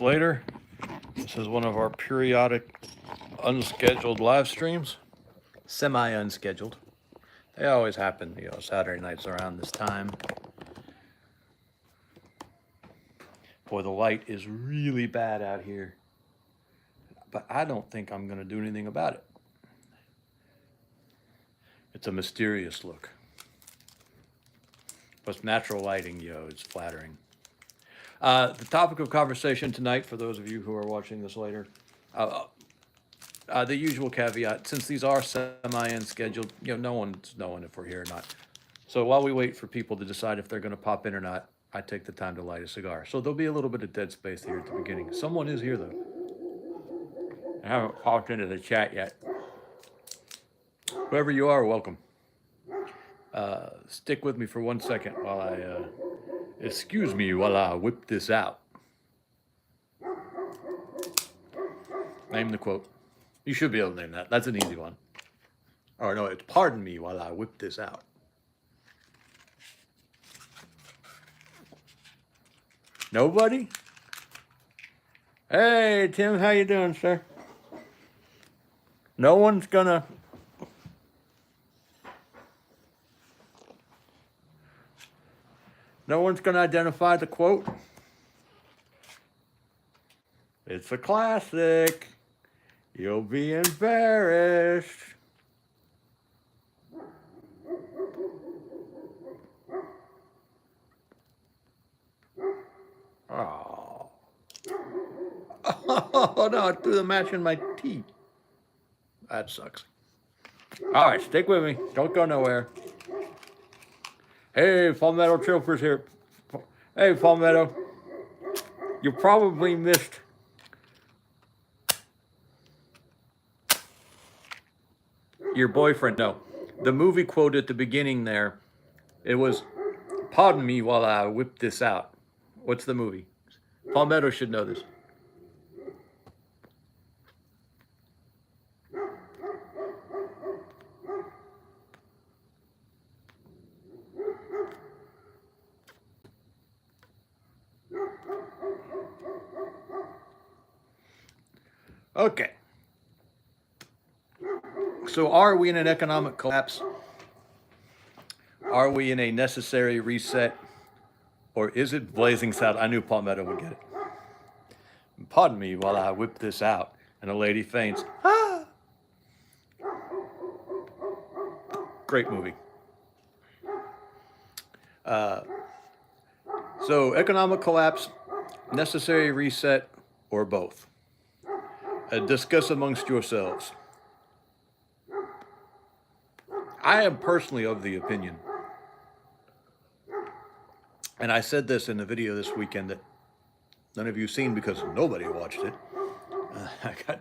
later. This is one of our periodic unscheduled live streams, semi unscheduled. They always happen, Saturday nights around this time. Boy, the light is really bad out here, but I don't think I'm going to do anything about it. It's a mysterious look. But natural lighting, it's flattering. The topic of conversation tonight, for those of you who are watching this later, the usual caveat, since these are semi-unscheduled, no one's knowing if we're here or not. So while we wait for people to decide if they're going to pop in or not, I take the time to light a cigar. So there'll be a little bit of dead space here at the beginning. Someone is here, though. I haven't popped into the chat yet. Whoever you are, welcome. Stick with me for 1 second while excuse me while I whip this out. Name the quote. You should be able to name that. That's an easy one. Or no, it's pardon me while I whip this out. Nobody? Hey, Tim, how you doing, sir? No one's gonna... No one's gonna identify the quote? It's a classic. You'll be embarrassed. Oh. Oh, no, I threw the match in my teeth. That sucks. All right, stick with me. Don't go nowhere. Hey, Palmetto Troopers here. Hey, Palmetto. You probably missed... Your boyfriend, no. The movie quote at the beginning there, it was, pardon me while I whip this out. What's the movie? Palmetto should know this. Okay. So are we in an economic collapse? Are we in a necessary reset? Or is it blazing south? I knew Palmetto would get it. Pardon me while I whip this out. And a lady faints. Ah! Great movie. So economic collapse, necessary reset, or both? Discuss amongst yourselves. I am personally of the opinion, and I said this in a video this weekend that none of you seen because nobody watched it. I got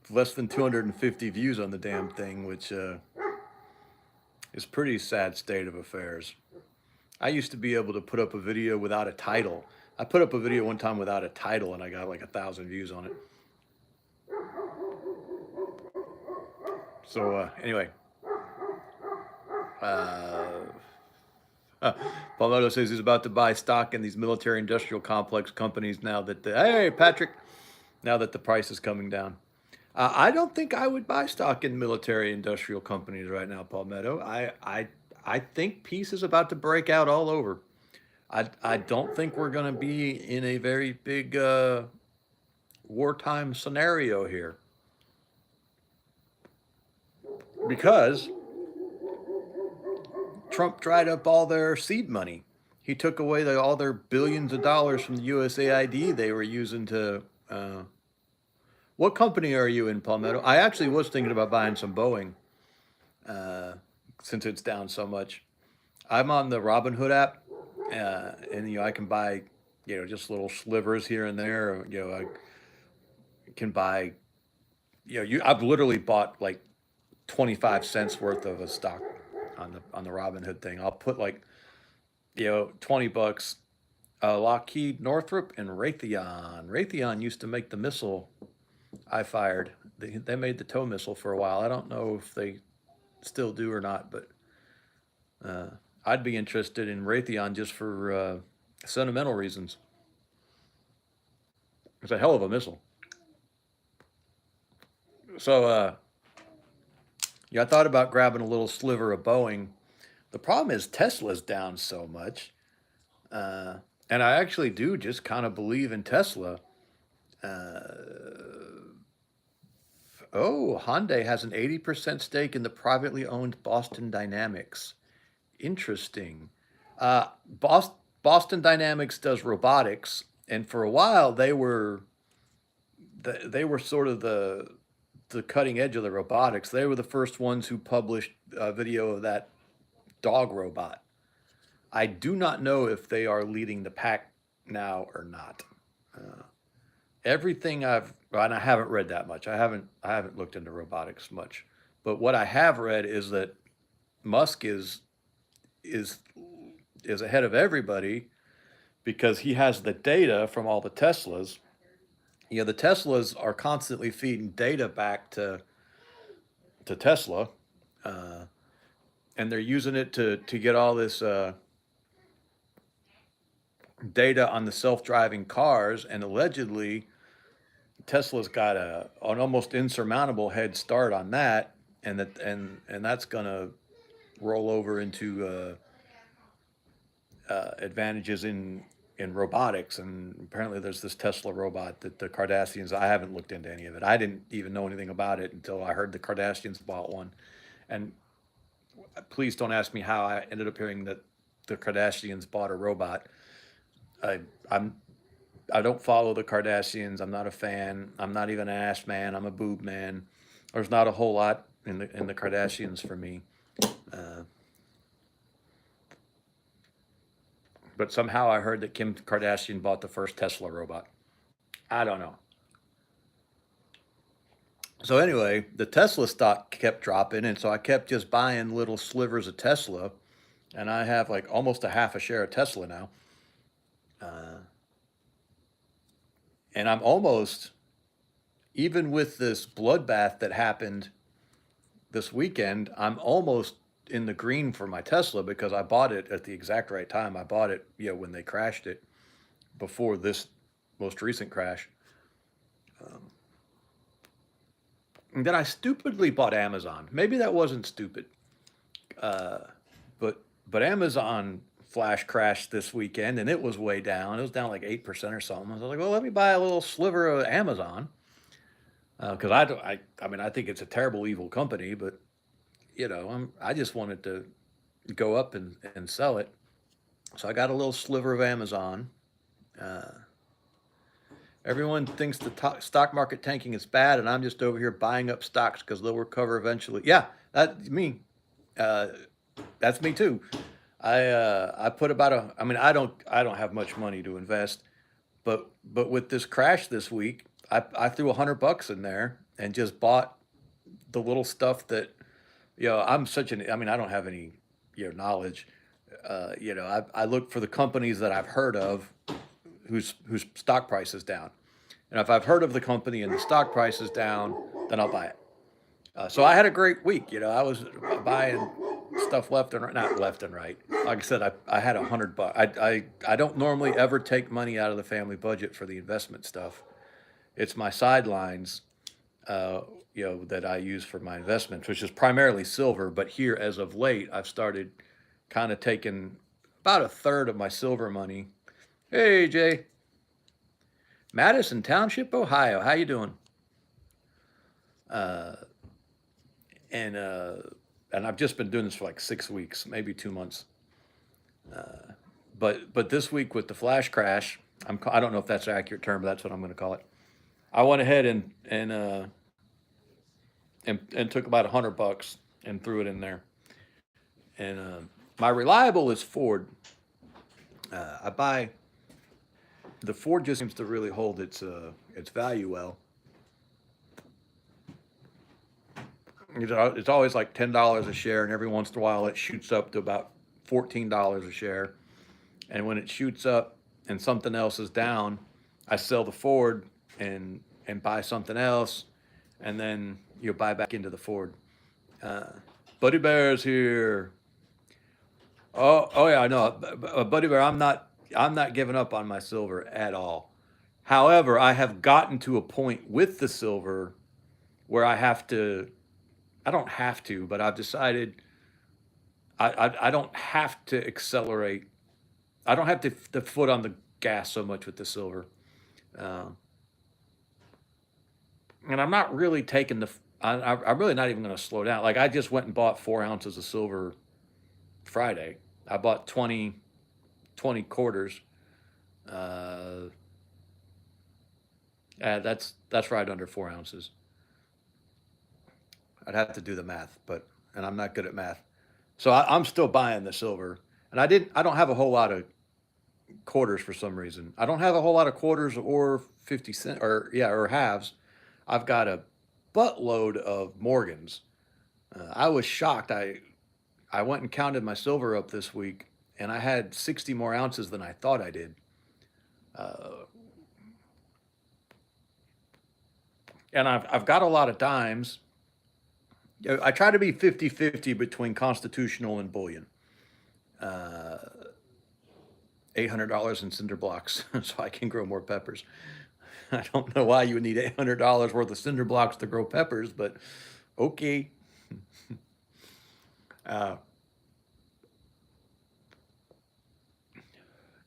less than 250 views on the damn thing, which is pretty sad state of affairs. I used to be able to put up a video without a title. I put up a video one time without a title and I got like 1,000 views on it. So anyway, Palmetto says he's about to buy stock in these military industrial complex companies now that hey, Patrick, now that the price is coming down. I don't think I would buy stock in military industrial companies right now, Palmetto. I think peace is about to break out all over. I don't think we're going to be in a very big wartime scenario here. Because Trump dried up all their seed money. He took away all their billions of dollars from the USAID they were using to... what company are you in, Palmetto? I actually was thinking about buying some Boeing since it's down so much. I'm on the Robinhood app, and I can buy just little slivers here and there. I can buy I've literally bought like 25 cents worth of a stock on the Robinhood thing. I'll put like $20. Lockheed, Northrop, and Raytheon. Raytheon used to make the missile I fired. They made the tow missile for a while. I don't know if they still do or not, but I'd be interested in Raytheon just for sentimental reasons. It's a hell of a missile. So, yeah, I thought about grabbing a little sliver of Boeing. The problem is Tesla's down so much. Uh, and I actually do just kind of believe in Tesla. Oh, Hyundai has an 80% stake in the privately owned Boston Dynamics. Interesting. Boston Dynamics does robotics, and for a while they were sort of the cutting edge of the robotics. They were the first ones who published a video of that dog robot. I do not know if they are leading the pack now or not. Uh, Everything and I haven't read that much. I haven't looked into robotics much. But what I have read is that Musk is is ahead of everybody because he has the data from all the Teslas. You know, the Teslas are constantly feeding data back to Tesla, uh, and they're using it to get all this data on the self-driving cars. And allegedly, Tesla's got an almost insurmountable head start on that, and that's gonna roll over into advantages in robotics. And apparently, there's this Tesla robot that the Kardashians. I haven't looked into any of it. I didn't even know anything about it until I heard the Kardashians bought one. And please don't ask me how I ended up hearing that the Kardashians bought a robot. I I'm I don't follow the Kardashians. I'm not a fan. I'm not even an ass man. I'm a boob man. There's not a whole lot in the Kardashians for me. Uh, but somehow I heard that Kim Kardashian bought the first Tesla robot. I don't know. So anyway, the Tesla stock kept dropping, and so I kept just buying little slivers of Tesla, and I have like almost a half a share of Tesla now. Uh, and I'm almost, even with this bloodbath that happened this weekend, I'm almost in the green for my Tesla because I bought it at the exact right time. I bought it, when they crashed it before this most recent crash. Um, and then I stupidly bought Amazon. Maybe that wasn't stupid, uh, but Amazon flash crashed this weekend and it was way down. It was down like 8% or something. I was like, well, let me buy a little sliver of Amazon because I don't. I mean, I think it's a terrible, evil company, but I just wanted to go up and sell it. So I got a little sliver of Amazon. Uh, Everyone thinks the stock market tanking is bad, and I'm just over here buying up stocks because they'll recover eventually. Yeah, that's me. Uh, that's me too. I put about a. I mean, I don't have much money to invest, but with this crash this week, I threw $100 in there and just bought the little stuff that I'm such an. I mean, I don't have any knowledge. I look for the companies that I've heard of whose stock price is down. And if I've heard of the company and the stock price is down, then I'll buy it. So I had a great week. I was buying stuff left and right, not left and right. Like I said, I had $100. I don't normally ever take money out of the family budget for the investment stuff. It's my sidelines, uh, that I use for my investments, which is primarily silver. But here, as of late, I've started kind of taking about a third of my silver money. Hey, Jay. Madison Township, Ohio. How you doing? Uh, and uh, and I've just been doing this for like 6 weeks, maybe 2 months. Uh, but this week with the flash crash, I don't know if that's an accurate term, but that's what I'm going to call it. I went ahead and took about $100 and threw it in there. And my reliable is Ford. I buy the Ford just seems to really hold its value well. It's always like $10 a share, and every once in a while it shoots up to about $14 a share. And when it shoots up and something else is down, I sell the Ford and buy something else, and then you buy back into the Ford. Uh, Buddy Bear's here. Oh yeah, I know, Buddy Bear. I'm not giving up on my silver at all. However, I have gotten to a point with the silver where I don't have to, but I've decided I don't have to accelerate. I don't have to the foot on the gas so much with the silver. Um, and I'm not really taking I'm really not even going to slow down. Like I just went and bought 4 ounces of silver Friday. I bought 20 quarters. Uh, that's right under 4 ounces. I'd have to do the math, and I'm not good at math. So I'm still buying the silver, and I don't have a whole lot of quarters for some reason. I don't have a whole lot of quarters or 50 cent or halves. I've got a buttload of Morgans. I was shocked. I went and counted my silver up this week, and I had 60 more ounces than I thought I did. Uh, and I've got a lot of dimes. I try to be 50-50 between constitutional and bullion. Uh, $800 in cinder blocks so I can grow more peppers. I don't know why you would need $800 worth of cinder blocks to grow peppers, but okay. Uh,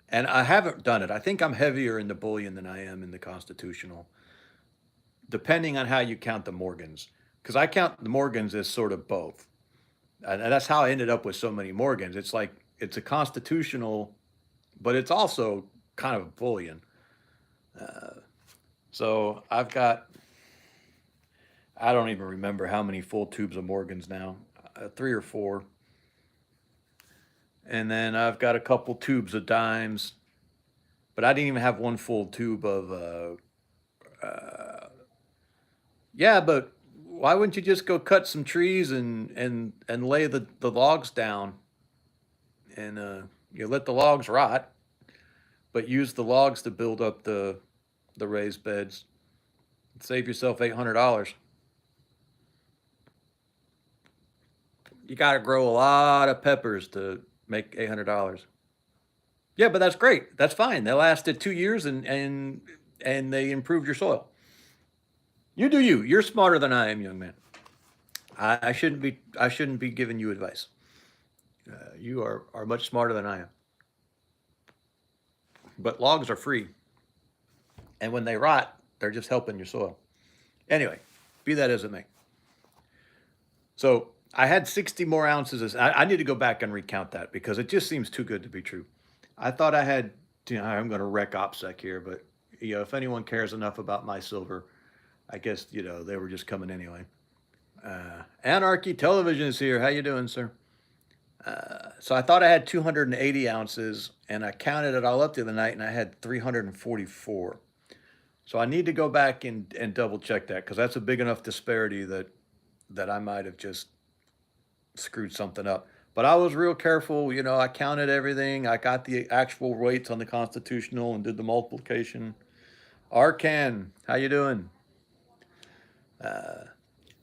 and I haven't done it. I think I'm heavier in the bullion than I am in the constitutional, depending on how you count the Morgans. Because I count the Morgans as sort of both. And that's how I ended up with so many Morgans. It's like it's a constitutional, but it's also kind of a bullion. Uh, so I don't even remember how many full tubes of Morgans now, 3 or 4. And then I've got a couple tubes of dimes, but I didn't even have one full tube of, yeah, but why wouldn't you just go cut some trees and lay the logs down and you let the logs rot, but use the logs to build up the raised beds. Save yourself $800. You got to grow a lot of peppers to make $800. Yeah, but that's great. That's fine. They lasted 2 years and they improved your soil. You do you. You're smarter than I am, young man. I shouldn't be giving you advice. You are much smarter than I am. But logs are free, and when they rot, they're just helping your soil. Anyway, be that as it may. So I had 60 more ounces. I need to go back and recount that because it just seems too good to be true. I thought I had, I'm going to wreck OPSEC here, but if anyone cares enough about my silver, I guess, they were just coming anyway. Anarchy Television is here. How you doing, sir? So I thought I had 280 ounces, and I counted it all up the other night, and I had 344. So I need to go back and double check that because that's a big enough disparity that I might have just screwed something up. But I was real careful. I counted everything. I got the actual weights on the constitutional and did the multiplication. Arcan, how you doing?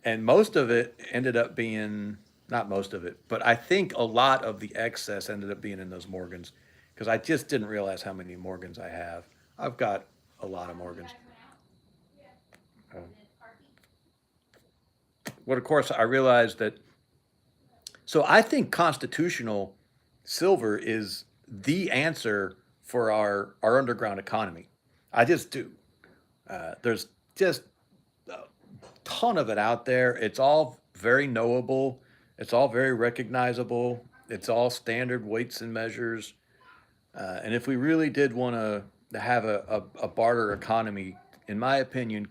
And most of it ended up being, not most of it, but I think a lot of the excess ended up being in those Morgans because I just didn't realize how many Morgans I have. I've got a lot of Morgans. Uh, But of course, I realized that. So I think constitutional silver is the answer for our underground economy. I just do. There's just a ton of it out there. It's all very knowable. It's all very recognizable. It's all standard weights and measures. And if we really did want to have a barter economy, in my opinion,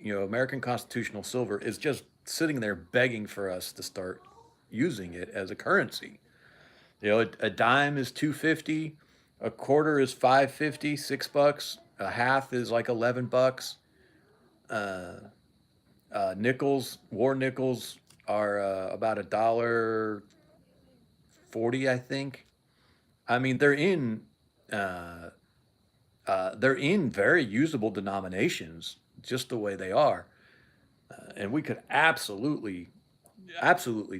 American constitutional silver is just sitting there begging for us to start using it as a currency. A dime is 250, a quarter is 550, $6, a half is like $11. Uh, Nickels, war nickels are about $1.40, I think. I mean, uh, they're in very usable denominations, just the way they are, and we could absolutely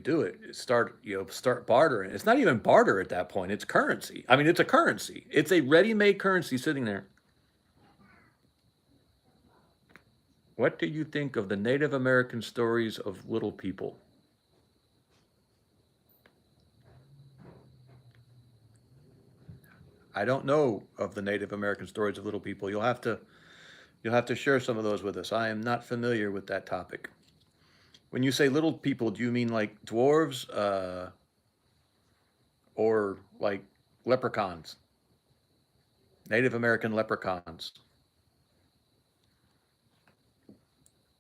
do it. Start bartering. It's not even barter at that point. It's currency. I mean, it's a currency. It's a ready-made currency sitting there. What do you think of the Native American stories of little people? I don't know of the Native American stories of little people. You'll have to share some of those with us. I am not familiar with that topic. When you say little people, do you mean like dwarves, or like leprechauns, Native American leprechauns?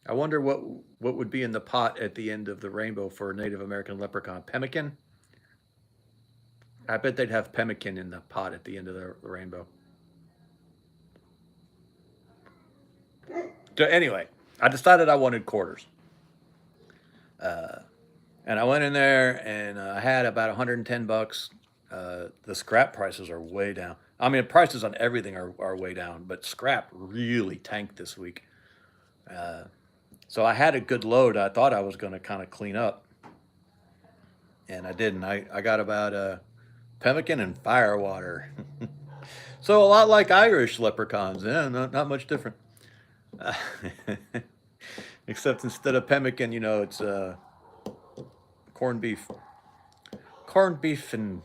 I wonder what would be in the pot at the end of the rainbow for a Native American leprechaun. Pemmican? I bet they'd have pemmican in the pot at the end of the rainbow. So anyway, I decided I wanted quarters. And I went in there and I had about 110 bucks. The scrap prices are way down. I mean, prices on everything are way down, but scrap really tanked this week. So I had a good load. I thought I was going to kind of clean up, and I didn't. I got about pemmican and firewater. So a lot like Irish leprechauns. Yeah, not much different. Except instead of pemmican, it's corned beef. Corned beef and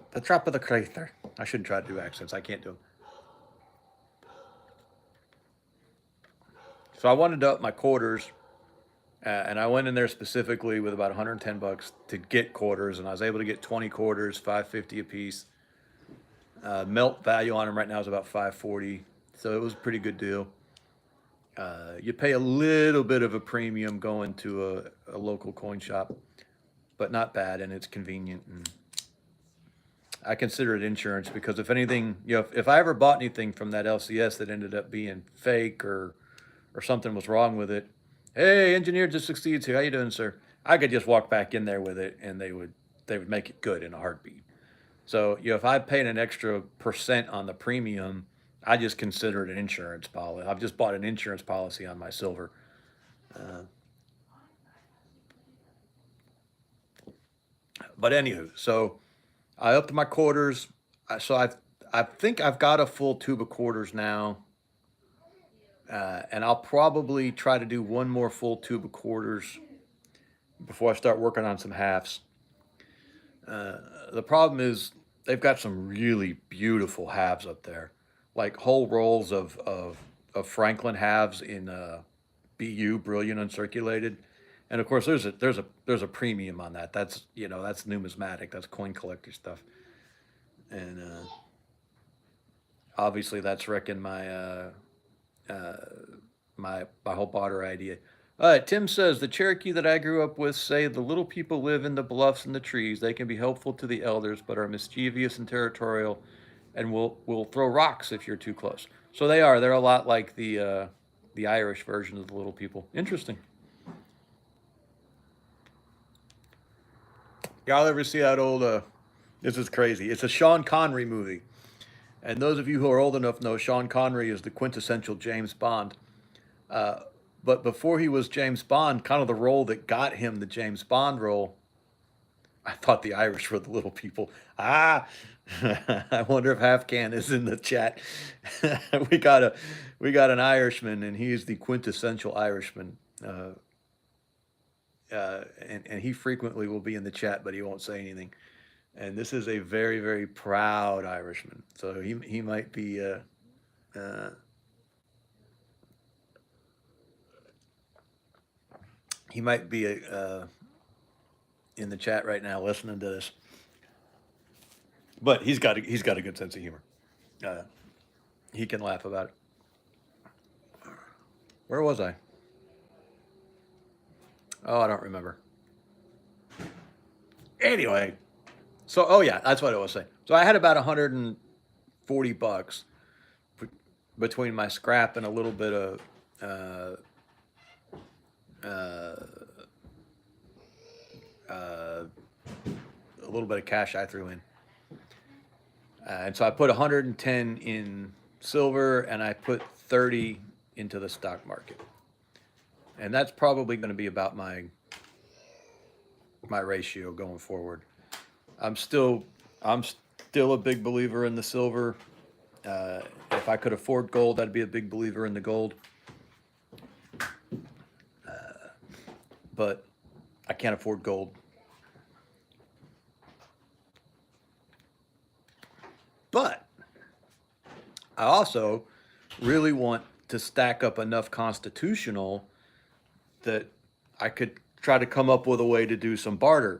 the drop of the crater. I shouldn't try to do accents. I can't do them. So I wanted to up my quarters, and I went in there specifically with about 110 bucks to get quarters, and I was able to get 20 quarters, 550 a piece. Melt value on them right now is about 540, so it was a pretty good deal. You pay a little bit of a premium going to a local coin shop, but not bad, and it's convenient. And I consider it insurance because if anything, if I ever bought anything from that LCS that ended up being fake or something was wrong with it, hey, engineer just succeeds here. How you doing, sir? I could just walk back in there with it, and they would make it good in a heartbeat. So if I paid an extra percent on the premium, I just consider it an insurance policy. I've just bought an insurance policy on my silver. But anywho, so I upped my quarters. So I think I've got a full tube of quarters now, and I'll probably try to do one more full tube of quarters before I start working on some halves. The problem is they've got some really beautiful halves up there, like whole rolls of Franklin halves in BU, brilliant uncirculated, and of course there's a premium on that. That's numismatic, that's coin collector stuff, and obviously that's wrecking my whole barter idea. Tim says the Cherokee that I grew up with say the little people live in the bluffs and the trees. They can be helpful to the elders, but are mischievous and territorial, and will throw rocks if you're too close. So they are. They're a lot like the Irish version of the little people. Interesting. Y'all ever see that old? This is crazy. It's a Sean Connery movie, and those of you who are old enough know Sean Connery is the quintessential James Bond. But before he was James Bond, kind of the role that got him the James Bond role, I thought the Irish were the little people. Ah, I wonder if Halfcan is in the chat. we got a we got an Irishman, and he is the quintessential Irishman. And he frequently will be in the chat, but he won't say anything. And this is a very, very proud Irishman. So he might be uh, he might be in the chat right now listening to this. But he's got a good sense of humor. Uh, he can laugh about it. Where was I? Oh, I don't remember. Anyway, so oh yeah, that's what I was saying. So I had about 140 bucks between my scrap and a little bit of uh, uh, uh, a little bit of cash I threw in. And so I put 110 in silver and I put 30 into the stock market. And that's probably going to be about my ratio going forward. I'm still I'm still a big believer in the silver. If I could afford gold, I'd be a big believer in the gold. but I can't afford gold. But I also really want to stack up enough constitutional that I could try to come up with a way to do some barter.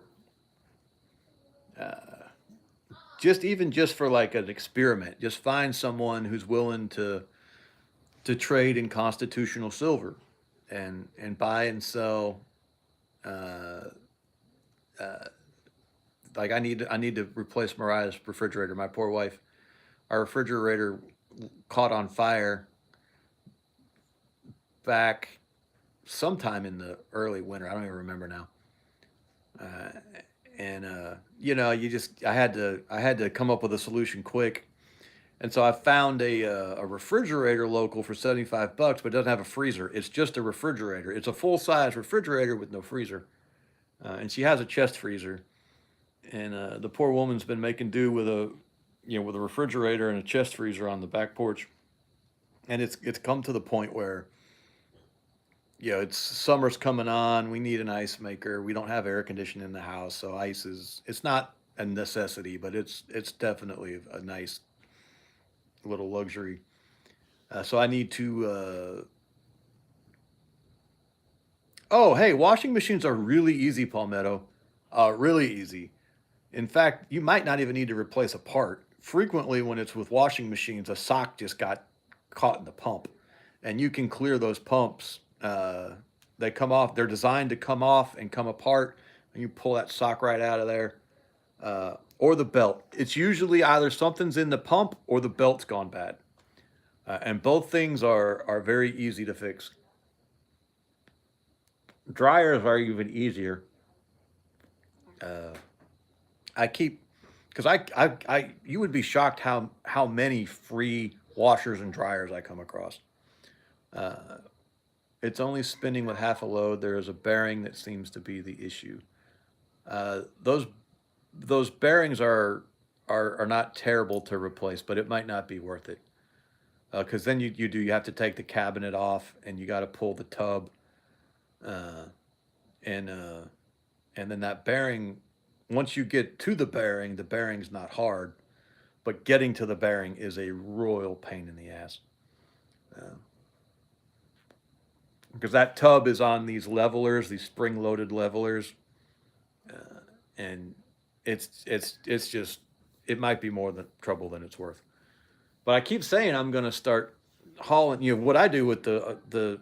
Just for like an experiment. Just find someone who's willing to trade in constitutional silver and buy and sell. Uh, like I need to replace Mariah's refrigerator. My poor wife, our refrigerator caught on fire back sometime in the early winter. I don't even remember now. Uh, and I had to come up with a solution quick. And so I found a refrigerator local for $75, but it doesn't have a freezer. It's just a refrigerator. It's a full size refrigerator with no freezer. And she has a chest freezer. And the poor woman's been making do with a refrigerator and a chest freezer on the back porch. And it's come to the point where it's summer's coming on. We need an ice maker. We don't have air conditioning in the house, so it's not a necessity, but it's definitely a nice little luxury. So I need to. Oh, hey, washing machines are really easy, Palmetto. Really easy. In fact, you might not even need to replace a part. Frequently, when it's with washing machines, a sock just got caught in the pump, and you can clear those pumps. They come off. They're designed to come off and come apart, and you pull that sock right out of there. Or the belt. It's usually either something's in the pump or the belt's gone bad, and both things are very easy to fix. Dryers are even easier. Uh, I keep because you would be shocked how many free washers and dryers I come across. Uh, it's only spinning with half a load. There is a bearing that seems to be the issue. Those bearings are not terrible to replace, but it might not be worth it because then you have to take the cabinet off and you got to pull the tub uh, and uh, and then that bearing. Once you get to the bearing's not hard, but getting to the bearing is a royal pain in the ass uh, because that tub is on these levelers, these spring-loaded levelers, and it's just it might be more than trouble than it's worth. But I keep saying I'm going to start hauling. What I do with the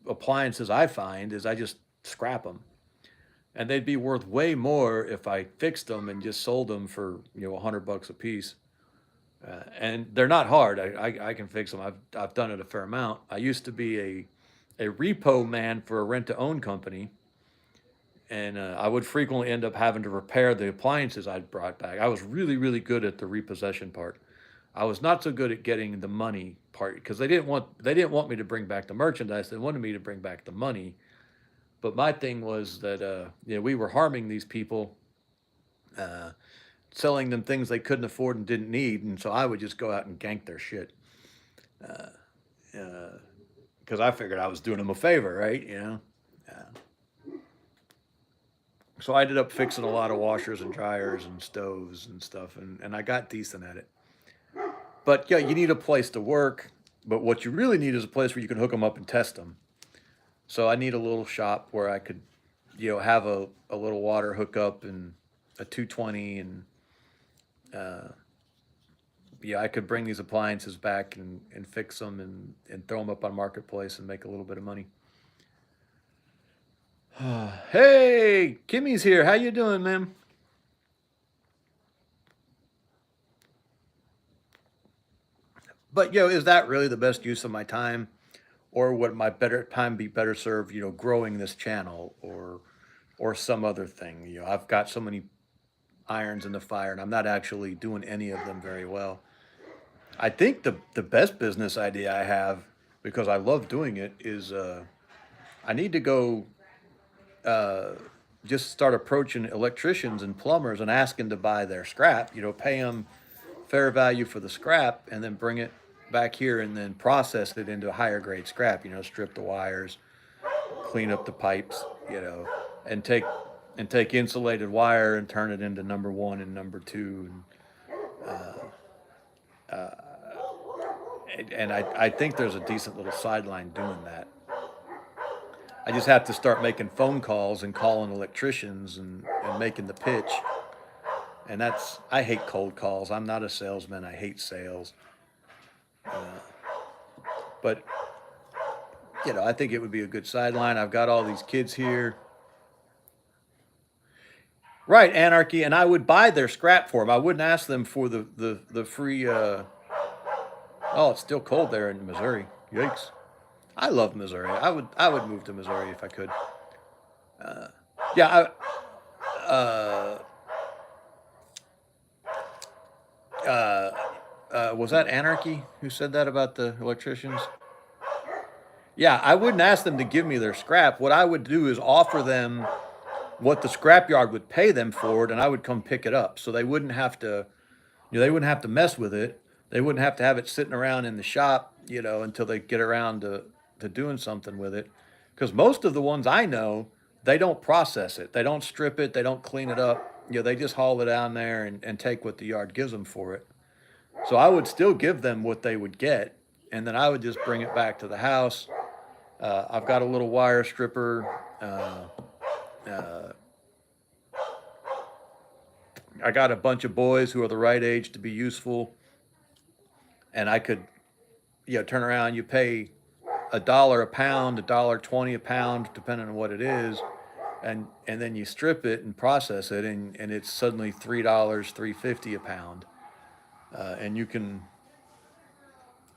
appliances I find is I just scrap them, and they'd be worth way more if I fixed them and just sold them for $100 a piece. And they're not hard. I can fix them. I've done it a fair amount. I used to be a repo man for a rent to own company, and I would frequently end up having to repair the appliances I'd brought back. I was really, really good at the repossession part. I was not so good at getting the money part because they didn't want me to bring back the merchandise. They wanted me to bring back the money. But my thing was that we were harming these people, uh, selling them things they couldn't afford and didn't need, and so I would just go out and gank their shit because I figured I was doing them a favor, right? So I ended up fixing a lot of washers and dryers and stoves and stuff, and I got decent at it. But yeah, you need a place to work. But what you really need is a place where you can hook them up and test them. So I need a little shop where I could, have a little water hookup and a 220, and uh, yeah, I could bring these appliances back and fix them and throw them up on Marketplace and make a little bit of money. Hey, Kimmy's here. How you doing, man? But is that really the best use of my time, or would my better time be better served, growing this channel or some other thing? I've got so many irons in the fire, and I'm not actually doing any of them very well. I think the best business idea I have, because I love doing it, is I need to go uh, just start approaching electricians and plumbers and asking to buy their scrap. Pay them fair value for the scrap, and then bring it back here and then process it into higher grade scrap. Strip the wires, clean up the pipes, you know, and take insulated wire and turn it into number one and number two, and I think there's a decent little sideline doing that. I just have to start making phone calls and calling electricians and making the pitch. And that's, I hate cold calls. I'm not a salesman. I hate sales. But, you know, I think it would be a good sideline. I've got all these kids here. Right, anarchy. And I would buy their scrap for them. I wouldn't ask them for the free, oh, it's still cold there in Missouri. Yikes. I love Missouri. I would move to Missouri if I could. Yeah, was that Anarchy who said that about the electricians? Yeah, I wouldn't ask them to give me their scrap. What I would do is offer them what the scrapyard would pay them for it, and I would come pick it up. So they wouldn't have to, you know, they wouldn't have to mess with it. They wouldn't have to have it sitting around in the shop, you know, until they get around to doing something with it. Because most of the ones I know, they don't process it. They don't strip it. They don't clean it up. You know, they just haul it down there and take what the yard gives them for it. So I would still give them what they would get, and then I would just bring it back to the house. I've got a little wire stripper. I got a bunch of boys who are the right age to be useful, and I could, you know, turn around. You pay $1 a pound, $1.20 a pound, depending on what it is, and then you strip it and process it, and it's suddenly $3, $3.50 a pound, and you can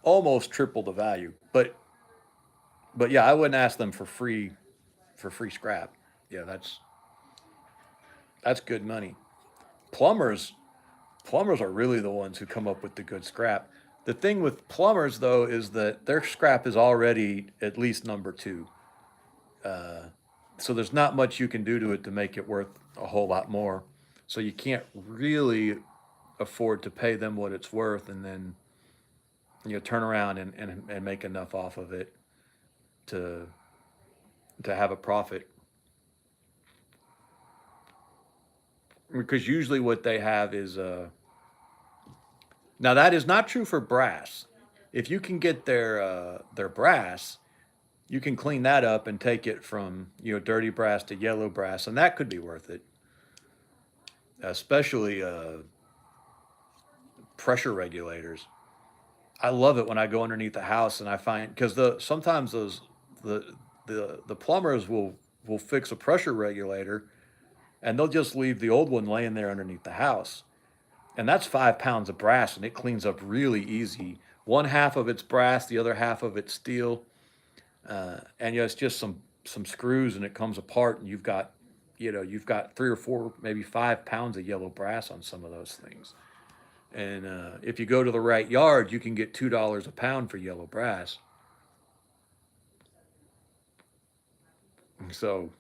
almost triple the value. But yeah, I wouldn't ask them for free scrap. Yeah, that's good money. Plumbers plumbers are really the ones who come up with the good scrap. The thing with plumbers though is that their scrap is already at least number two. So there's not much you can do to it to make it worth a whole lot more. So you can't really afford to pay them what it's worth and then turn around and make enough off of it to have a profit. Because usually what they have is now that is not true for brass. If you can get their brass, you can clean that up and take it from dirty brass to yellow brass, and that could be worth it. Especially pressure regulators. I love it when I go underneath the house and I find because the sometimes the the plumbers will fix a pressure regulator and they'll just leave the old one laying there underneath the house. And that's 5 pounds of brass and it cleans up really easy. One half of it's brass, the other half of it's steel. And it's just some screws and it comes apart and you've got 3 or 4, maybe 5 pounds of yellow brass on some of those things. And if you go to the right yard, you can get $2 a pound for yellow brass. So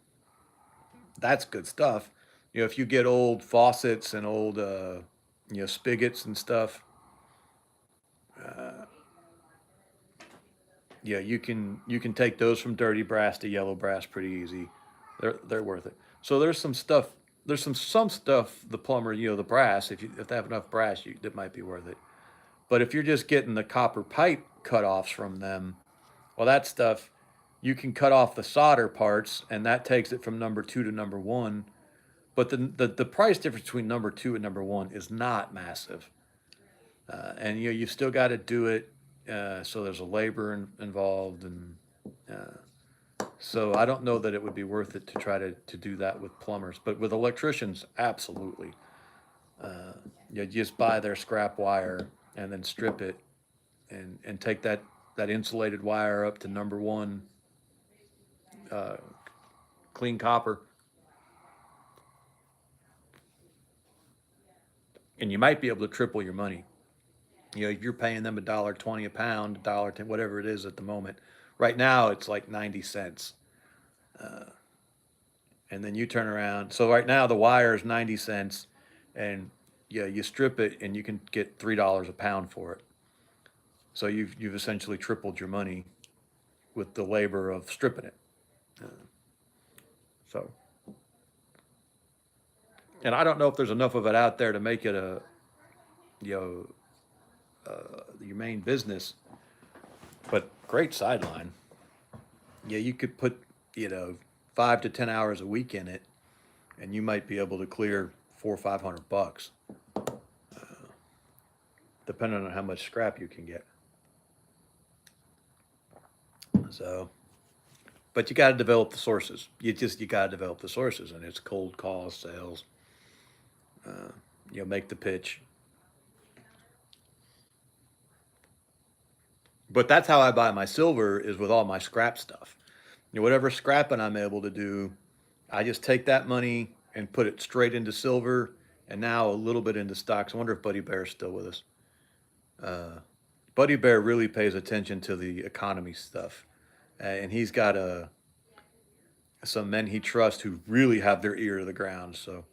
that's good stuff. If you get old faucets and old spigots and stuff, yeah, you can take those from dirty brass to yellow brass pretty easy. They're worth it. So there's some stuff. There's some stuff the plumber, the brass. If they have enough brass, that might be worth it. But if you're just getting the copper pipe cutoffs from them, well, that stuff you can cut off the solder parts, and that takes it from number two to number one. But the price difference between number two and number one is not massive, and you've still got to do it. So there's a labor involved, and so I don't know that it would be worth it to try to do that with plumbers. But with electricians, absolutely. You just buy their scrap wire and then strip it, and take that insulated wire up to number one, uh, clean copper, and you might be able to triple your money. You're paying them $1.20 a pound, $1.10, whatever it is at the moment. Right now, it's like 90 cents, and then you turn around. So right now, the wire is 90 cents, and you strip it, and you can get $3 a pound for it. So you've essentially tripled your money with the labor of stripping it. So, and I don't know if there's enough of it out there to make it a, you know, your main business, but great sideline. Yeah, you could put, 5 to 10 hours a week in it, and you might be able to clear 400 or 500 bucks, depending on how much scrap you can get. So, but you got to develop the sources. You got to develop the sources, and it's cold calls, sales. Make the pitch. But that's how I buy my silver is with all my scrap stuff. Whatever scrapping I'm able to do, I just take that money and put it straight into silver, and now a little bit into stocks. I wonder if Buddy Bear's still with us. Buddy Bear really pays attention to the economy stuff, and he's got some men he trusts who really have their ear to the ground. So,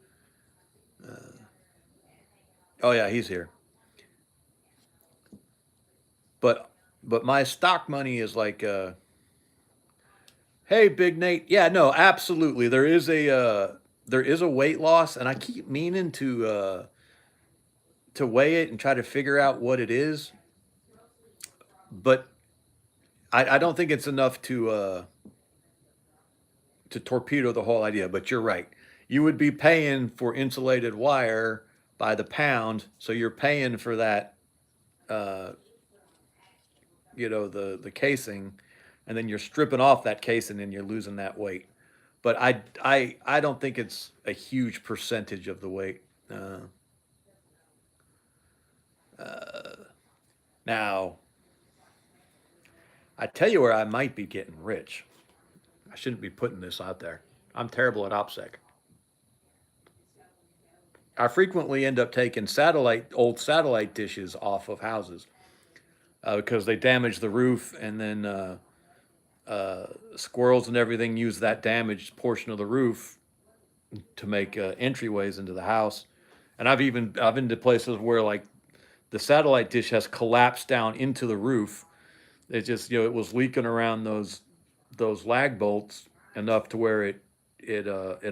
oh yeah, he's here. But my stock money is like, hey, Big Nate. Yeah, no, absolutely. There is a weight loss, and I keep meaning to weigh it and try to figure out what it is, but I don't think it's enough to torpedo the whole idea. But you're right. You would be paying for insulated wire by the pound, so you're paying for that, uh, the casing, and then you're stripping off that casing and you're losing that weight. But I don't think it's a huge percentage of the weight. Uh, Now, I tell you where I might be getting rich. I shouldn't be putting this out there. I'm terrible at OPSEC. I frequently end up taking old satellite dishes off of houses because they damage the roof, and then squirrels and everything use that damaged portion of the roof to make entryways into the house. And I've been to places where like the satellite dish has collapsed down into the roof. It just it was leaking around those lag bolts enough to where it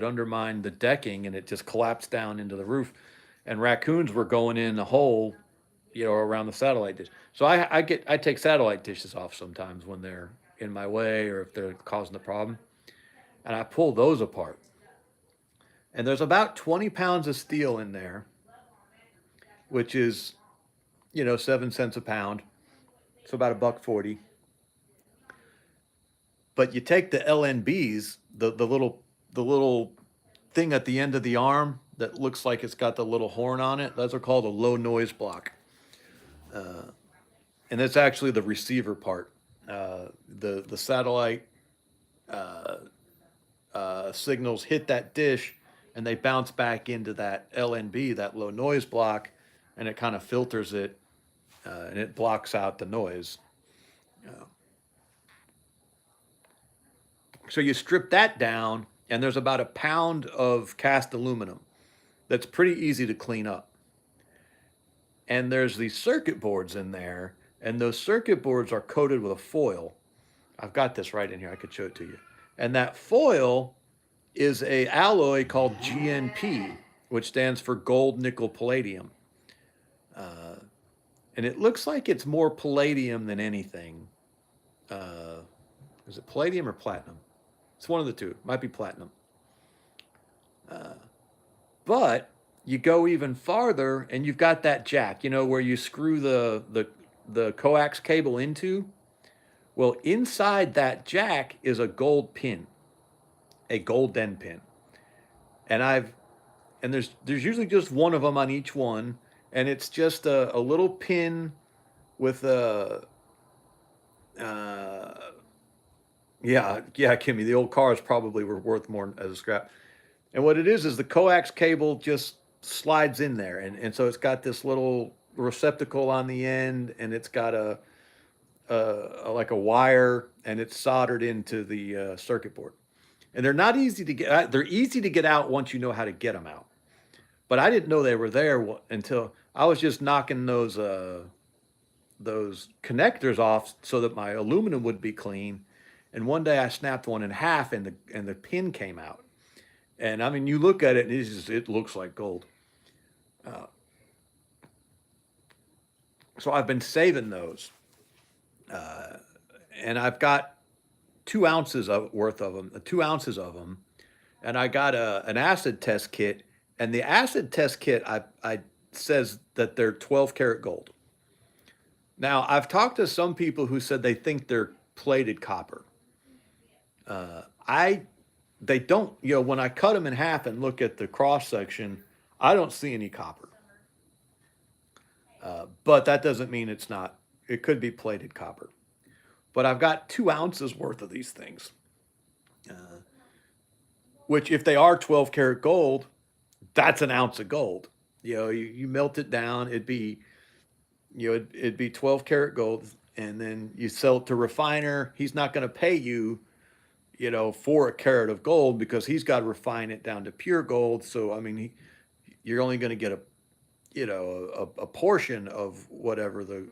undermined the decking, and it just collapsed down into the roof. And raccoons were going in the hole, around the satellite dish. So I take satellite dishes off sometimes when they're in my way or if they're causing the problem, and I pull those apart. And there's about 20 pounds of steel in there, which is 7 cents a pound, so about $1.40. But you take the LNBs, the little thing at the end of the arm that looks like it's got the little horn on it. Those are called a low noise block, and it's actually the receiver part. The satellite signals hit that dish, and they bounce back into that LNB, that low noise block, and it kind of filters it, and it blocks out the noise. Uh, so you strip that down, and there's about a pound of cast aluminum that's pretty easy to clean up. And there's these circuit boards in there, and those circuit boards are coated with a foil. I've got this right in here. I could show it to you. And that foil is a alloy called GNP, which stands for gold, nickel, palladium. Uh, and it looks like it's more palladium than anything. Uh, is it palladium or platinum? It's one of the two. It might be platinum. Uh, but you go even farther, and you've got that jack, where you screw the coax cable into. Well, inside that jack is a gold pin, a gold end pin, and there's usually just one of them on each one, and it's just a little pin with a uh, yeah, Kimmy, the old cars probably were worth more as a scrap. And what it is the coax cable just slides in there, and so it's got this little receptacle on the end, and it's got like a wire, and it's soldered into the circuit board. And they're not easy to get. They're easy to get out once you know how to get them out. But I didn't know they were there until I was just knocking those connectors off so that my aluminum would be clean. And one day I snapped one in half, and the pin came out. And I mean, you look at it, and it looks like gold. Uh, so I've been saving those, uh, and I've got 2 ounces of worth of them, 2 ounces of them, and I got an acid test kit, and the acid test kit I says that they're 12 karat gold. Now I've talked to some people who said they think they're plated copper. I They don't, when I cut them in half and look at the cross section, I don't see any copper. But that doesn't mean it's not. It could be plated copper. But I've got 2 ounces worth of these things, uh, which if they are 12 karat gold, that's an ounce of gold. You melt it down, it'd be 12 karat gold, and then you sell it to refiner. He's not going to pay you, for a carat of gold, because he's got to refine it down to pure gold. So, I mean, you're only going to get a portion of whatever the,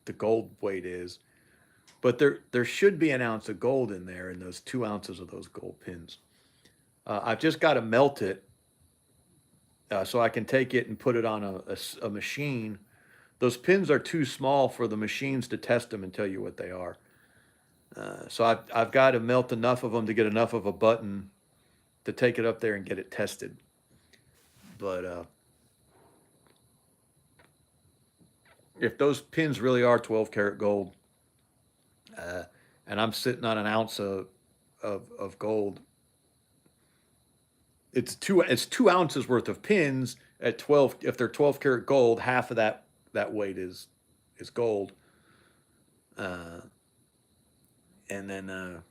the gold weight is. But there should be an ounce of gold in there in those 2 ounces of those gold pins. I've just got to melt it, so I can take it and put it on a machine. Those pins are too small for the machines to test them and tell you what they are. So I've got to melt enough of them to get enough of a button to take it up there and get it tested. But if those pins really are 12 karat gold, and I'm sitting on an ounce of gold, it's 2 ounces worth of pins at 12. If they're 12 karat gold, half of that weight is gold. Uh, and then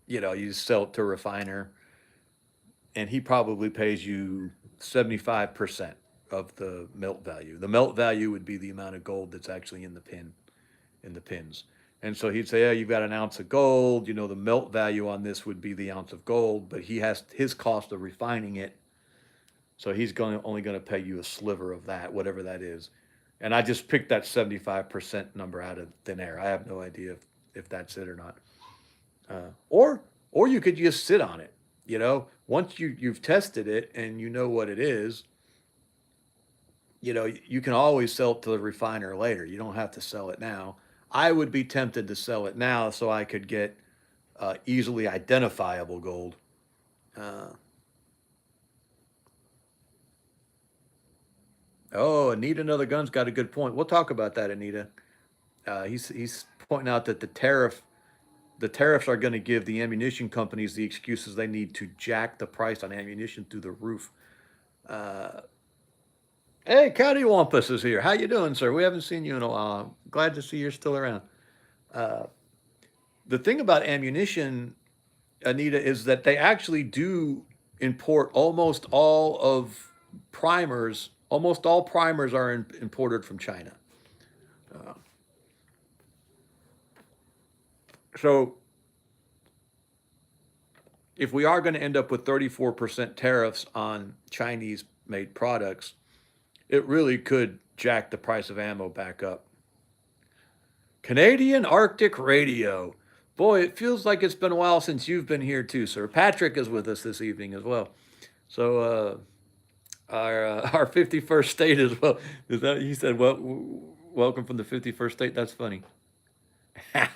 you sell it to a refiner, and he probably pays you 75% of the melt value. The melt value would be the amount of gold that's actually in the pins. And so he'd say, "Yeah, you've got an ounce of gold. The melt value on this would be the ounce of gold, but he has his cost of refining it, so he's only going to pay you a sliver of that, whatever that is." And I just picked that 75% number out of thin air. I have no idea if that's it or not. Or you could just sit on it. Once you've tested it and you know what it is, you can always sell it to the refiner later. You don't have to sell it now. I would be tempted to sell it now so I could get easily identifiable gold. Uh, oh, Anita Another Gun's got a good point. We'll talk about that, Anita. He's pointing out that the tariffs are going to give the ammunition companies the excuses they need to jack the price on ammunition through the roof. Uh, hey, County Wampus is here. How you doing, sir? We haven't seen you in a while. Glad to see you're still around. Uh, the thing about ammunition, Anita, is that they actually do import almost all of primers. Almost all primers are imported from China. Uh, so if we are going to end up with 34% tariffs on Chinese made products, it really could jack the price of ammo back up. Canadian Arctic Radio. Boy, it feels like it's been a while since you've been here too, sir. Patrick is with us this evening as well. So our 51st state as well. Is that he said? Well, welcome from the 51st state. That's funny. I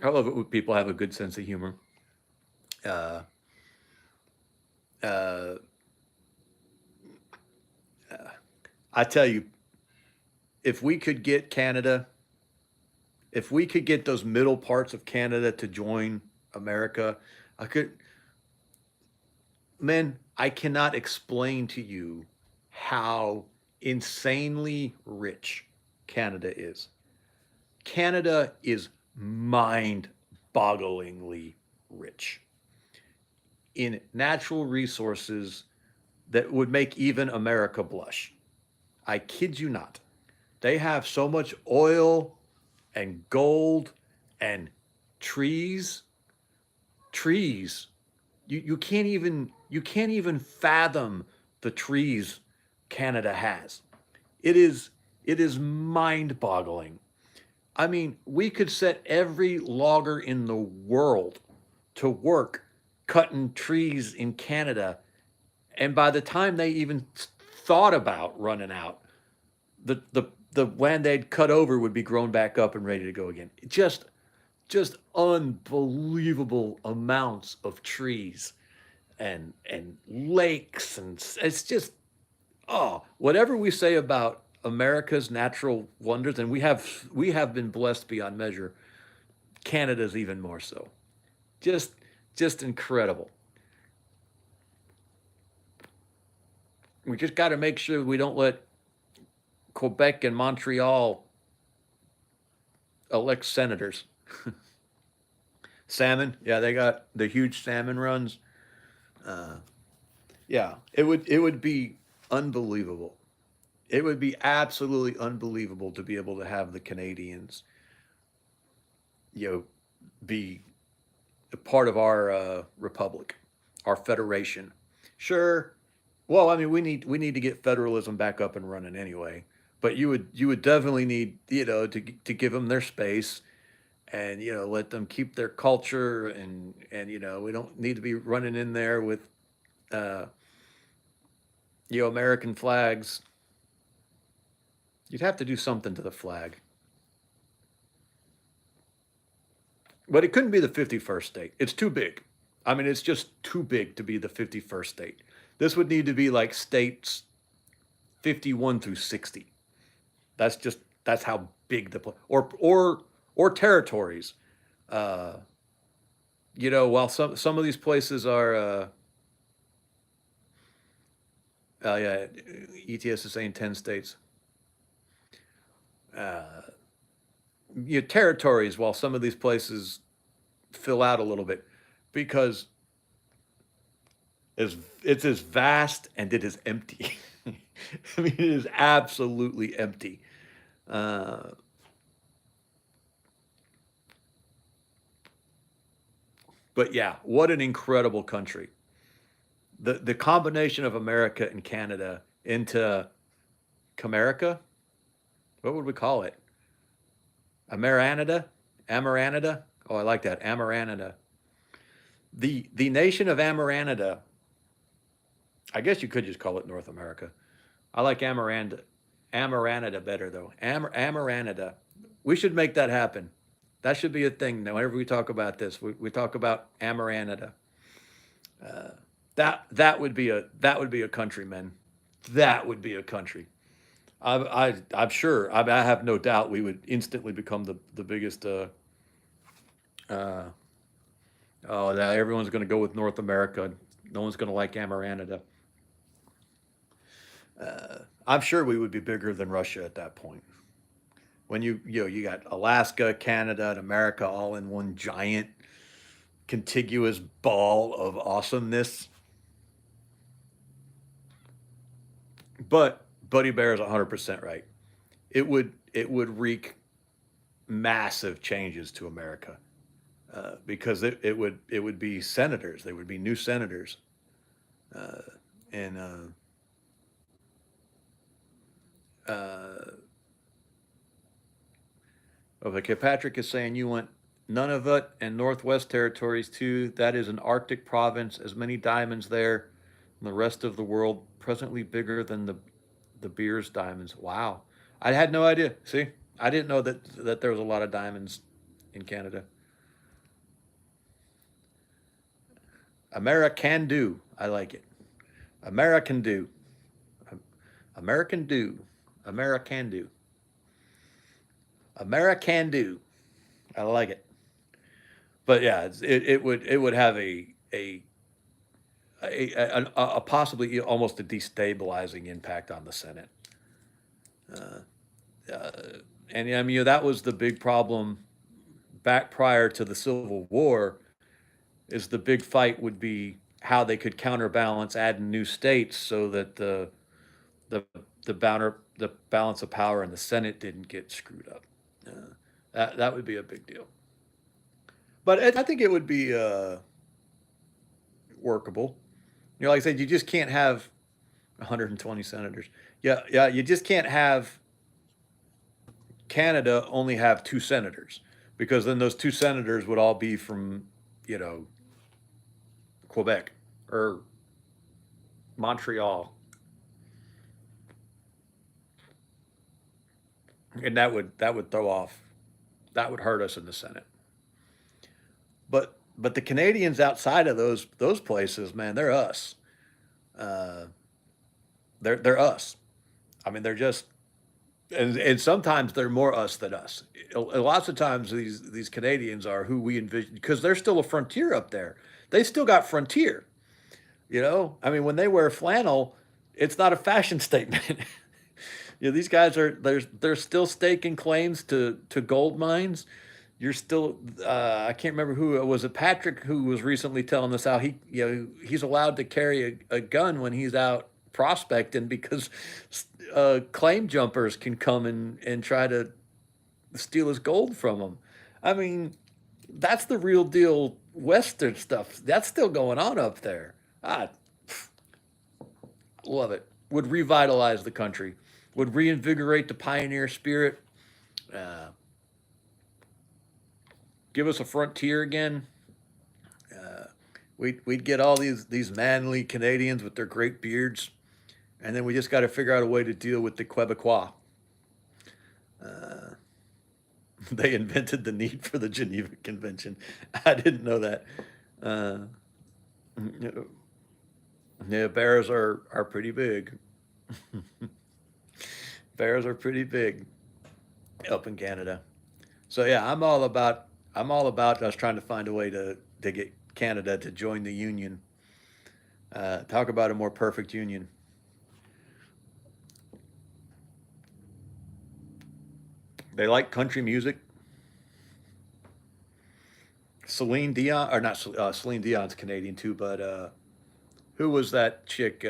love it when people have a good sense of humor. Uh, uh, I tell you, if we could get Canada, if we could get those middle parts of Canada to join America, I could, man, I cannot explain to you how insanely rich Canada is. Canada is mind bogglingly rich in natural resources that would make even America blush. I kid you not. They have so much oil and gold and trees. Trees. You can't even fathom the trees Canada has. It is It is mind-boggling. I mean, we could set every logger in the world to work cutting trees in Canada, and by the time they even thought about running out, the land they'd cut over would be grown back up and ready to go again. Just unbelievable amounts of trees and lakes, and it's just, oh, whatever we say about America's natural wonders, and we have been blessed beyond measure. Canada's even more so. Just just incredible. We just got to make sure we don't let Quebec and Montreal elect senators. Salmon, yeah, they got the huge salmon runs. Uh, yeah, it would be unbelievable. It would be absolutely unbelievable to be able to have the Canadians, you know, be a part of our republic, our federation. Sure. Well, I mean, we need to get federalism back up and running anyway. But you would definitely need, to give them their space, and let them keep their culture, and we don't need to be running in there with uh, American flags. You'd have to do something to the flag. But it couldn't be the 51st state. It's too big. I mean, it's just too big to be the 51st state. This would need to be like states 51 through 60. That's how big or territories. Uh, while some of these places are, yeah, ETS is saying 10 states. Uh, Territories, while some of these places fill out a little bit, because it's as vast and it is empty. I mean, it is absolutely empty. Uh, but yeah, what an incredible country. The combination of America and Canada into Comerica, what would we call it? Amaranida? Amaranida? Oh, I like that. Amaranida. The nation of Amaranida, I guess you could just call it North America. I like Amaranida better though. Amaranida. We should make that happen. That should be a thing. Now, whenever we talk about this, we talk about Amaranida. Uh, that would be a country, man. That would be a country. I'm sure. I have no doubt we would instantly become the biggest. Uh, oh, now everyone's going to go with North America. No one's going to like Amaranida. I'm sure we would be bigger than Russia at that point. When you got Alaska, Canada, and America all in one giant contiguous ball of awesomeness. But Buddy Bear is 100% right. It would wreak massive changes to America, because it would be senators. There would be new senators, uh, and okay. Patrick is saying you want Nunavut and Northwest Territories too. That is an Arctic province. As many diamonds there, and the rest of the world presently bigger than the beer's diamonds. Wow, I had no idea. See, I didn't know that there was a lot of diamonds in Canada. American do. I like it. American do. American do. American do. American do. I like it. But yeah, it would have a possibly almost a destabilizing impact on the Senate. Uh, uh, and I mean, that was the big problem back prior to the Civil War. Is the big fight would be how they could counterbalance adding new states so that the the balance of power in the Senate didn't get screwed up. That would be a big deal. But I think it would be workable. Like I said, you just can't have 120 senators. Yeah, yeah, you just can't have. Canada only have 2 senators, because then those 2 senators would all be from, you know, Quebec or Montreal, and that would throw off, that would hurt us in the Senate. But the Canadians outside of those places, man, they're us. Uh, they're us. I mean, they're just, and sometimes they're more us than us. Lots of times these Canadians are who we envision, because they're still a frontier up there. They still got frontier. You know, I mean, when they wear flannel, it's not a fashion statement. You know, these guys are, they're still staking claims to gold mines. You're still, I can't remember who it was. It Patrick who was recently telling us how he's allowed to carry a gun when he's out prospecting, because claim jumpers can come and try to steal his gold from him. I mean, that's the real deal Western stuff. That's still going on up there. I love it. Would revitalize the country. Would reinvigorate the pioneer spirit. Uh, Give us a frontier again. Uh, we'd get all these manly Canadians with their great beards, and then we just got to figure out a way to deal with the Quebecois. Uh, they invented the need for the Geneva Convention. I didn't know that. Uh, yeah, bears are pretty big. Bears are pretty big up in Canada. So yeah, I'm all about us trying to find a way to get Canada to join the union. Talk about a more perfect union. They like country music. Celine Dion, or not Celine Dion's Canadian too, but who was that chick?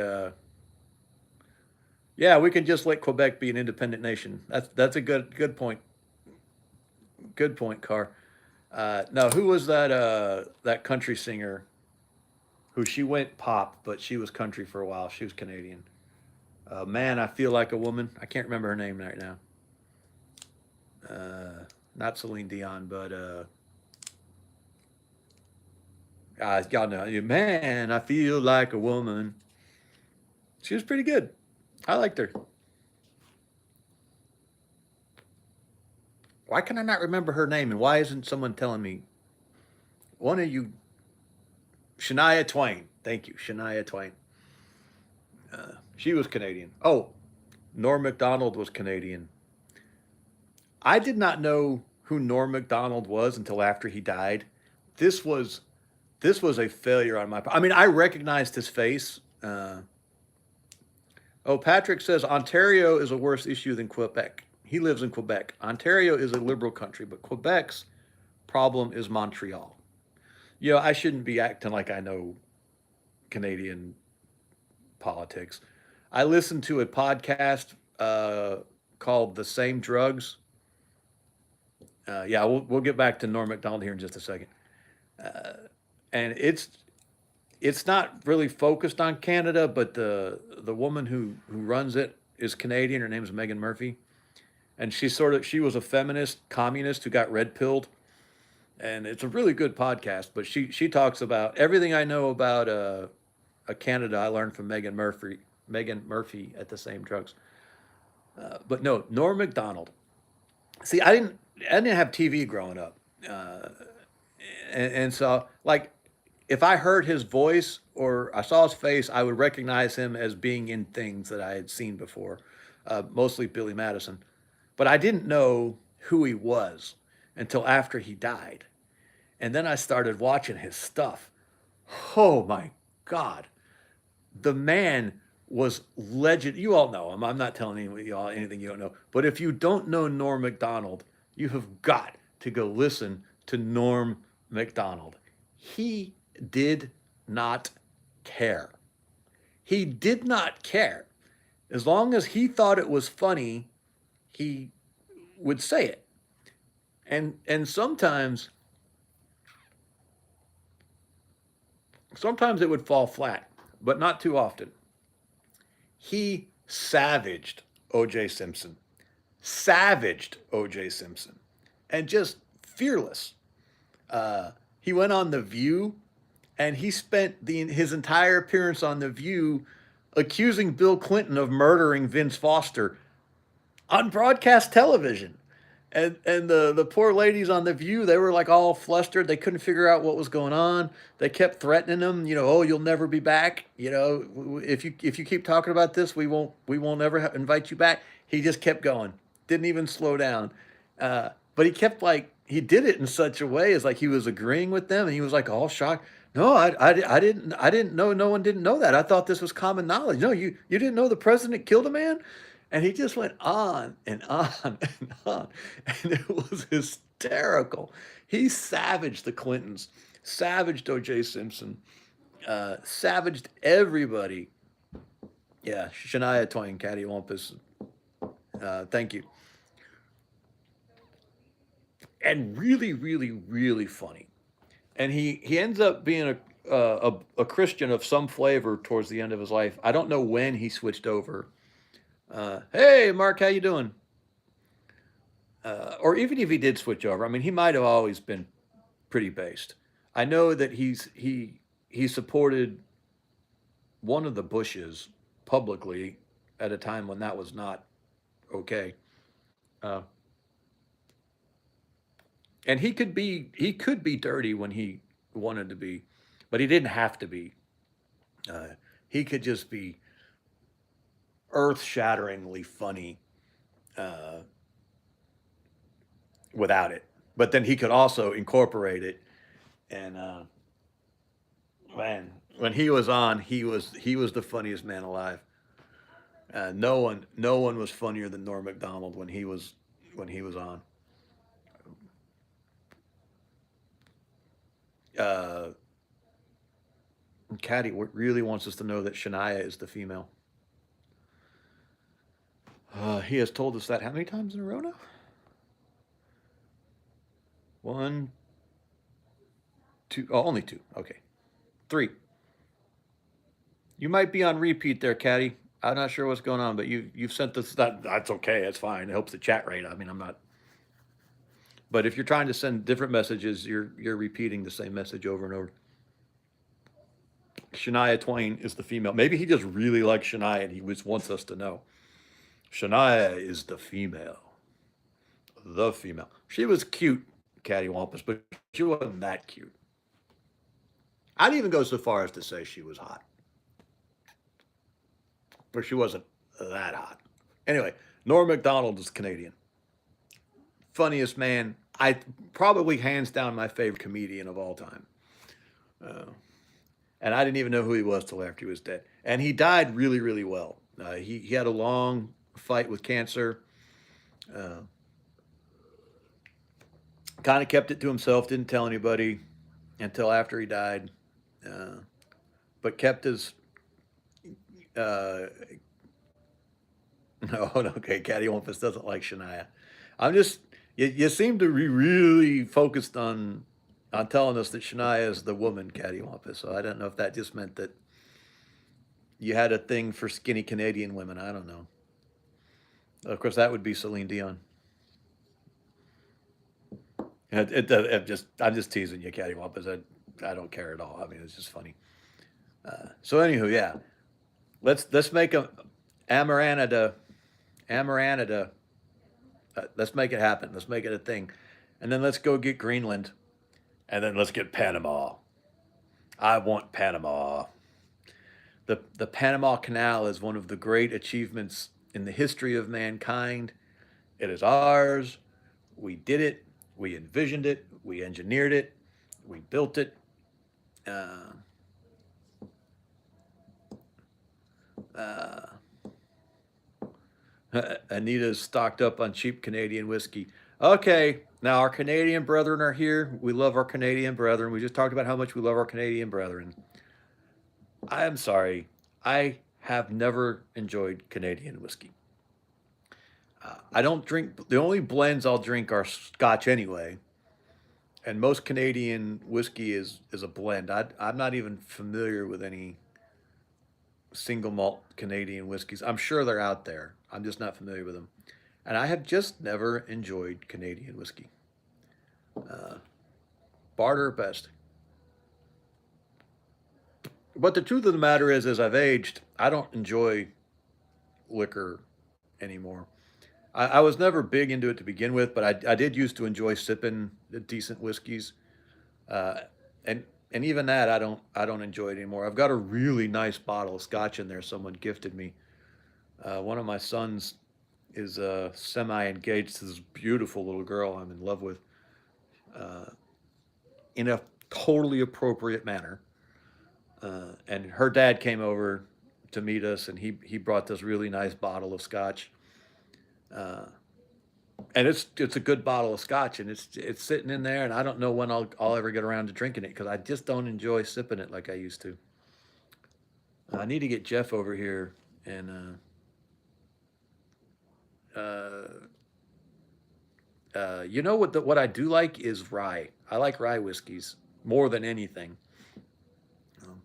Yeah, we can just let Quebec be an independent nation. That's a good point. Good point, Carr. No, who was that country singer who, she went pop, but she was country for a while. She was Canadian. Man, I feel like a woman. I can't remember her name right now. Not Celine Dion, but y'all know. Man, I feel like a woman. She was pretty good. I liked her. Why can I not remember her name? And why isn't someone telling me? One of you, Shania Twain. Thank you, Shania Twain. She was Canadian. Oh, Norm Macdonald was Canadian. I did not know who Norm Macdonald was until after he died. This was this was a failure on my part. I mean, I recognized his face. Oh, Patrick says Ontario is a worse issue than Quebec. He lives in Quebec. Ontario is a liberal country, but Quebec's problem is Montreal. You know, I shouldn't be acting like I know Canadian politics. I listened to a podcast called "The Same Drugs." Yeah, we'll get back to Norm Macdonald here in just a second. Uh, and it's not really focused on Canada, but the woman who runs it is Canadian. Her name's Megan Murphy, and she was a feminist communist who got red pilled, and it's a really good podcast. But she talks about everything I know about Canada. I learned from Megan Murphy. Megan Murphy at the same drugs. But no, Norm Macdonald. See, I didn't have TV growing up, uh, and so like if I heard his voice or I saw his face, I would recognize him as being in things that I had seen before, mostly Billy Madison. But I didn't know who he was until after he died. And then I started watching his stuff. Oh my God. The man was legend. You all know him. I'm not telling y'all anything you don't know. But if you don't know Norm Macdonald, you have got to go listen to Norm Macdonald. He did not care. He did not care. As long as he thought it was funny, he would say it. And sometimes it would fall flat, but not too often. He savaged O.J. Simpson. savaged O.J. Simpson, and just fearless. He went on The View, and he spent his entire appearance on The View accusing Bill Clinton of murdering Vince Foster on broadcast television. And the poor ladies on The View, they were like all flustered. They couldn't figure out what was going on. They kept threatening him, oh, you'll never be back. If you keep talking about this, we won't ever invite you back. He just kept going, didn't even slow down. But he kept he did it in such a way as like he was agreeing with them, and he was like all shocked. No, I didn't know. No one didn't know that. I thought this was common knowledge. No, you didn't know the president killed a man. And he just went on and on and on. And it was hysterical. He savaged the Clintons, savaged O.J. Simpson, savaged everybody. Yeah, Shania Twain, Cattywampus. Thank you. And really, really, really funny. And he ends up being a Christian of some flavor towards the end of his life. I don't know when he switched over. Hey, Mark, how you doing? Or even if he did switch over, I mean, he might have always been pretty based. I know that he supported one of the Bushes publicly at a time when that was not okay. Uh, and he could be dirty when he wanted to be, but he didn't have to be. Uh, he could just be earth-shatteringly funny uh, without it. But then he could also incorporate it. And man, when he was on, he was the funniest man alive. No one was funnier than Norm Macdonald when he was on. Uh, Caddy really wants us to know that Shania is the female. He has told us that how many times in a row now? One, two, oh, only two. Okay, three. You might be on repeat there, Caddy. I'm not sure what's going on, but you've sent this. That's okay. That's fine. It helps the chat rate. I mean, I'm not. But if you're trying to send different messages, you're repeating the same message over and over. Shania Twain is the female. Maybe he just really likes Shania and he just wants us to know. Shania is the female. The female. She was cute, cattywampus, but she wasn't that cute. I'd even go so far as to say she was hot, but she wasn't that hot. Anyway, Norm Macdonald is Canadian. Funniest man. I probably hands down my favorite comedian of all time. Uh, and I didn't even know who he was till after he was dead. And he died really, really well. He had a long fight with cancer. Uh, kind of kept it to himself. Didn't tell anybody until after he died. Uh, but kept his. Uh, no, okay. Cattywampus doesn't like Shania. I'm just. You seem to be really focused on telling us that Shania is the woman cattywampus. So I don't know if that just meant that you had a thing for skinny Canadian women. I don't know. Of course, that would be Celine Dion. I'm just teasing you, cattywampus. I don't care at all. I mean, it's just funny. So anywho, yeah, let's make a Amaranada, Amaranada. Let's make it happen. Let's make it a thing, and then let's go get Greenland, and then let's get Panama. I want Panama. The Panama Canal is one of the great achievements in the history of mankind. It is ours. We did it. We envisioned it. We engineered it. We built it. Uh, uh, Anita's stocked up on cheap Canadian whiskey. Okay, now our Canadian brethren are here. We love our Canadian brethren. We just talked about how much we love our Canadian brethren. I am sorry. I have never enjoyed Canadian whiskey. I don't drink, the only blends I'll drink are scotch anyway. And most Canadian whiskey is a blend. I'm not even familiar with any single malt Canadian whiskeys. I'm sure they're out there. I'm just not familiar with them. And I have just never enjoyed Canadian whiskey. Barter best. But the truth of the matter is, as I've aged, I don't enjoy liquor anymore. I was never big into it to begin with, but I did used to enjoy sipping the decent whiskeys, uh, and and even that I don't enjoy it anymore. I've got a really nice bottle of scotch in there. Someone gifted me. One of my sons is semi-engaged to this beautiful little girl I'm in love with, uh, in a totally appropriate manner. And her dad came over to meet us, and he brought this really nice bottle of scotch. Uh, and it's a good bottle of scotch, and it's sitting in there, and I don't know when I'll ever get around to drinking it because I just don't enjoy sipping it like I used to. I need to get Jeff over here, and you know what I do like is rye. I like rye whiskeys more than anything. Um,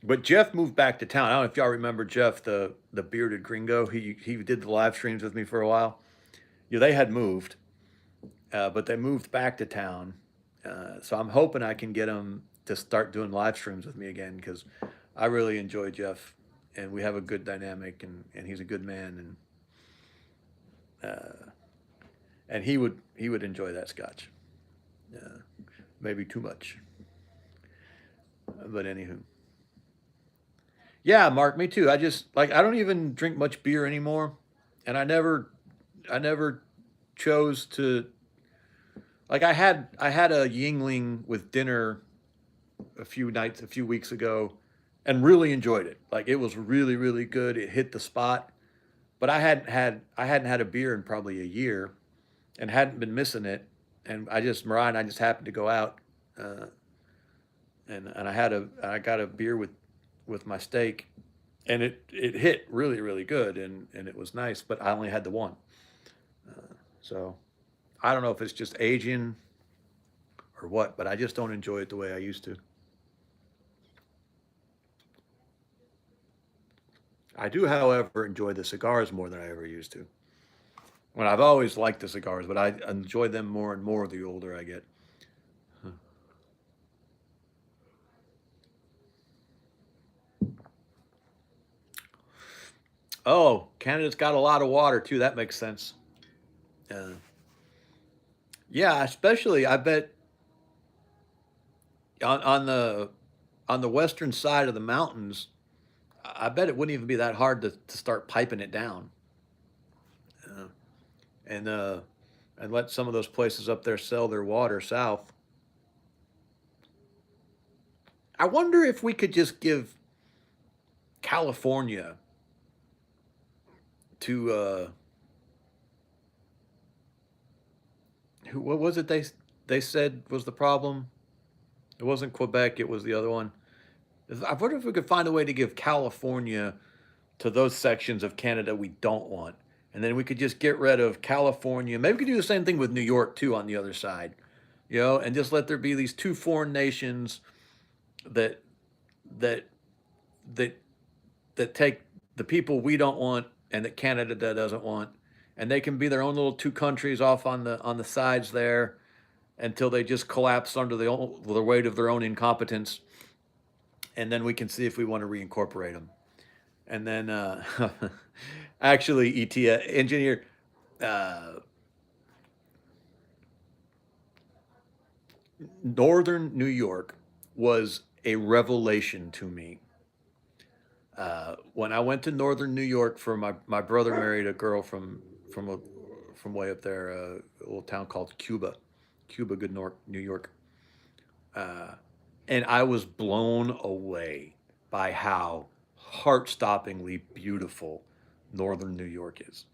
but Jeff moved back to town. I don't know if y'all remember Jeff, the bearded gringo. He did the live streams with me for a while. Yeah, they had moved, but they moved back to town. So I'm hoping I can get him to start doing live streams with me again because I really enjoy Jeff, and we have a good dynamic, and he's a good man, and he would enjoy that scotch. Uh, Maybe too much, but anywho, yeah, Mark, me too. I just like I don't even drink much beer anymore, and I never chose to like I had a Yingling with dinner a few weeks ago, and really enjoyed it. Like it was really, really good. It hit the spot. But I hadn't had a beer in probably a year, and hadn't been missing it. And Mariah and I just happened to go out, uh, and I got a beer with my steak, and it hit really, really good, and it was nice. But I only had the one, so I don't know if it's just aging or what, but I just don't enjoy it the way I used to. I do, however, enjoy the cigars more than I ever used to. Well, I've always liked the cigars, but I enjoy them more and more the older I get. Oh, Canada's got a lot of water too. That makes sense. Uh, yeah, especially I bet on the western side of the mountains, I bet it wouldn't even be that hard to start piping it down, uh, and uh, and let some of those places up there sell their water south. I wonder if we could just give California to what was it they said was the problem? It wasn't Quebec, it was the other one. I wonder if we could find a way to give California to those sections of Canada we don't want. And then we could just get rid of California. Maybe we could do the same thing with New York too on the other side, and just let there be these two foreign nations that that that that take the people we don't want and that Canada doesn't want, and they can be their own little two countries off on the sides there until they just collapse under the weight of their own incompetence, and then we can see if we want to reincorporate them. And then, actually, engineer, uh, Northern New York was a revelation to me. When I went to Northern New York for my brother married a girl from a, from way up there, a little town called Cuba, good North New York, uh, and I was blown away by how heart-stoppingly beautiful Northern New York is.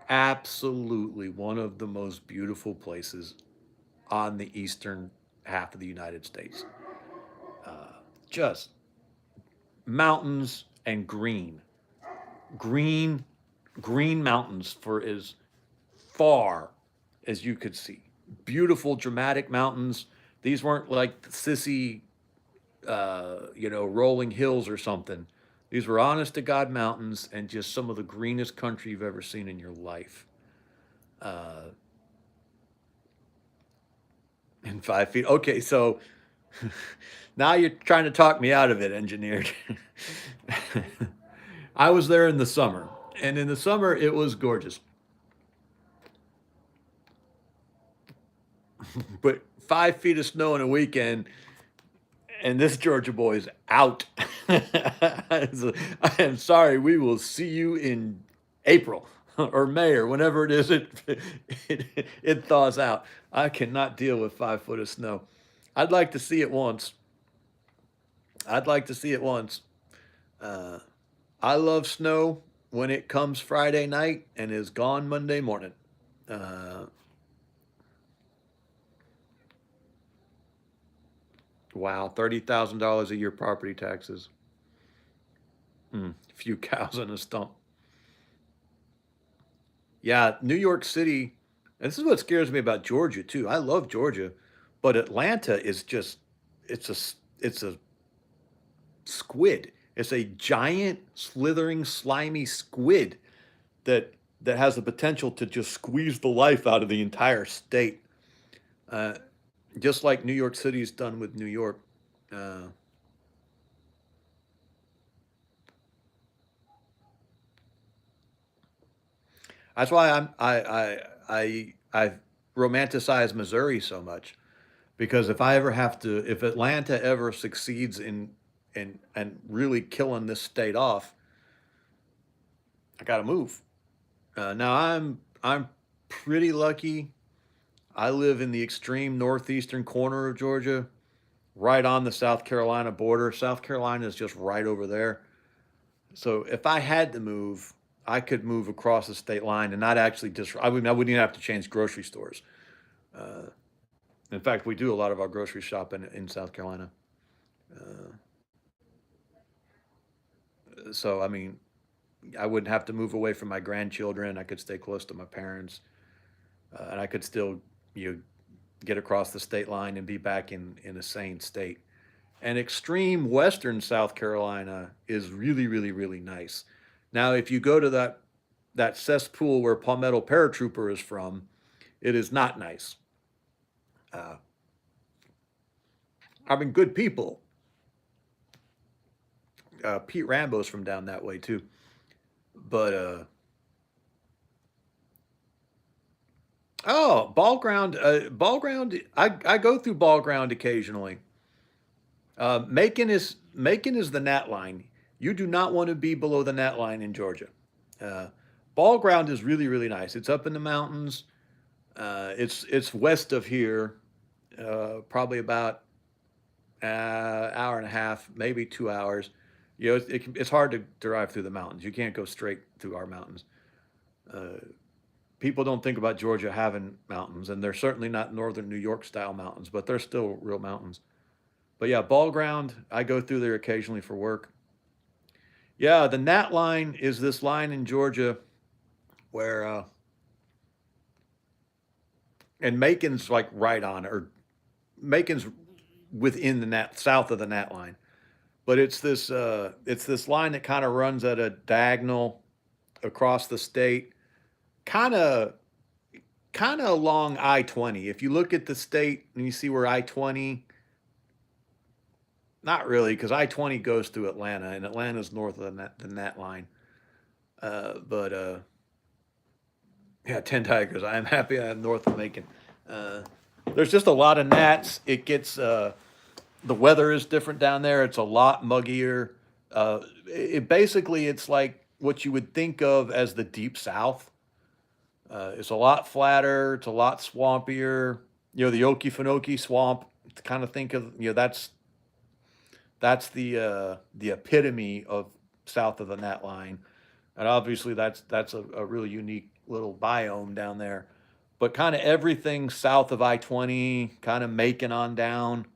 Absolutely one of the most beautiful places on the eastern half of the United States. Just mountains and green, green mountains for as far as you could see. Beautiful, dramatic mountains. These weren't like sissy, rolling hills or something. These were honest to God mountains and just some of the greenest country you've ever seen in your life. Uh, in 5 feet. Okay, so now you're trying to talk me out of it, engineered. I was there in the summer, and in the summer it was gorgeous. But 5 feet of snow in a weekend, and this Georgia boy is out. I am sorry, we will see you in April or May or whenever it is it thaws out. I cannot deal with 5 foot of snow. I'd like to see it once. I'd like to see it once. Uh, I love snow when it comes Friday night and is gone Monday morning. Uh, wow, $30,000 a year property taxes. Few cows on a stump. Yeah, New York City. And this is what scares me about Georgia too. I love Georgia, but Atlanta is just it's a squid. It's a giant, slithering, slimy squid that has the potential to just squeeze the life out of the entire state, uh, just like New York City's done with New York. Uh, that's why I romanticize Missouri so much because if Atlanta ever succeeds in really killing this state off, I got to move. Now I'm pretty lucky. I live in the extreme northeastern corner of Georgia, right on the South Carolina border. South Carolina is just right over there. So if I had to move, I could move across the state line and not actually I wouldn't even have to change grocery stores. Uh, in fact, we do a lot of our grocery shopping in South Carolina. Uh, so I mean, I wouldn't have to move away from my grandchildren. I could stay close to my parents, and I could still you know, get across the state line and be back in a sane state. And extreme western South Carolina is really, really, really nice. Now, if you go to that cesspool where Palmetto Paratrooper is from, it is not nice. Uh, I mean, good people. Pete Rambo's from down that way too. But oh, ball ground. Ball ground. I go through ball ground occasionally. Macon is the gnat line. You do not want to be below the gnat line in Georgia. Uh, Ball ground is really really nice. It's up in the mountains. It's west of here, probably about hour and a half, maybe 2 hours. You know, it's hard to drive through the mountains. You can't go straight through our mountains. Uh, People don't think about Georgia having mountains, and they're certainly not northern New York style mountains, but they're still real mountains. But yeah, ball ground. I go through there occasionally for work. Yeah, the Nat line is this line in Georgia where, and Macon's like right on it, or Macon's within the Nat, south of the Nat line. But it's this line that kind of runs at a diagonal across the state, kind of kind of along I-20. If you look at the state and you see where I-20, not really, because I-20 goes through Atlanta, and Atlanta's north of the Nat line. But yeah, 10 tigers. I am happy I'm north of Macon. Uh, there's just a lot of gnats. It gets the weather is different down there. It's a lot muggier. It's like what you would think of as the deep south. It's a lot flatter. It's a lot swampier. You know, the Okefenokee swamp. To kind of think of, that's the epitome of south of the Nat line, and obviously that's a really unique little biome down there. But kind of everything south of I-20, kind of Macon on down,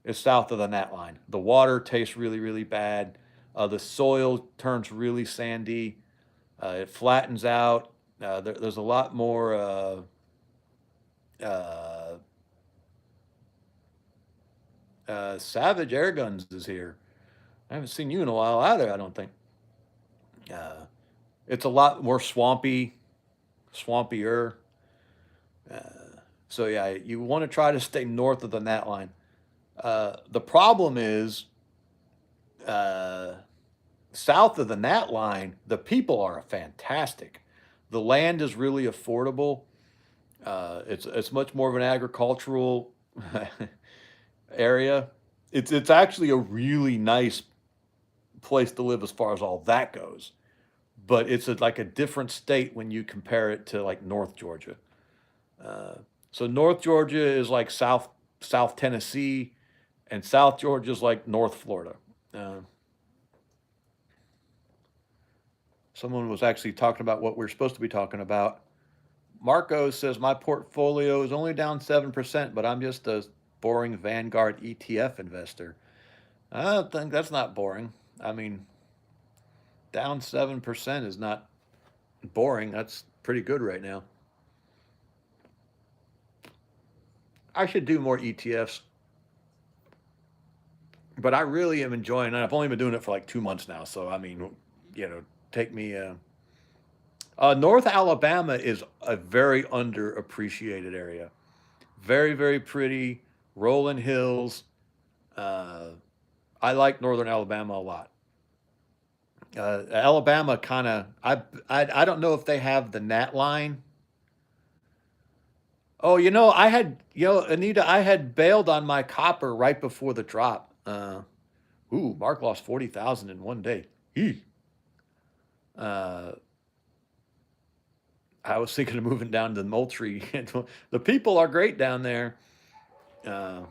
is south of the Nat line. The water tastes really really bad. The soil turns really sandy. It flattens out. There's a lot more. Uh, Savage Air Guns is here. I haven't seen you in a while either, I don't think. Uh, it's a lot more swampier. So yeah, you want to try to stay north of the gnat line. The problem is uh, south of the gnat line, the people are fantastic. The land is really affordable. It's much more of an agricultural area. It's actually a really nice place to live as far as all that goes. But it's like a different state when you compare it to like North Georgia. Uh, so North Georgia is like South Tennessee, and South Georgia is like North Florida. Uh, Someone was actually talking about what we're supposed to be talking about. Marco says my portfolio is only down 7%, but I'm just a boring Vanguard ETF investor. I don't think that's not boring. I mean, down 7% is not boring. That's pretty good right now. I should do more ETFs, but I really am enjoying it. I've only been doing it for like 2 months now. So, I mean, take me. North Alabama is a very underappreciated area. Very, very pretty, rolling hills. Uh, I like Northern Alabama a lot. Alabama kind of, I don't know if they have the Nat line. Oh, Anita, I had bailed on my copper right before the drop. Mark lost 40,000 in one day. Eeh. Uh, I was thinking of moving down to Moultrie. The people are great down there. Uh,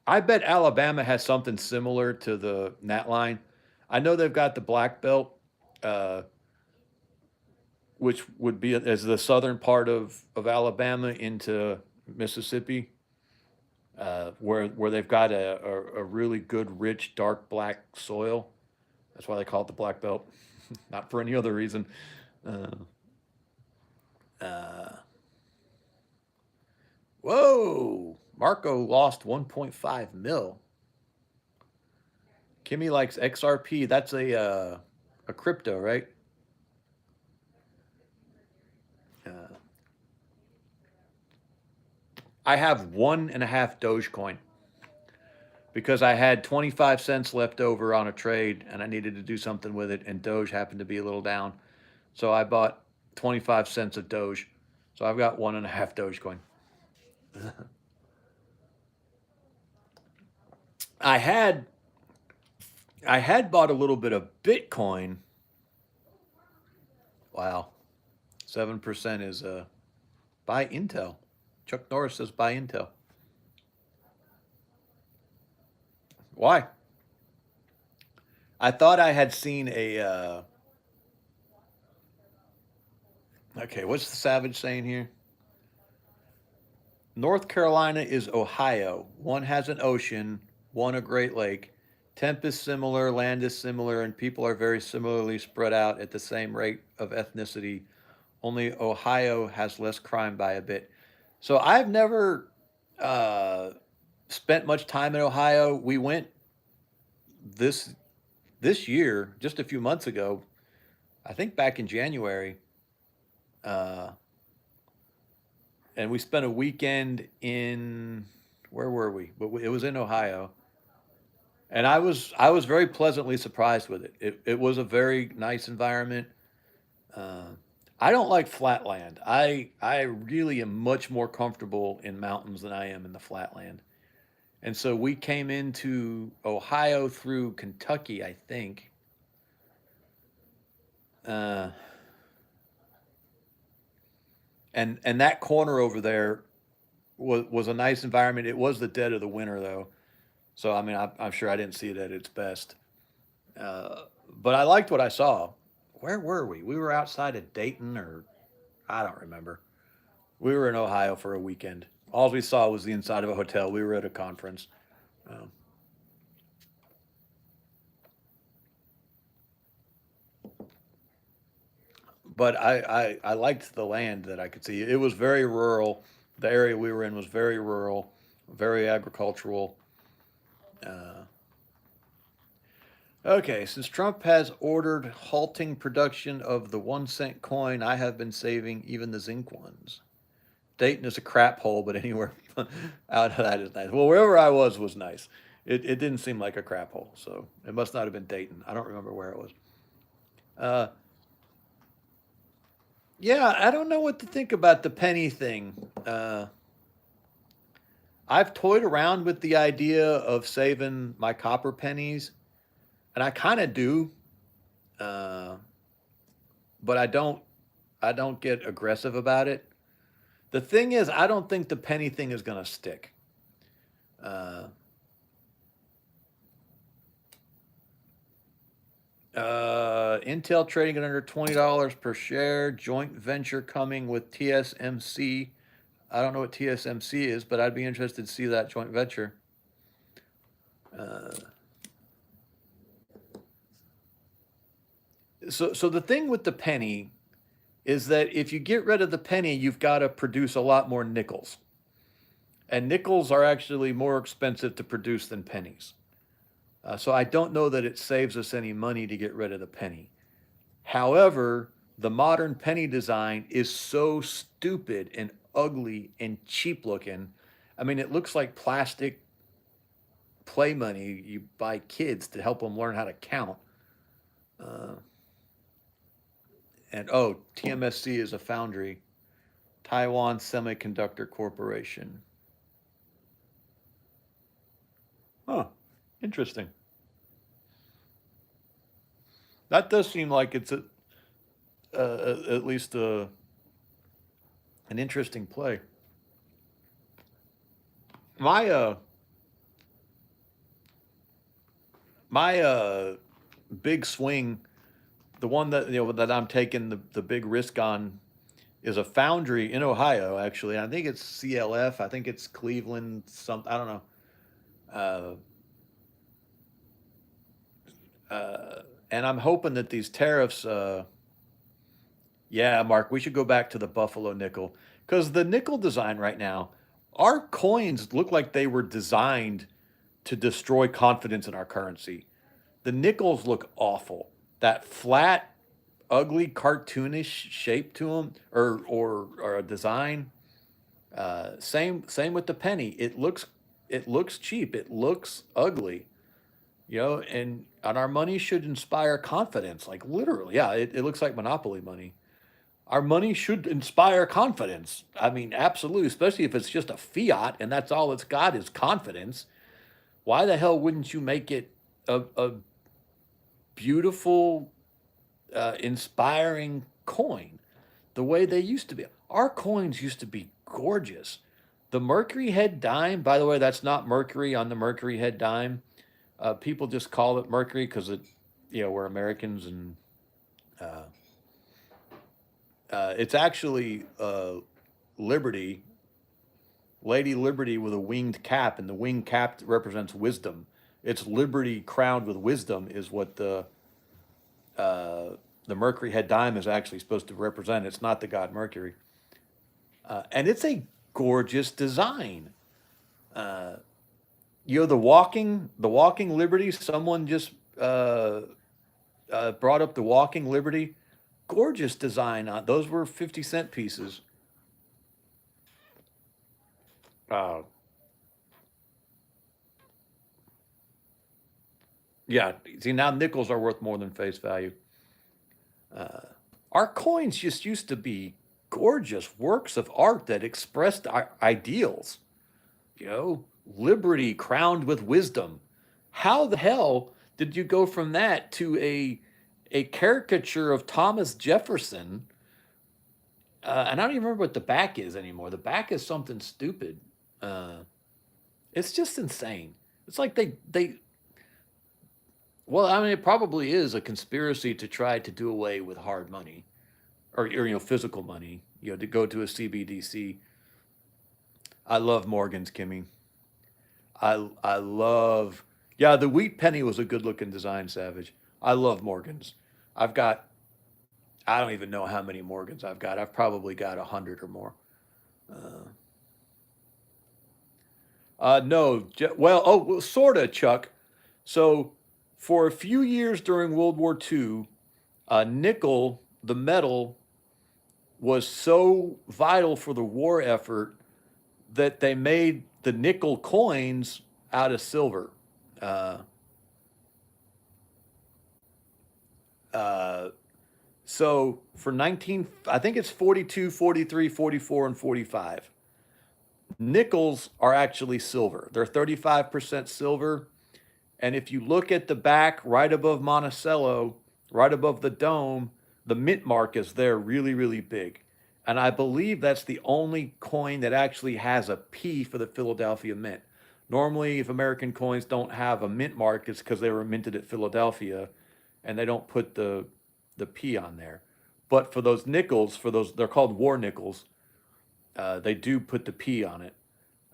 I bet Alabama has something similar to the Nat line. I know they've got the black belt, uh, which would be as the southern part of Alabama into Mississippi, where they've got a really good, rich, dark black soil. That's why they call it the black belt, not for any other reason. Uh, uh, Whoa, Marco lost 1.5 mil. Kimmy likes XRP. That's a crypto, right? Uh, I have 1.5 Dogecoin because I had 25 cents left over on a trade and I needed to do something with it, and Doge happened to be a little down. So I bought 25 cents of Doge. So I've got 1.5 Dogecoin. I had I had bought a little bit of Bitcoin. Wow, 7% is buy Intel. Chuck Norris says buy Intel. Why? I thought I had seen a. Okay, what's the Savage saying here? North Carolina is Ohio. One has an ocean, one a Great Lake. Temp is similar, land is similar, and people are very similarly spread out at the same rate of ethnicity. Only Ohio has less crime by a bit. So I've never uh, spent much time in Ohio. We went this this year, just a few months ago. I think back in January, uh, and we spent a weekend in where were we? But it was in Ohio, and I was very pleasantly surprised with it. It was a very nice environment. Uh, I don't like flatland. I really am much more comfortable in mountains than I am in the flatland. And so we came into Ohio through Kentucky, I think. Uh, and that corner over there was a nice environment. It was the dead of the winter though, so I mean I'm sure I didn't see it at its best. But I liked what I saw. Where were we? We were outside of Dayton, or I don't remember. We were in Ohio for a weekend. All we saw was the inside of a hotel. We were at a conference. Um, but I liked the land that I could see. It was very rural. The area we were in was very rural, very agricultural. Okay, since Trump has ordered halting production of the 1 cent coin, I have been saving even the zinc ones. Dayton is a crap hole, but anywhere out of that is nice. Well, wherever I was nice. It didn't seem like a crap hole, so it must not have been Dayton. I don't remember where it was. Uh, yeah, I don't know what to think about the penny thing. I've toyed around with the idea of saving my copper pennies, and I kind of do, uh, but I don't get aggressive about it. The thing is, I don't think the penny thing is going to stick. Uh, Intel trading at under $20 per share. Joint venture coming with TSMC. I don't know what TSMC is, but I'd be interested to see that joint venture. Uh, so the thing with the penny is that if you get rid of the penny, you've got to produce a lot more nickels. And nickels are actually more expensive to produce than pennies. So I don't know that it saves us any money to get rid of the penny. However, the modern penny design is so stupid and ugly and cheap looking. I mean, it looks like plastic play money you buy kids to help them learn how to count. Uh, and oh, TMSC is a foundry, Taiwan Semiconductor Corporation. Huh, interesting. That does seem like it's at least an interesting play. My my big swing, the one that that I'm taking the big risk on, is a foundry in Ohio. Actually, I think it's CLF. I think it's Cleveland. Something I don't know. Uh, and I'm hoping that these tariffs. Yeah, Mark, we should go back to the Buffalo nickel because the nickel design right now, our coins look like they were designed to destroy confidence in our currency. The nickels look awful. That flat, ugly, cartoonish shape to them, or a design. Same with the penny. It looks cheap. It looks ugly. And our money should inspire confidence. Like literally, yeah. It looks like monopoly money. Our money should inspire confidence. I mean, absolutely, especially if it's just a fiat and that's all it's got is confidence. Why the hell wouldn't you make it a beautiful, inspiring coin the way they used to be? Our coins used to be gorgeous. The Mercury head dime, by the way, that's not Mercury on the Mercury head dime. People just call it Mercury because we're Americans and uh, it's actually Liberty, Lady Liberty with a winged cap, and the winged cap represents wisdom. It's Liberty crowned with wisdom is what uh, the Mercury head dime is actually supposed to represent. It's not the god Mercury, and it's a gorgeous design. Uh, the walking Liberty. Someone just brought up the walking Liberty. Gorgeous design. Those were 50-cent pieces. Uh, yeah. See, now nickels are worth more than face value. Uh, our coins just used to be gorgeous works of art that expressed our ideals. You know, liberty crowned with wisdom. How the hell did you go from that to a caricature of Thomas Jefferson? And I don't even remember what the back is anymore. The back is something stupid. Uh, it's just insane. It's like they well, I mean, it probably is a conspiracy to try to do away with hard money or physical money. To go to a CBDC. I love Morgan's, Kimmy. I love. Yeah, the wheat penny was a good looking design, Savage. I love Morgan's. I've got. I don't even know how many Morgans I've got. I've probably got 100 or more. Uh, no, well, oh, well, sorta, Chuck. So For a few years during World War II, nickel, the metal, was so vital for the war effort that they made the nickel coins out of silver. Uh, uh, so for 19, I think it's 42, 43, 44, and 45. Nickels are actually silver. They're 35% silver. And if you look at the back right above Monticello, right above the dome, the mint mark is there really, really big. And I believe that's the only coin that actually has a P for the Philadelphia Mint. Normally, if American coins don't have a mint mark, it's because they were minted at Philadelphia and they don't put the P on there. But for those nickels, for those, they're called war nickels, they do put the P on it.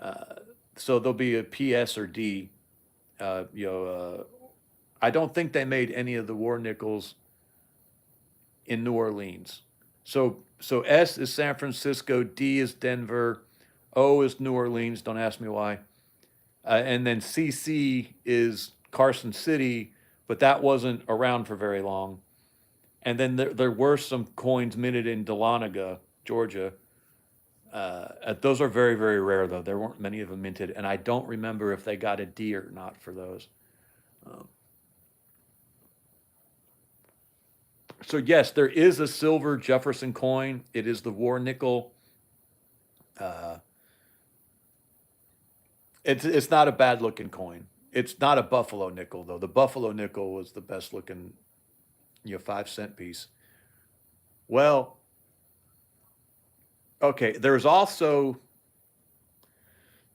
Uh, so there'll be a PS or D. Uh, you know, uh, I don't think they made any of the war nickels in New Orleans. So S is San Francisco, D is Denver, O is New Orleans. Don't ask me why. And then CC is Carson City, but that wasn't around for very long. And then there were some coins minted in Dahlonega, Georgia. Those are very, very rare, though. There weren't many of them minted, and I don't remember if they got a D or not for those. Um, so yes, there is a silver Jefferson coin. It is the war nickel. Uh, it's not a bad looking coin. It's not a buffalo nickel though. The buffalo nickel was the best looking, 5-cent piece. Well, okay. There's also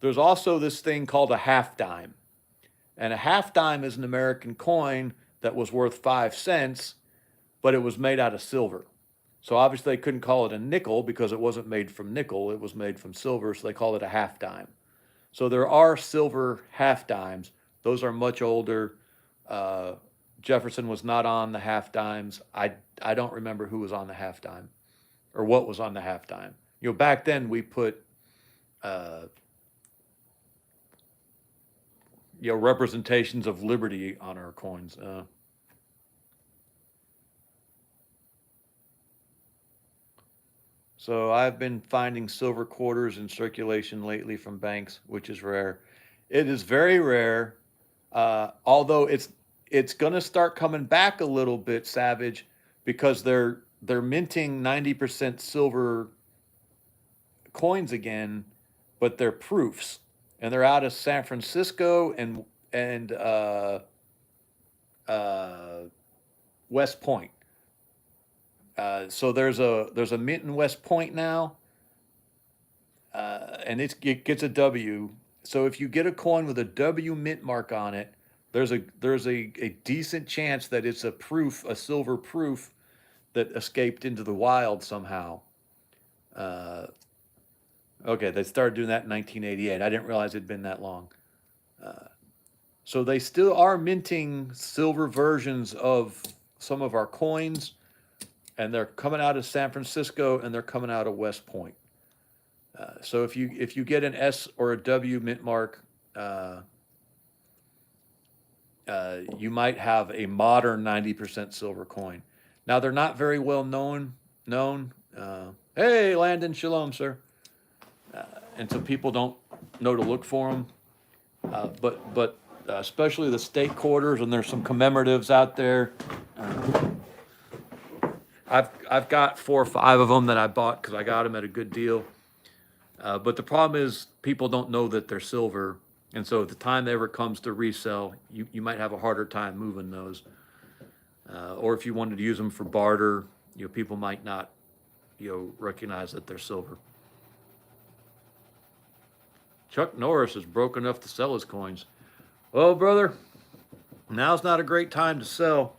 this thing called a half dime, and a half dime is an American coin that was worth 5 cents, but it was made out of silver. So obviously they couldn't call it a nickel because it wasn't made from nickel, it was made from silver, so they call it a half dime. So there are silver half dimes. Those are much older. Uh, Jefferson was not on the half dimes. I don't remember who was on the half dime or what was on the half dime. Back then we put uh, representations of liberty on our coins. So I've been finding silver quarters in circulation lately from banks, which is rare. It is very rare, although it's going to start coming back a little bit, Savage, because they're minting 90% silver coins again, but they're proofs, and they're out of San Francisco and uh, West Point. So there's a mint in West Point now, and it gets a W. So if you get a coin with a W mint mark on it, there's a decent chance that it's a silver proof that escaped into the wild somehow. Uh, okay, they started doing that in 1988. I didn't realize it'd been that long. Uh, so they still are minting silver versions of some of our coins, and they're coming out of San Francisco and they're coming out of West Point. So if you get an S or a W mint mark, you might have a modern 90% silver coin. Now they're not very well known. Hey, Landon, shalom, sir. And so people don't know to look for them. But especially the state quarters, and there's some commemoratives out there. I've got 4 or 5 of them that I bought because I got them at a good deal. But the problem is people don't know that they're silver, and so at the time that ever comes to resell, you might have a harder time moving those. Or if you wanted to use them for barter, people might not, recognize that they're silver. Chuck Norris is broke enough to sell his coins. Well, brother, now's not a great time to sell.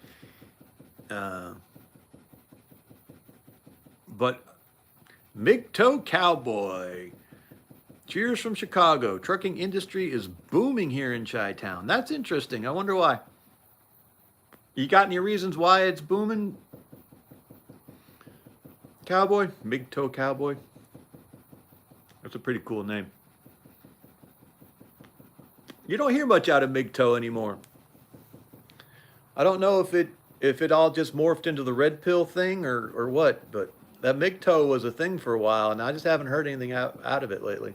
But MGTOW Cowboy, cheers from Chicago. Trucking industry is booming here in Chi-Town. That's interesting. I wonder why. You got any reasons why it's booming? Cowboy? MGTOW Cowboy? That's a pretty cool name. You don't hear much out of MGTOW anymore. I don't know if it all just morphed into the red pill thing or what, but that MGTOW was a thing for a while, and I just haven't heard anything out of it lately.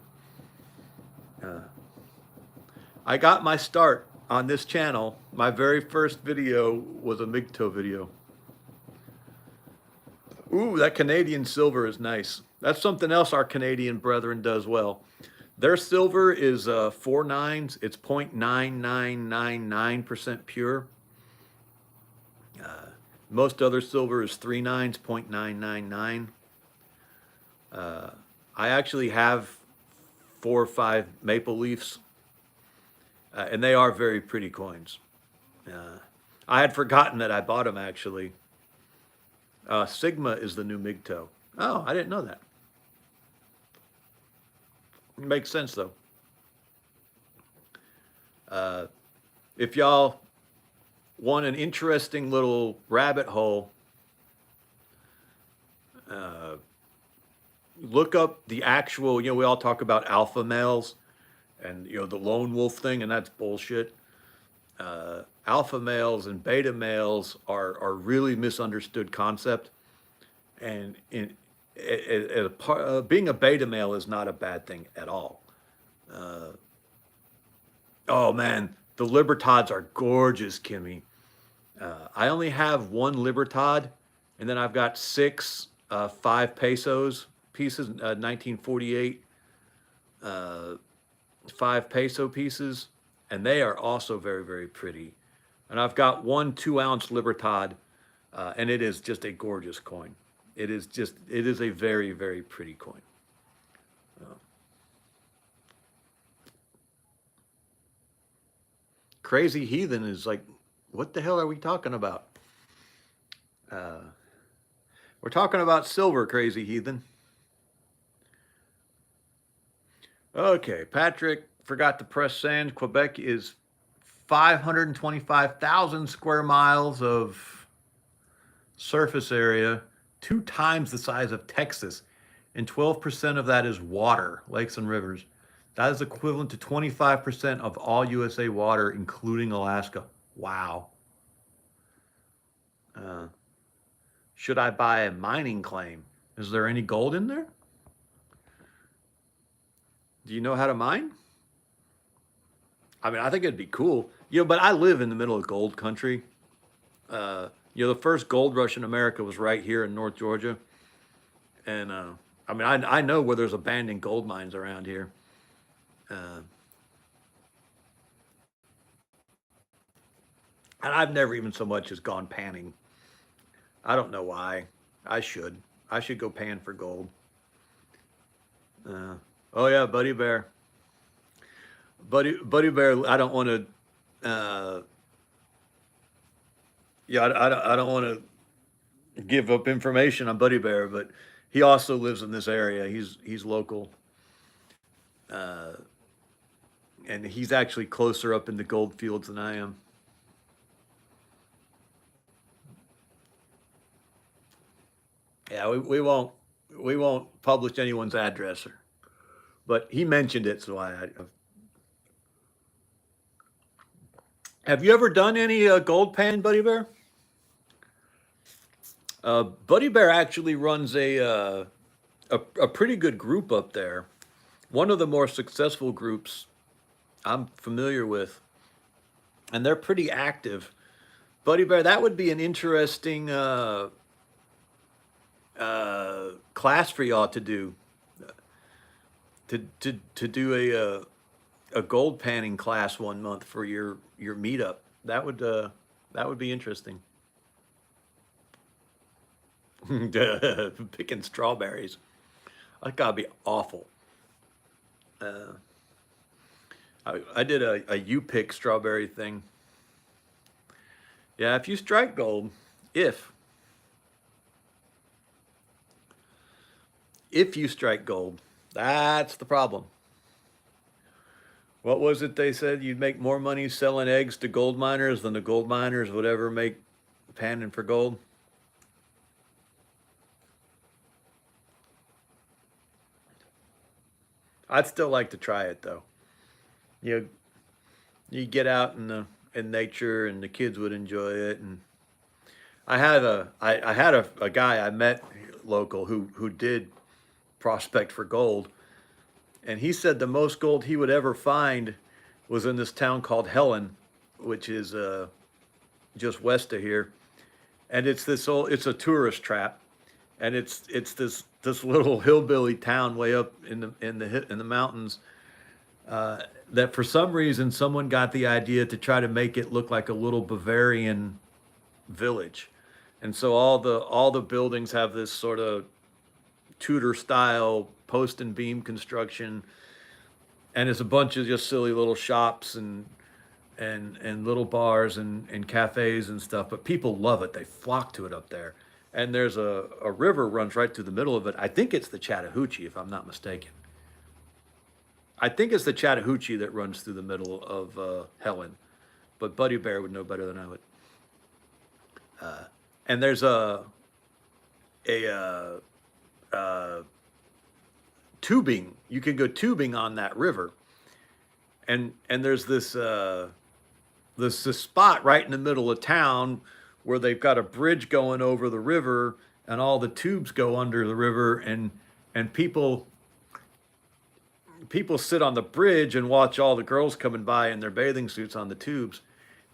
Uh, I got my start on this channel. My very first video was a MGTOW video. Ooh, that Canadian silver is nice. That's something else our Canadian brethren does well. Their silver is 4 nines. It's 0.9999% pure. Most other silver is 3 nines, 0.999. I actually have 4 or 5 maple leafs, and they are very pretty coins. I had forgotten that I bought them actually. Sigma is the new MGTOW. Oh, I didn't know that. It makes sense though. If y'all want an interesting little rabbit hole, look up the actual, we all talk about alpha males and, the lone wolf thing, and that's bullshit. Alpha males and beta males are really misunderstood concept. And being a beta male is not a bad thing at all. Oh man, the Libertads are gorgeous, Kimmy. I only have 1 Libertad, and then I've got 6 5 pesos pieces, 1948 5 peso pieces, and they are also very, very pretty. And I've got 1 2-ounce Libertad, and it is just a gorgeous coin. It is a very, very pretty coin. Crazy Heathen is like, what the hell are we talking about? We're talking about silver, Crazy Heathen. Okay, Patrick forgot to press sand. Quebec is 525,000 square miles of surface area, 2 times the size of Texas, and 12% of that is water, lakes and rivers. That is equivalent to 25% of all USA water, including Alaska. Wow. Should I buy a mining claim? Is there any gold in there? Do you know how to mine? I mean, I think it'd be cool. But I live in the middle of gold country. The first gold rush in America was right here in North Georgia. And I mean, I know where there's abandoned gold mines around here. And I've never even so much as gone panning. I don't know why. I should go pan for gold. Oh yeah, Buddy Bear. Buddy Bear, I don't want to. I don't want to give up information on Buddy Bear, but he also lives in this area. He's local, and he's actually closer up in the gold fields than I am. Yeah, we won't publish anyone's address, but he mentioned it, so I. Have you ever done any gold pan, Buddy Bear? Buddy Bear actually runs a pretty good group up there. One of the more successful groups I'm familiar with, and they're pretty active. Buddy Bear, that would be an interesting class for y'all to do. To do a gold panning class 1 month for your meetup. That would be interesting. Picking strawberries. That gotta be awful. I did a you pick strawberry thing. Yeah, if you strike gold, if you strike gold, that's the problem. What was it they said? You'd make more money selling eggs to gold miners than the gold miners would ever make panning for gold. I'd still like to try it though. You get out in in nature, and the kids would enjoy it. And I had a guy I met local who did prospect for gold, and he said the most gold he would ever find was in this town called Helen, which is just west of here. And it's a tourist trap, and it's this little hillbilly town way up in the mountains, that for some reason someone got the idea to try to make it look like a little Bavarian village. And so all the buildings have this sort of Tudor style post and beam construction, and it's a bunch of just silly little shops and little bars and cafes and stuff. But people love it; they flock to it up there. And there's a river runs right through the middle of it. I think it's the Chattahoochee, if I'm not mistaken. I think it's the Chattahoochee that runs through the middle of Helen, but Buddy Bear would know better than I would. And there's a tubing. You can go tubing on that river, and there's this spot right in the middle of town where they've got a bridge going over the river, and all the tubes go under the river, and people sit on the bridge and watch all the girls coming by in their bathing suits on the tubes.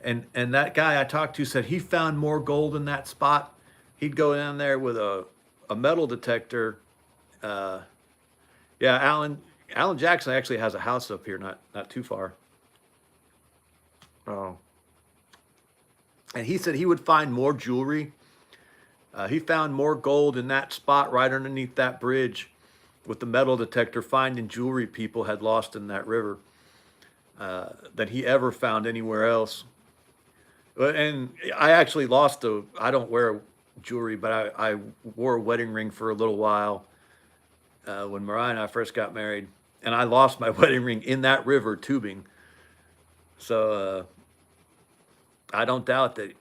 And that guy I talked to said he found more gold in that spot. He'd go down there with a metal detector. Uh, yeah, Alan Jackson actually has a house up here, not too far. Oh. And he said he would find more jewelry. He found more gold in that spot right underneath that bridge with the metal detector, finding jewelry people had lost in that river, than he ever found anywhere else. And I actually I don't wear jewelry, but I wore a wedding ring for a little while when Mariah and I first got married. And I lost my wedding ring in that river tubing. So I don't doubt that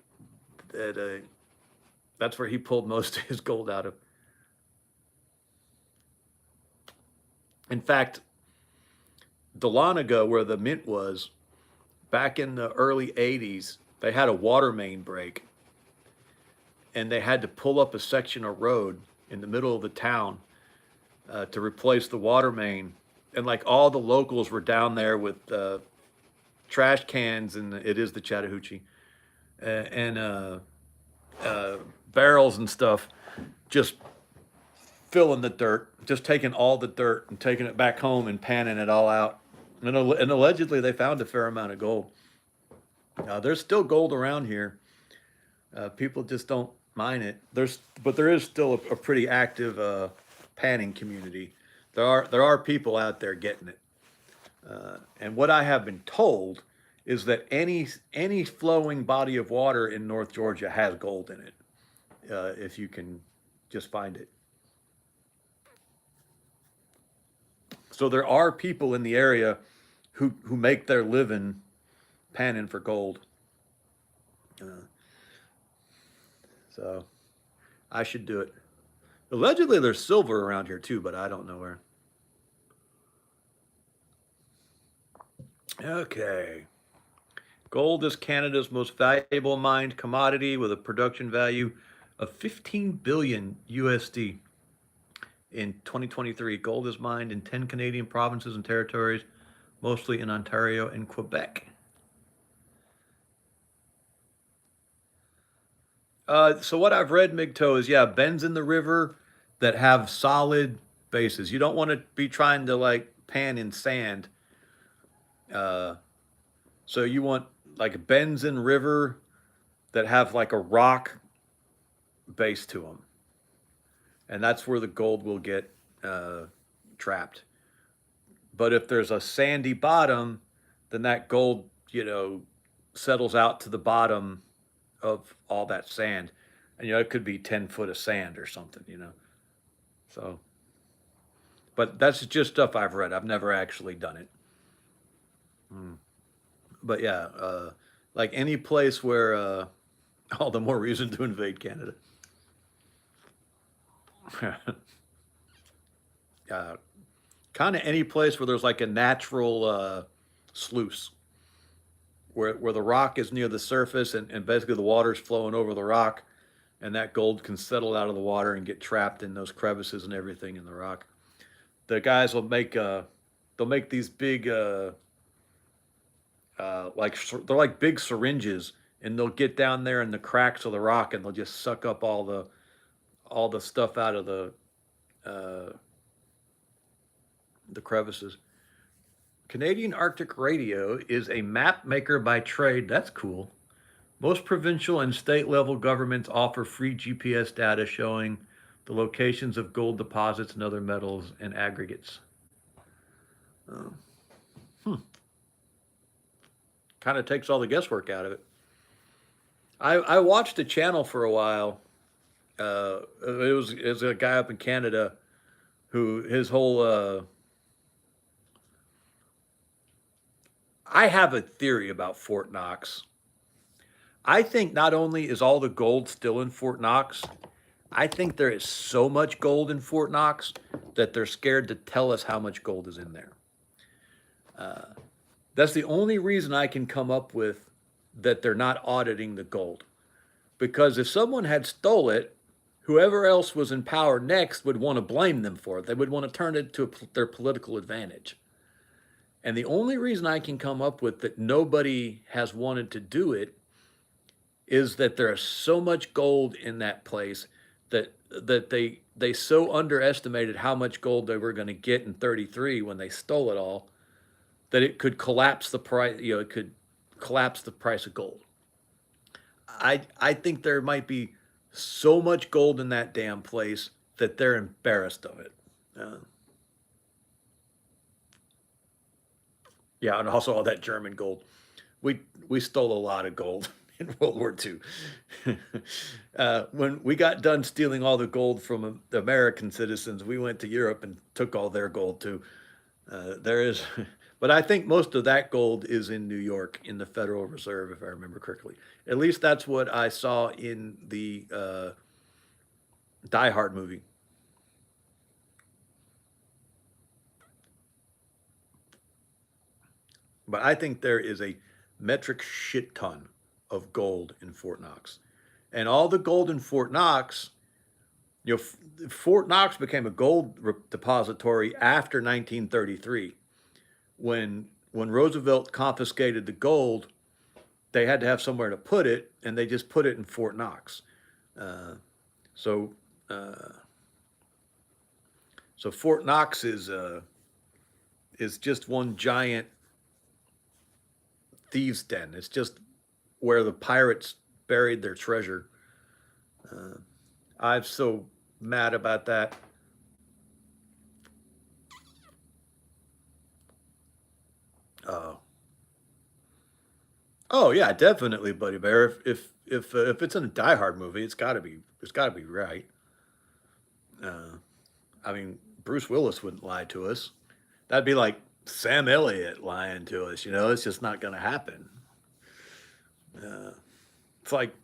that's where he pulled most of his gold out of. In fact, Dahlonega, where the mint was, back in the early 80s, they had a water main break, and they had to pull up a section of road in the middle of the town to replace the water main. And like all the locals were down there with trash cans, and it is the Chattahoochee, and barrels and stuff, just filling the dirt, just taking all the dirt and taking it back home and panning it all out. And allegedly they found a fair amount of gold. There's still gold around here. People just don't mine it. But there is still a pretty active panning community. There are people out there getting it. And what I have been told is that any flowing body of water in North Georgia has gold in it, if you can just find it. So there are people in the area who make their living panning for gold. Uh, so I should do it. Allegedly, there's silver around here too, but I don't know where. Okay. Gold is Canada's most valuable mined commodity with a production value of 15 billion USD. In 2023, gold is mined in 10 Canadian provinces and territories, mostly in Ontario and Quebec. So what I've read, Migto, is yeah, bends in the river that have solid bases. You don't want to be trying to like pan in sand. Uh, so you want like bends in river that have like a rock base to them, and that's where the gold will get trapped. But if there's a sandy bottom, then that gold, settles out to the bottom of all that sand. And, it could be 10 foot of sand or something. So, but that's just stuff I've read. I've never actually done it. Mm. But yeah, like any place where, all the more reason to invade Canada. uh, Kind of any place where there's like a natural sluice. where the rock is near the surface, and basically the water's flowing over the rock, and that gold can settle out of the water and get trapped in those crevices and everything in the rock. The guys will make they'll make these big like they're like big syringes, and they'll get down there in the cracks of the rock, and they'll just suck up all the stuff out of uh, the crevices. Canadian Arctic Radio is a map maker by trade. That's cool. Most provincial and state level governments offer free GPS data showing the locations of gold deposits and other metals and aggregates. Um, hmm. Kind of takes all the guesswork out of it. I watched a channel for a while. It was a guy up in Canada who his whole. I have a theory about Fort Knox. I think not only is all the gold still in Fort Knox, I think there is so much gold in Fort Knox that they're scared to tell us how much gold is in there. Uh, that's the only reason I can come up with that they're not auditing the gold. Because if someone had stole it, whoever else was in power next would want to blame them for it. They would want to turn it to their political advantage. And the only reason I can come up with that nobody has wanted to do it is that there is so much gold in that place that they so underestimated how much gold they were going to get in 33 when they stole it all that it could collapse the price, you know, it could collapse the price of gold. I think there might be so much gold in that damn place that they're embarrassed of it. Uh, yeah, and also all that German gold. We stole a lot of gold in World War II. When we got done stealing all the gold from the American citizens, we went to Europe and took all their gold too. There is, but I think most of that gold is in New York in the Federal Reserve, if I remember correctly. At least that's what I saw in the Die Hard movie. But I think there is a metric shit ton of gold in Fort Knox. And all the gold in Fort Knox, you know, Fort Knox became a gold depository after 1933. When Roosevelt confiscated the gold, they had to have somewhere to put it, and they just put it in Fort Knox. Uh, so, uh, so Fort Knox is just one giant thieves' den. It's just where the pirates buried their treasure. Uh, I'm so mad about that. Uh, oh yeah, definitely, Buddy Bear. If it's in a Die Hard movie, it's got to be right. Uh, I mean, Bruce Willis wouldn't lie to us. That'd be like Sam Elliott lying to us. You know, it's just not going to happen. Uh, it's like,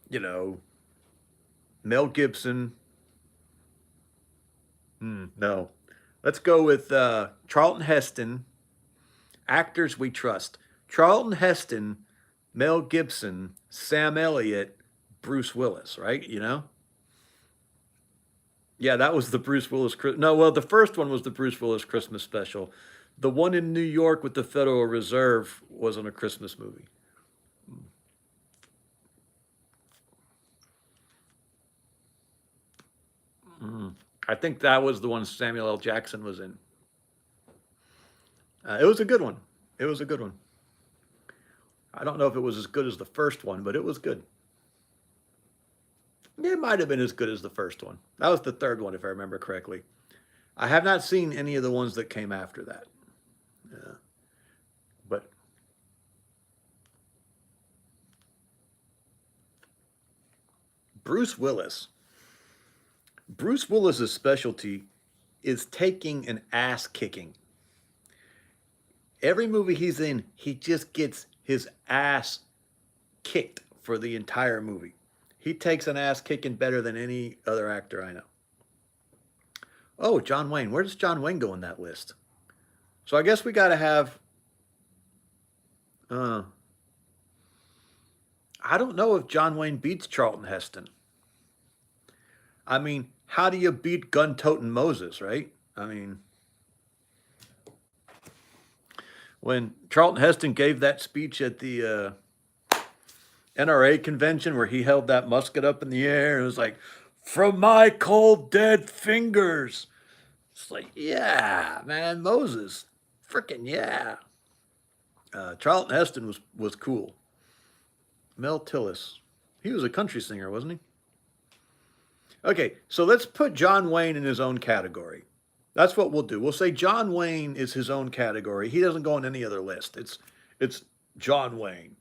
you know, Mel Gibson. No, let's go with Charlton Heston. Actors we trust: Charlton Heston, Mel Gibson, Sam Elliott, Bruce Willis. Right? You know. Yeah, that was the Bruce Willis. No, well, the first one was the Bruce Willis Christmas special. The one in New York with the Federal Reserve wasn't a Christmas movie. Mm. I think that was the one Samuel L. Jackson was in. It was a good one. It was a good one. I don't know if it was as good as the first one, but it was good. It might have been as good as the first one. That was the third one, if I remember correctly. I have not seen any of the ones that came after that. Uh, but Bruce Willis, Bruce Willis's specialty is taking an ass kicking. Every movie he's in, he just gets his ass kicked for the entire movie. He takes an ass kicking better than any other actor I know. Oh, John Wayne. Where does John Wayne go in that list? So I guess we got to have. Uh, I don't know if John Wayne beats Charlton Heston. I mean, how do you beat gun-toting Moses, right? I mean, when Charlton Heston gave that speech at the NRA convention where he held that musket up in the air, it was like, "From my cold dead fingers." It's like, yeah, man, Moses, freaking yeah. Charlton Heston was cool. Mel Tillis, he was a country singer, wasn't he? Okay, so let's put John Wayne in his own category. That's what we'll do. We'll say John Wayne is his own category. He doesn't go on any other list. It's John Wayne.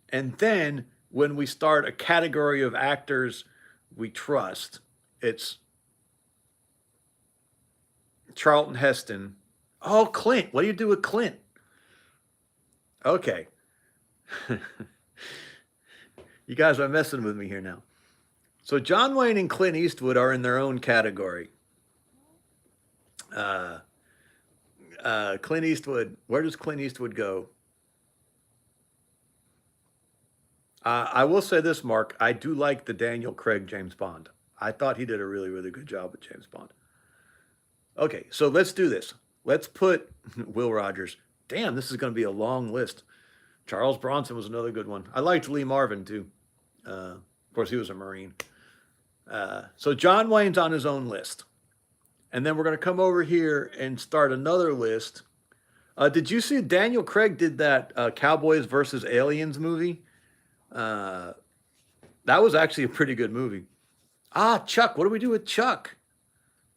And then when we start a category of actors we trust, it's Charlton Heston. Oh, Clint. What do you do with Clint? Okay. You guys are messing with me here now. So John Wayne and Clint Eastwood are in their own category. Uh, Clint Eastwood, where does Clint Eastwood go? I will say this, Mark. I do like the Daniel Craig James Bond. I thought he did a really, really good job with James Bond. Okay, so let's do this. Let's put Will Rogers. Damn, this is going to be a long list. Charles Bronson was another good one. I liked Lee Marvin too. Of course, he was a Marine. So John Wayne's on his own list. And then we're going to come over here and start another list. Did you see Daniel Craig did that Cowboys versus Aliens movie? That was actually a pretty good movie. Ah, Chuck. What do we do with Chuck?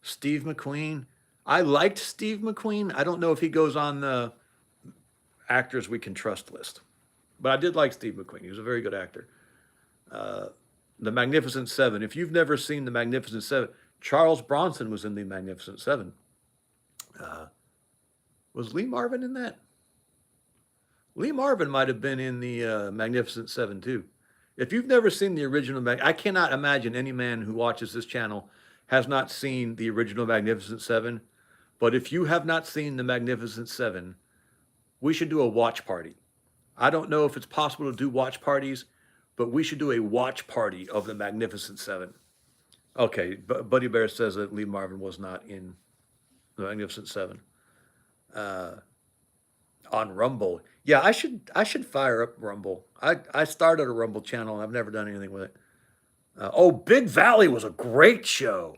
Steve McQueen. I liked Steve McQueen. I don't know if he goes on the actors we can trust list, but I did like Steve McQueen. He was a very good actor. The Magnificent Seven. If you've never seen The Magnificent Seven, Charles Bronson was in The Magnificent Seven. Was Lee Marvin in that? Lee Marvin might have been in the Magnificent Seven too. If you've never seen the original, I cannot imagine any man who watches this channel has not seen the original Magnificent Seven. But if you have not seen the Magnificent Seven, we should do a watch party. I don't know if it's possible to do watch parties, but we should do a watch party of the Magnificent Seven. Okay, Buddy Bear says that Lee Marvin was not in the Magnificent Seven. On Rumble, yeah, I should fire up Rumble. I started a Rumble channel and I've never done anything with it. Oh, Big Valley was a great show.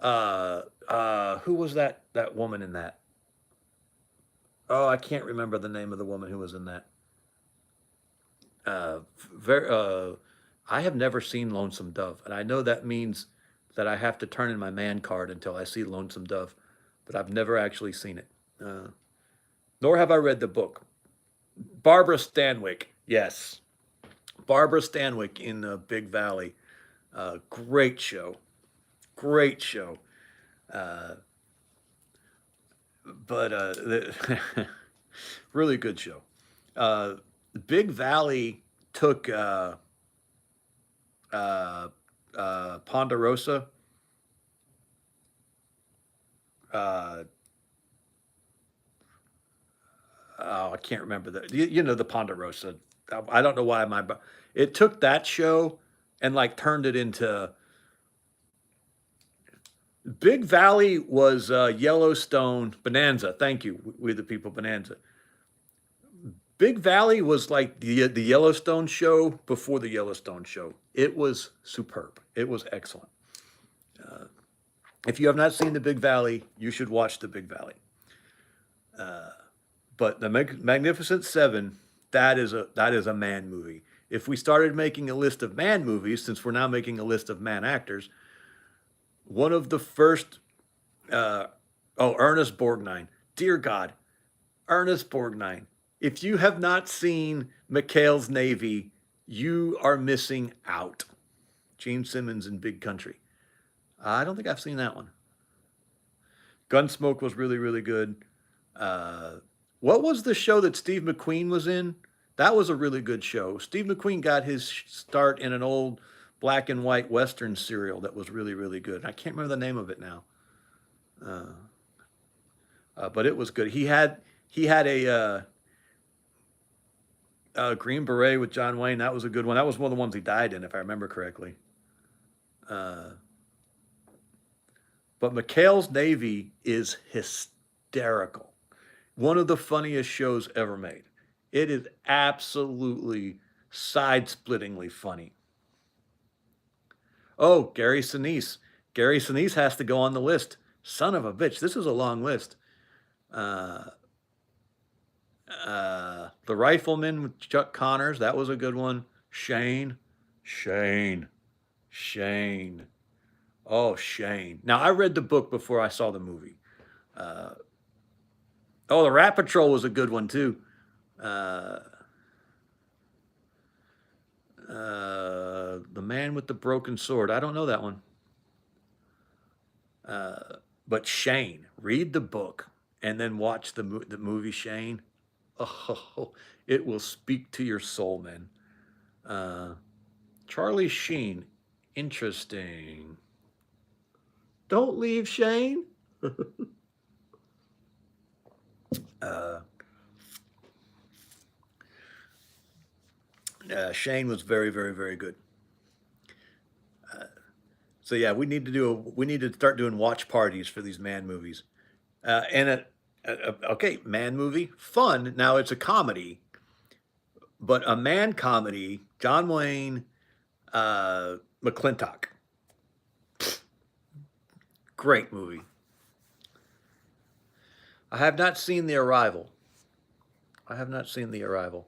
Who was that woman in that? Oh, I can't remember the name of the woman who was in that. Uh, very, I have never seen Lonesome Dove, and I know that means that I have to turn in my man card until I see Lonesome Dove, but I've never actually seen it. Nor have I read the book. Barbara Stanwyck, yes, Barbara Stanwyck in Big Valley. Great show, great show. Uh, but really good show. Uh, Big Valley took uh, Ponderosa. Uh, oh, I can't remember that. You know the Ponderosa. I don't know why it took that show and like turned it into Big Valley was Yellowstone Bonanza. Thank you, We the People Bonanza. Big Valley was like the Yellowstone show before the Yellowstone show. It was superb. It was excellent. If you have not seen the Big Valley, you should watch the Big Valley. But the Magnificent Seven, that is a man movie. If we started making a list of man movies, since we're now making a list of man actors, one of the first, uh, oh, Ernest Borgnine. Dear God, Ernest Borgnine. If you have not seen McHale's Navy, you are missing out. Gene Simmons in Big Country. I don't think I've seen that one. Gunsmoke was really, really good. Uh, what was the show that Steve McQueen was in? That was a really good show. Steve McQueen got his start in an old black and white Western serial that was really, really good. I can't remember the name of it now, but it was good. He had a Green Beret with John Wayne. That was a good one. That was one of the ones he died in, if I remember correctly. Uh, but McHale's Navy is hysterical. One of the funniest shows ever made. It is absolutely side-splittingly funny. Oh, Gary Sinise. Gary Sinise has to go on the list. Son of a bitch. This is a long list. Uh, the Rifleman with Chuck Connors. That was a good one. Shane. Shane. Shane. Oh, Shane. Now, I read the book before I saw the movie. Uh, oh, the Rat Patrol was a good one, too. Uh, the Man with the Broken Sword. I don't know that one. But Shane, read the book and then watch the movie Shane. Oh, it will speak to your soul, man. Charlie Sheen, interesting. Don't leave, Shane. Shane was very, very, very good. So yeah, we need to start doing watch parties for these man movies. Okay, man movie, fun. Now it's a comedy, but a man comedy. John Wayne, McClintock, great movie. I have not seen The Arrival. I have not seen The Arrival.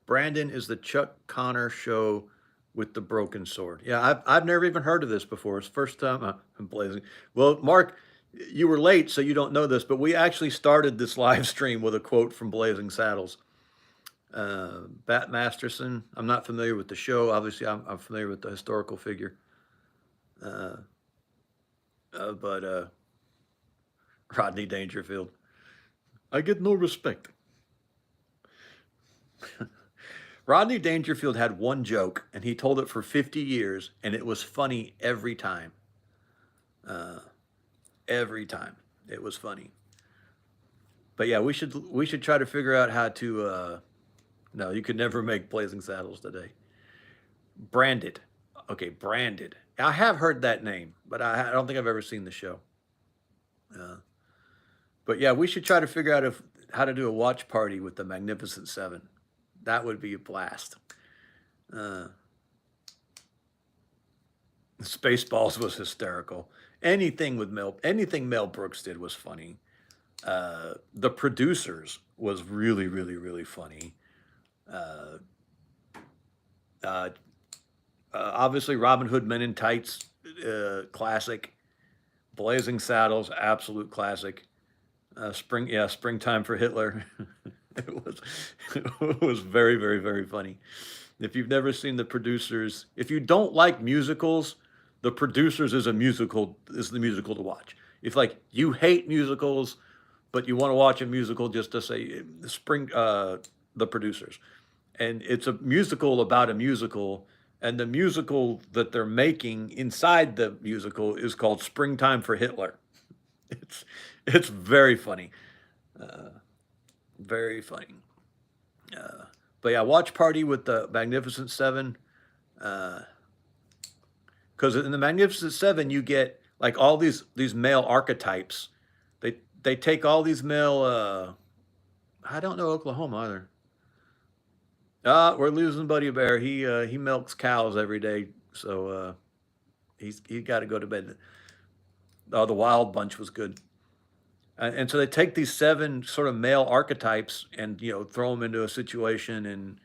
Brandon is the Chuck Connor show with the broken sword. Yeah, I've never even heard of this before. It's the first time I'm blazing. Well, Mark, you were late, so you don't know this, but we actually started this live stream with a quote from Blazing Saddles. Bat Masterson. I'm not familiar with the show. Obviously, I'm familiar with the historical figure. But Rodney Dangerfield. I get no respect. Rodney Dangerfield had one joke, and he told it for 50 years, and it was funny every time. Every time, it was funny. But yeah, we should try to figure out how to. No, you could never make Blazing Saddles today. Branded, okay, Branded. I have heard that name, but I don't think I've ever seen the show. But yeah, we should try to figure out how to do a watch party with the Magnificent Seven. That would be a blast. Spaceballs was hysterical. Anything Mel Brooks did was funny. The Producers was really, really, really funny. Obviously, Robin Hood Men in Tights, classic. Blazing Saddles, absolute classic. Springtime for Hitler. it was very, very, very funny. If you've never seen The Producers, if you don't like musicals, The Producers is the musical to watch. If like you hate musicals, but you want to watch a musical just to say The Producers, and it's a musical about a musical, and the musical that they're making inside the musical is called Springtime for Hitler. It's very funny, very funny. But yeah, watch party with the Magnificent Seven. Because in the Magnificent Seven, you get like all these male archetypes. They take all these male. I don't know Oklahoma either. We're losing Buddy Bear. He milks cows every day, so he got to go to bed. Oh, the Wild Bunch was good. And so they take these seven sort of male archetypes and throw them into a situation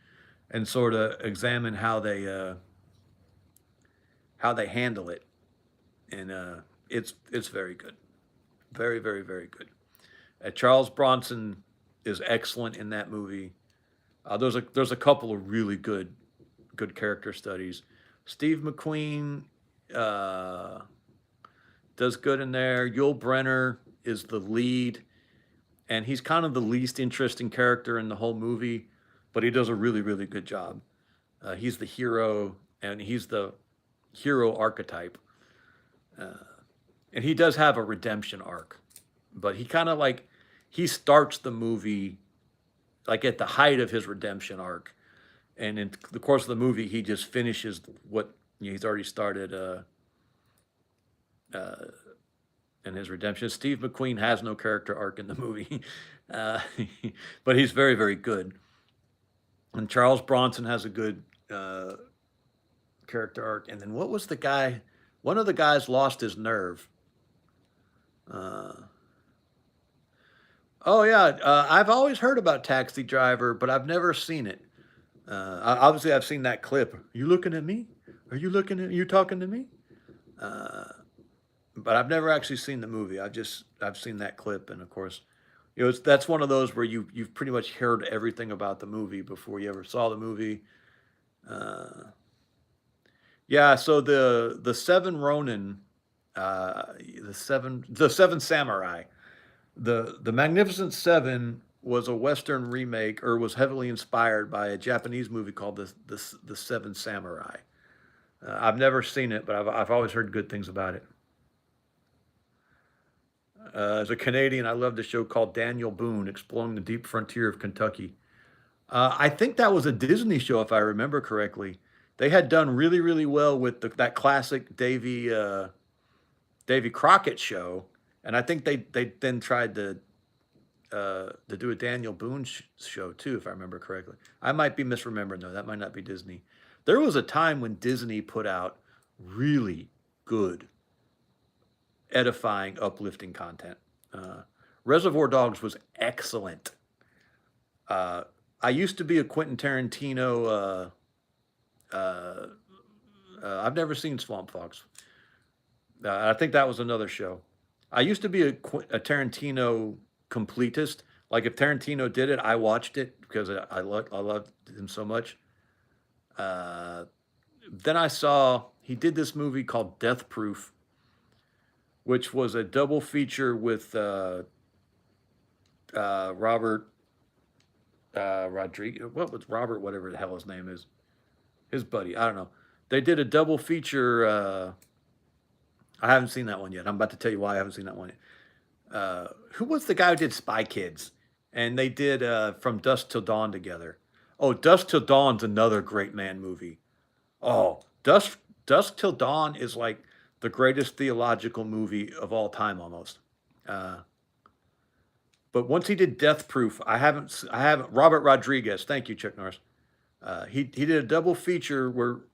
and sort of examine how they handle it, and it's very good, very, very, very good. Charles Bronson is excellent in that movie. There's a couple of really good character studies. Steve McQueen does good in there. Yul Brynner is the lead, and he's kind of the least interesting character in the whole movie, but he does a really, really good job. He's the hero, and he's the hero archetype. And he does have a redemption arc, but he kind of like he starts the movie like at the height of his redemption arc, and in the course of the movie, he just finishes what he's already started uh, in his redemption. Steve McQueen has no character arc in the movie, uh, but he's very, very good. And Charles Bronson has a good character arc. And then what was the guy? One of the guys lost his nerve. Uh, oh yeah, I've always heard about Taxi Driver, but I've never seen it. Obviously, I've seen that clip. Are you looking at me? Are you looking at you talking to me? Uh, but I've never actually seen the movie. I've seen that clip, and of course, that's one of those where you've pretty much heard everything about the movie before you ever saw the movie. Uh, yeah, so the Seven Ronin, the Seven Samurai, the Magnificent Seven was a Western remake, or was heavily inspired by a Japanese movie called the Seven Samurai. I've never seen it, but I've always heard good things about it. As a Canadian, I loved a show called Daniel Boone, exploring the deep frontier of Kentucky. I think that was a Disney show, if I remember correctly. They had done really, really well with that classic Davy Crockett show, and I think they then tried to do a Daniel Boone show too, if I remember correctly. I might be misremembering though. That might not be Disney. There was a time when Disney put out really good, edifying, uplifting content. Uh, Reservoir Dogs was excellent. Uh, I used to be a Quentin Tarantino. I've never seen Swamp Fox. I think that was another show. I used to be a Tarantino completist. Like if Tarantino did it, I watched it because I loved him so much. Uh, then I saw he did this movie called Death Proof, which was a double feature with Robert Rodriguez. What was Robert? Whatever the hell his name is, his buddy. I don't know. They did a double feature. I haven't seen that one yet. I'm about to tell you why I haven't seen that one yet. Who was the guy who did Spy Kids? And they did From Dusk Till Dawn together. Oh, Dusk Till Dawn's another great man movie. Oh, Dusk Till Dawn is like the greatest theological movie of all time, almost. Uh, but once he did Death Proof, I haven't. Robert Rodriguez, thank you, Chuck Norris. He did a double feature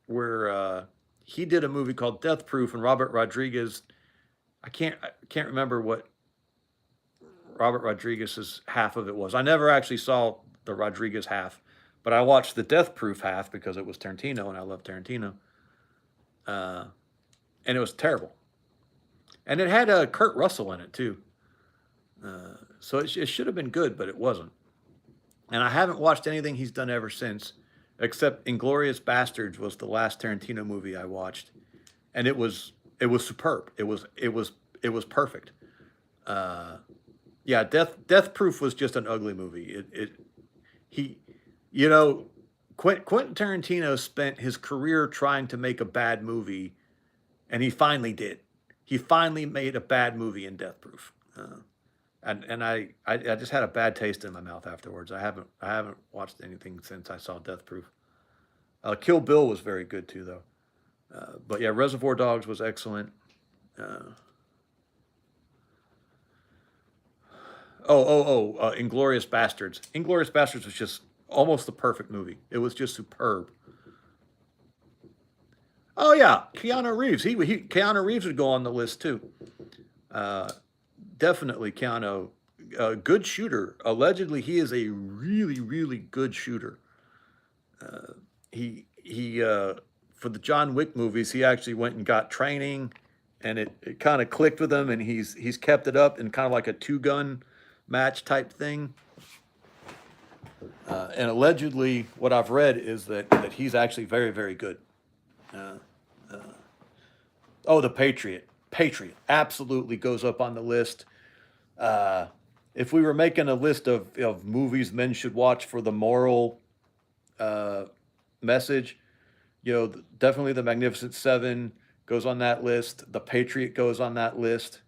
where he did a movie called Death Proof, and Robert Rodriguez. I can't remember what Robert Rodriguez's half of it was. I never actually saw the Rodriguez half, but I watched the Death Proof half because it was Tarantino, and I love Tarantino. Uh, and it was terrible. And it had Kurt Russell in it too. So it should have been good, but it wasn't. And I haven't watched anything he's done ever since, except Inglorious Bastards was the last Tarantino movie I watched, and it was superb. It was perfect. Uh, yeah, Death Proof was just an ugly movie. He, you know, Quentin Tarantino spent his career trying to make a bad movie, and he finally did. He finally made a bad movie in Death Proof. And I just had a bad taste in my mouth afterwards. I haven't watched anything since I saw Death Proof. Kill Bill was very good too, though. But yeah, Reservoir Dogs was excellent. Uh, Inglorious Bastards. Inglorious Bastards was just almost the perfect movie. It was just superb. Oh yeah, Keanu Reeves. Keanu Reeves would go on the list too. Uh, Definitely Keanu. Good shooter. Allegedly, he is a really, really good shooter. He for the John Wick movies, he actually went and got training, and it kind of clicked with him, and he's kept it up in kind of like a two gun match type thing. And allegedly, what I've read is that he's actually very, very good. Uh, oh, the Patriot. Patriot absolutely goes up on the list. Uh, if we were making a list of movies men should watch for the moral uh, message, definitely The Magnificent Seven goes on that list. The Patriot goes on that list.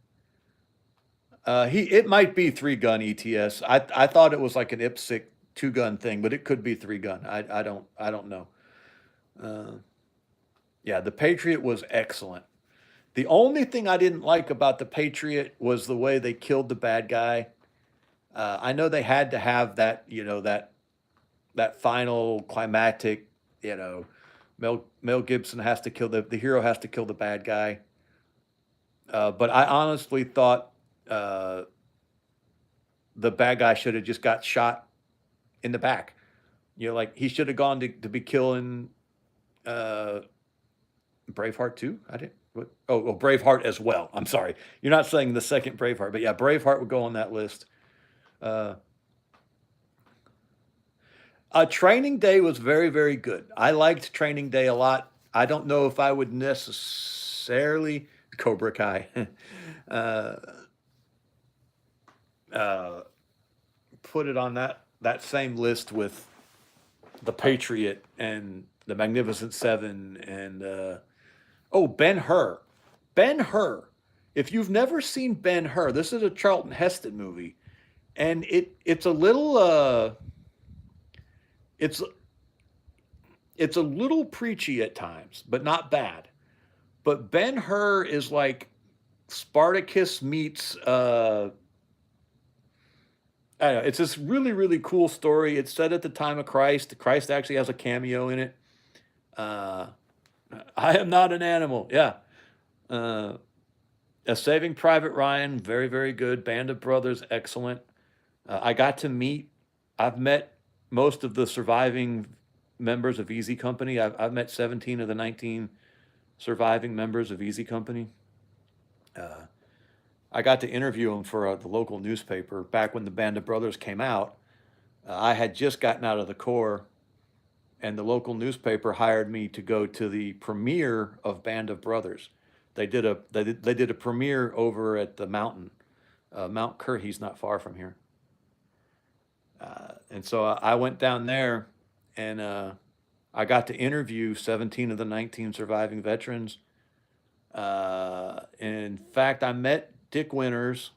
It might be 3-gun ETS. I thought it was like an IPSC 2-gun thing, but it could be 3-gun. I don't know. Uh, yeah, the Patriot was excellent. The only thing I didn't like about the Patriot was the way they killed the bad guy. I know they had to have that, that final climactic, you know, Mel Gibson has to kill the hero has to kill the bad guy. But I honestly thought uh, the bad guy should have just got shot in the back. Like he should have gone to be killing uh, Braveheart too. I didn't. What? Oh, Braveheart as well. I'm sorry. You're not saying the second Braveheart, but yeah, Braveheart would go on that list. Uh, Training Day was very, very good. I liked Training Day a lot. I don't know if I would necessarily Cobra Kai. uh, uh, Put it on that same list with the Patriot and the Magnificent Seven and Ben-Hur. Ben-Hur. If you've never seen Ben-Hur, this is a Charlton Heston movie, and it's a little it's it's a little preachy at times, but not bad. But Ben-Hur is like Spartacus meets I don't know, it's this really, really cool story. It's set at the time of Christ. Christ actually has a cameo in it. Uh, I am not an animal. Yeah. Uh, a Saving Private Ryan, very, very good. Band of Brothers, excellent. I got to meet, I've met most of the surviving members of Easy Company. I've met 17 of the 19 surviving members of Easy Company. Uh, I got to interview them for the local newspaper back when the Band of Brothers came out. I had just gotten out of the Corps, and the local newspaper hired me to go to the premiere of Band of Brothers. They did a premiere over at the mountain, Mount Currie. He's not far from here, and so I went down there, and I got to interview 17 of the 19 surviving veterans. In fact, I met Dick Winters.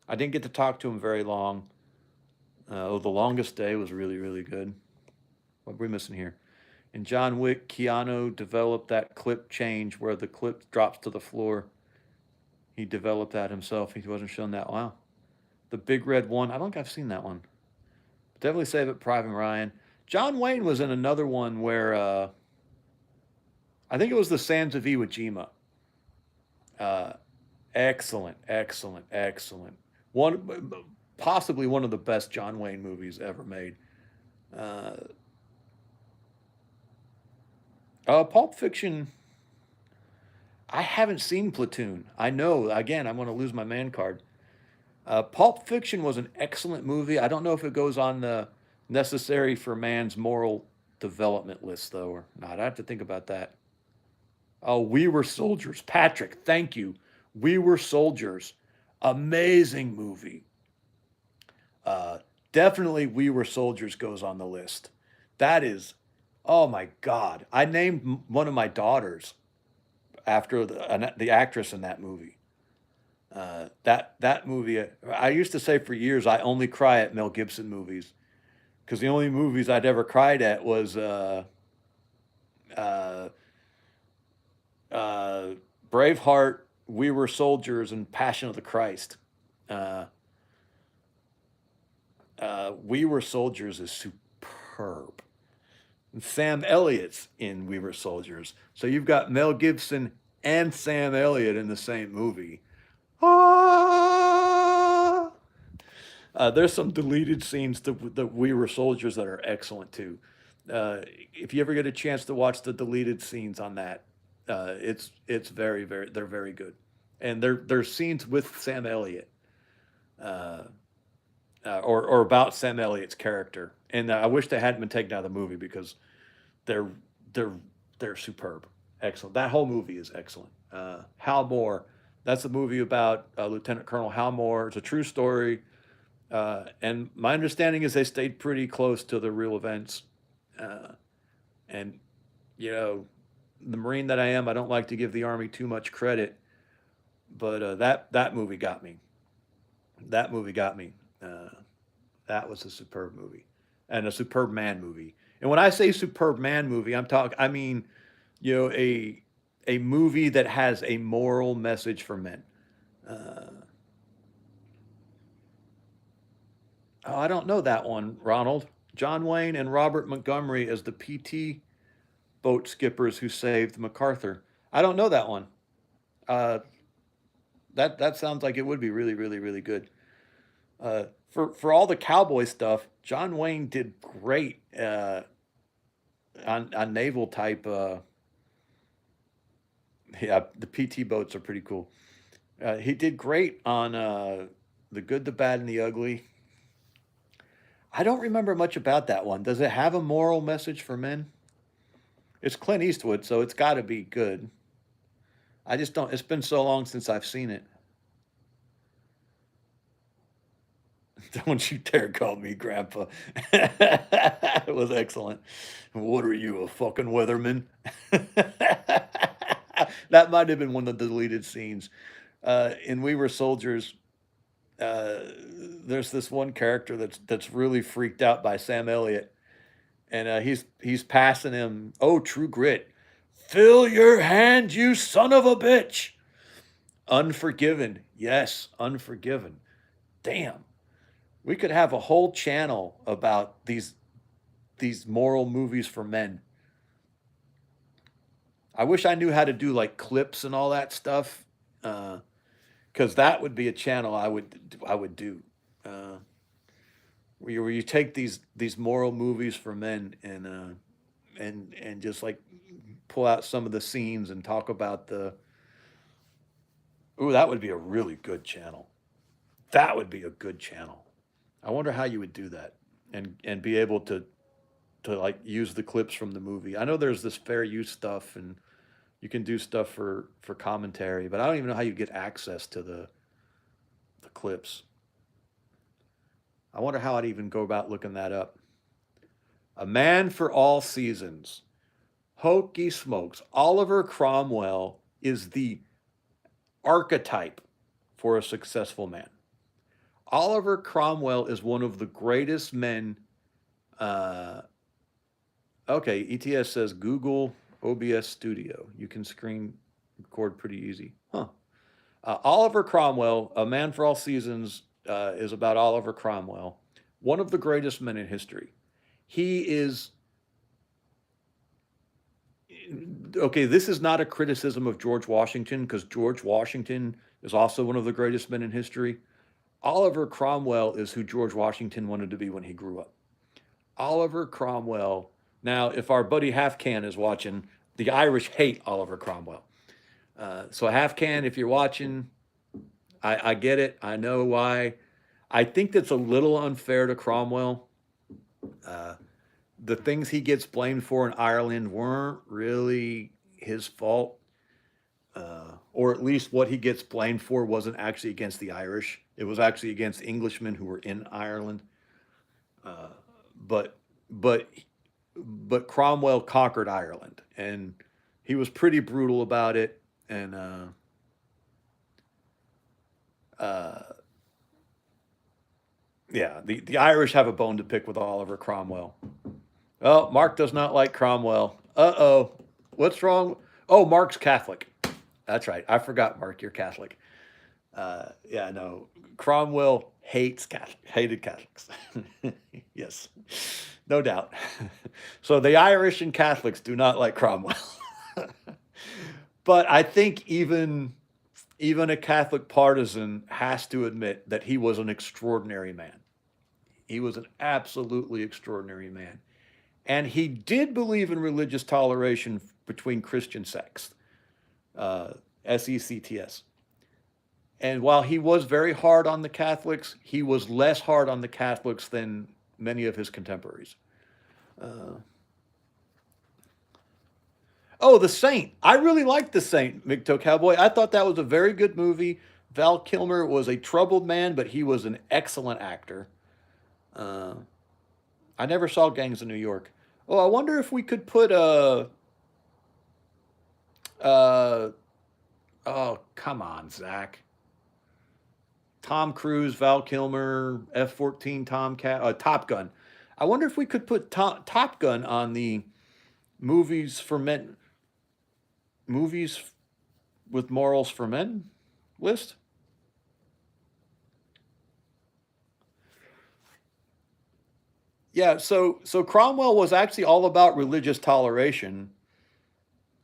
I didn't get to talk to him very long. The Longest Day was really, really good. What are we missing here? In John Wick, Keanu developed that clip change where the clip drops to the floor. He developed that himself. He wasn't shown that. Wow. The Big Red One. I don't think I've seen that one. Definitely Save It, Private Ryan. John Wayne was in another one where I think it was the Sands of Iwo Jima. Uh, Excellent, excellent, excellent. One, possibly one of the best John Wayne movies ever made. Uh, Pulp Fiction. I haven't seen Platoon. I know. Again, I'm going to lose my man card. Pulp Fiction was an excellent movie. I don't know if it goes on the necessary for man's moral development list though, or not. I have to think about that. Oh, We Were Soldiers. Patrick, thank you. We Were Soldiers. Amazing movie. Uh, Definitely We Were Soldiers goes on the list. That is, oh my God. I named one of my daughters after the actress in that movie. That movie, I used to say for years, I only cry at Mel Gibson movies because the only movies I'd ever cried at was uh, uh, Braveheart, We Were Soldiers, and Passion of the Christ. Uh, We Were Soldiers is superb. And Sam Elliott's in We Were Soldiers. So you've got Mel Gibson and Sam Elliott in the same movie. Ah! There's some deleted scenes to the We Were Soldiers that are excellent too. If you ever get a chance to watch the deleted scenes on that, it's very, very, they're very good, and they're scenes with Sam Elliott, uh, or about Sam Elliott's character. And I wish they hadn't been taken out of the movie because they're they're they're superb, excellent. That whole movie is excellent. Hal Moore, that's a movie about Lieutenant Colonel Hal Moore. It's a true story, and my understanding is they stayed pretty close to the real events. Uh, and you know, the Marine that I am, I don't like to give the Army too much credit. But that movie got me. That movie got me. That was a superb movie, and a superb man movie. And when I say superb man movie, I mean, a movie that has a moral message for men. Uh, oh, I don't know that one, Ronald. John Wayne and Robert Montgomery as the PT boat skippers who saved MacArthur. I don't know that one. Uh, that sounds like it would be really, really, really good. For all the cowboy stuff, John Wayne did great on naval type. Yeah, the PT boats are pretty cool. He did great on the Good, the Bad, and the Ugly. I don't remember much about that one. Does it have a moral message for men? It's Clint Eastwood, so it's got to be good. I just don't. It's been so long since I've seen it. Don't you dare call me grandpa. It was excellent. What are you, a fucking weatherman? That might have been one of the deleted scenes. In We Were Soldiers, there's this one character that's really freaked out by Sam Elliott, and he's passing him. Oh, True Grit. Fill your hand, you son of a bitch. Unforgiven. Yes, Unforgiven. Damn. We could have a whole channel about these moral movies for men. I wish I knew how to do like clips and all that stuff, because that would be a channel I would do. Uh, where you take these moral movies for men and just like pull out some of the scenes and talk about the. Ooh, that would be a really good channel. That would be a good channel. I wonder how you would do that and be able to like use the clips from the movie. I know there's this fair use stuff and you can do stuff for commentary, but I don't even know how you get access to the clips. I wonder how I'd even go about looking that up. A Man for All Seasons. Hokey smokes. Oliver Cromwell is the archetype for a successful man. Oliver Cromwell is one of the greatest men. Uh, okay, ETS says Google OBS Studio. You can screen record pretty easy. Huh. Oliver Cromwell, A Man for All Seasons, is about Oliver Cromwell, one of the greatest men in history. He is. Okay, this is not a criticism of George Washington because George Washington is also one of the greatest men in history. Oliver Cromwell is who George Washington wanted to be when he grew up. Oliver Cromwell. Now, if our buddy Halfcan is watching, the Irish hate Oliver Cromwell. So Halfcan, if you're watching, I get it. I know why. I think that's a little unfair to Cromwell. The things he gets blamed for in Ireland weren't really his fault, or at least what he gets blamed for wasn't actually against the Irish. It was actually against Englishmen who were in Ireland. Uh, but but but Cromwell conquered Ireland, and he was pretty brutal about it. And uh, yeah, the Irish have a bone to pick with Oliver Cromwell. Oh, Mark does not like Cromwell. Uh-oh. What's wrong? Oh, Mark's Catholic. That's right. I forgot, Mark, you're Catholic. Yeah, no. Cromwell hated Catholics. Yes, no doubt. So the Irish and Catholics do not like Cromwell. But I think even a Catholic partisan has to admit that he was an extraordinary man. He was an absolutely extraordinary man. And he did believe in religious toleration between Christian sects, uh, sects. And while he was very hard on the Catholics, he was less hard on the Catholics than many of his contemporaries. Uh, oh, The Saint. I really liked The Saint, MGTOW Cowboy. I thought that was a very good movie. Val Kilmer was a troubled man, but he was an excellent actor. Uh, I never saw Gangs of New York. Oh, I wonder if we could put uh, Oh, come on, Zach. Tom Cruise, Val Kilmer, F-14 Tomcat, Top Gun. I wonder if we could put Top Gun on the movies for men, movies with morals for men list. Yeah, so Cromwell was actually all about religious toleration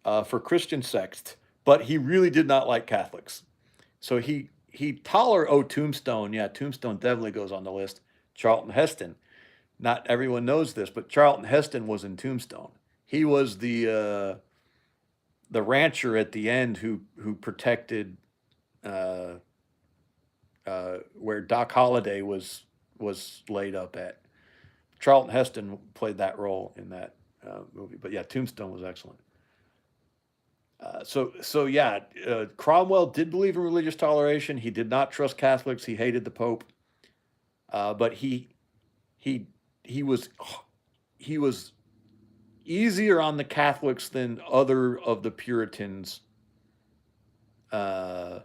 for Christian sects, but he really did not like Catholics. So he Tombstone. Yeah, Tombstone definitely goes on the list. Charlton Heston. Not everyone knows this, but Charlton Heston was in Tombstone. He was the rancher at the end who protected uh, where Doc Holliday was laid up at. Charlton Heston played that role in that movie. But yeah, Tombstone was excellent. So yeah, Cromwell did believe in religious toleration. He did not trust Catholics. He hated the Pope, but he he was he was easier on the Catholics than other of the Puritans uh,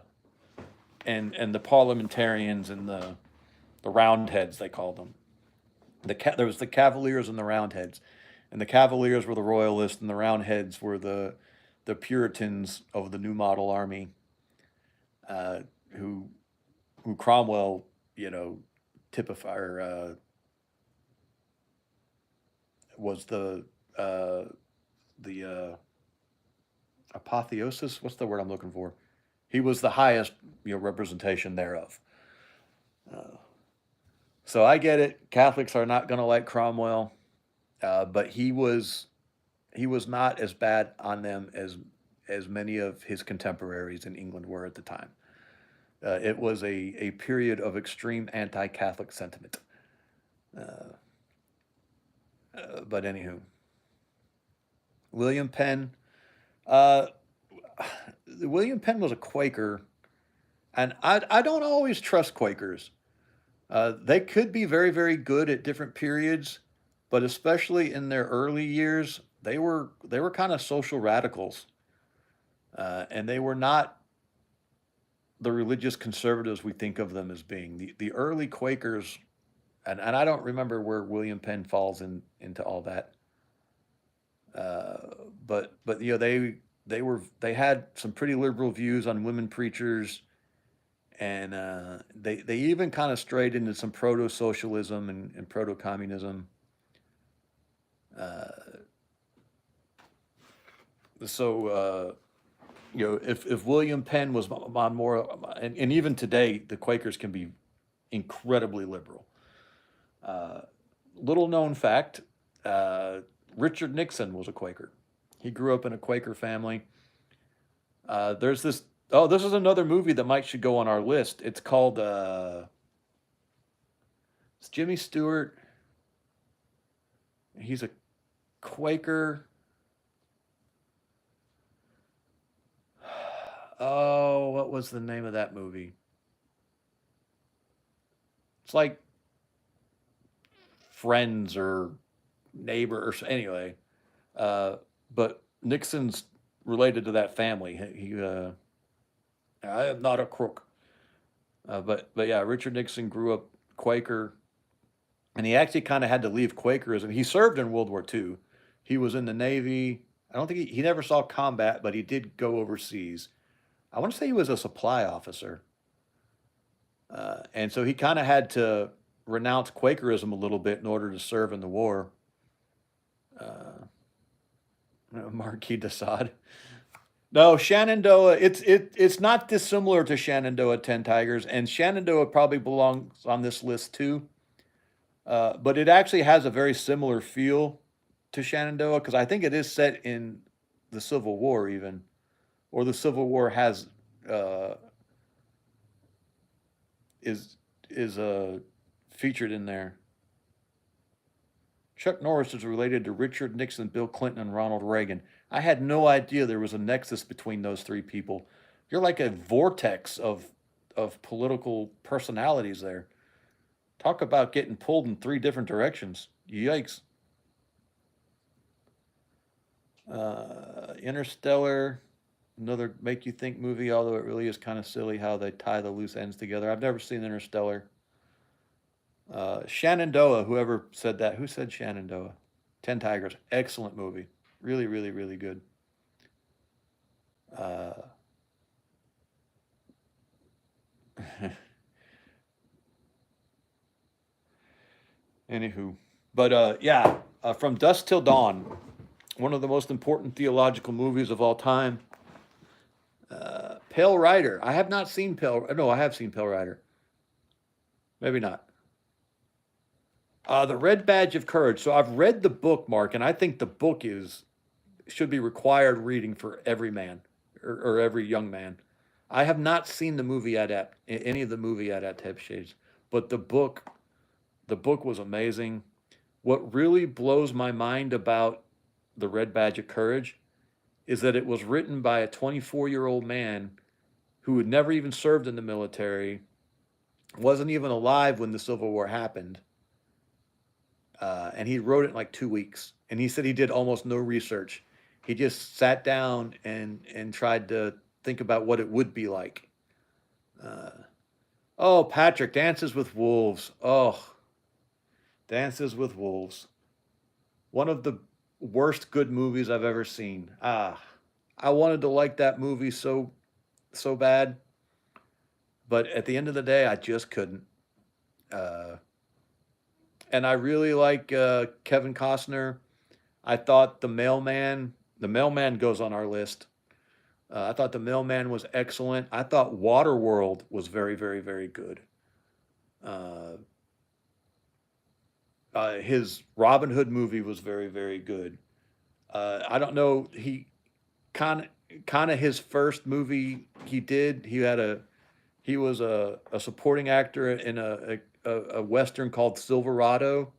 and the parliamentarians and the Roundheads they called them. There was the Cavaliers and the Roundheads, and the Cavaliers were the Royalists, and the Roundheads were the Puritans of the New Model Army, uh, who Cromwell, you know, typified or, was uh, the apotheosis. What's the word I'm looking for? He was the highest, representation thereof. Uh, so I get it. Catholics are not going to like Cromwell, but he was not as bad on them as many of his contemporaries in England were at the time. It was a period of extreme anti-Catholic sentiment. Uh, but anywho, William Penn. Uh, William Penn was a Quaker, and I don't always trust Quakers. They could be very, very good at different periods, but especially in their early years, they were kind of social radicals, and they were not the religious conservatives we think of them as being. The early Quakers, and I don't remember where William Penn falls into all that, uh, but they had some pretty liberal views on women preachers, and they even kind of strayed into some proto socialism and proto communism. Uh, so if William Penn was on more, and even today, the Quakers can be incredibly liberal. Uh, Little known fact: uh, Richard Nixon was a Quaker. He grew up in a Quaker family. There's this. Oh, this is another movie that might should go on our list. It's called. It's Jimmy Stewart. He's a Quaker. Oh, what was the name of that movie? It's like Friends or Neighbor or anyway. Uh, but Nixon's related to that family. I am not a crook. But yeah, Richard Nixon grew up Quaker, and he actually kind of had to leave Quakerism. He served in World War II. He was in the Navy. I don't think he never saw combat, but he did go overseas. I want to say he was a supply officer. And so he kind of had to renounce Quakerism a little bit in order to serve in the war. Uh, Marquis de Sade. No, Shenandoah. It's not dissimilar to Shenandoah Ten Tigers, and Shenandoah probably belongs on this list too. But it actually has a very similar feel to Shenandoah because I think it is set in the Civil War even, or the Civil War has uh, is featured in there. Chuck Norris is related to Richard Nixon, Bill Clinton, and Ronald Reagan. I had no idea there was a nexus between those three people. You're like a vortex of political personalities there. Talk about getting pulled in three different directions. Yikes. Interstellar. Another make you think movie, although it really is kind of silly how they tie the loose ends together. I've never seen Interstellar. Shenandoah, whoever said that, who said Shenandoah? Ten Tigers, excellent movie, really, really, really good. Uh, Anywho, but yeah, From Dusk Till Dawn, one of the most important theological movies of all time. Pale Rider. I have not seen Pale. No, I have seen Pale Rider. Maybe not. The Red Badge of Courage. So I've read the book, Mark, and I think the book is should be required reading for every man or every young man. I have not seen the movie adapt any of the movie adaptations, but the book was amazing. What really blows my mind about the Red Badge of Courage is that it was written by a 24-year-old man who had never even served in the military, wasn't even alive when the Civil War happened, and he wrote it in like 2 weeks. And he said he did almost no research. He just sat down and tried to think about what it would be like. Uh, oh, Patrick, Dances with Wolves. Oh, Dances with Wolves. One of the worst good movies I've ever seen. I wanted to like that movie so bad, but at the end of the day, I just couldn't. Uh, and I really like Kevin Costner. I thought the mailman goes on our list. I thought the mailman was excellent. I thought Waterworld was very, very, very good. Uh, his Robin Hood movie was very, very good. I don't know. He kind of his first movie he did. He was a supporting actor in a western called Silverado.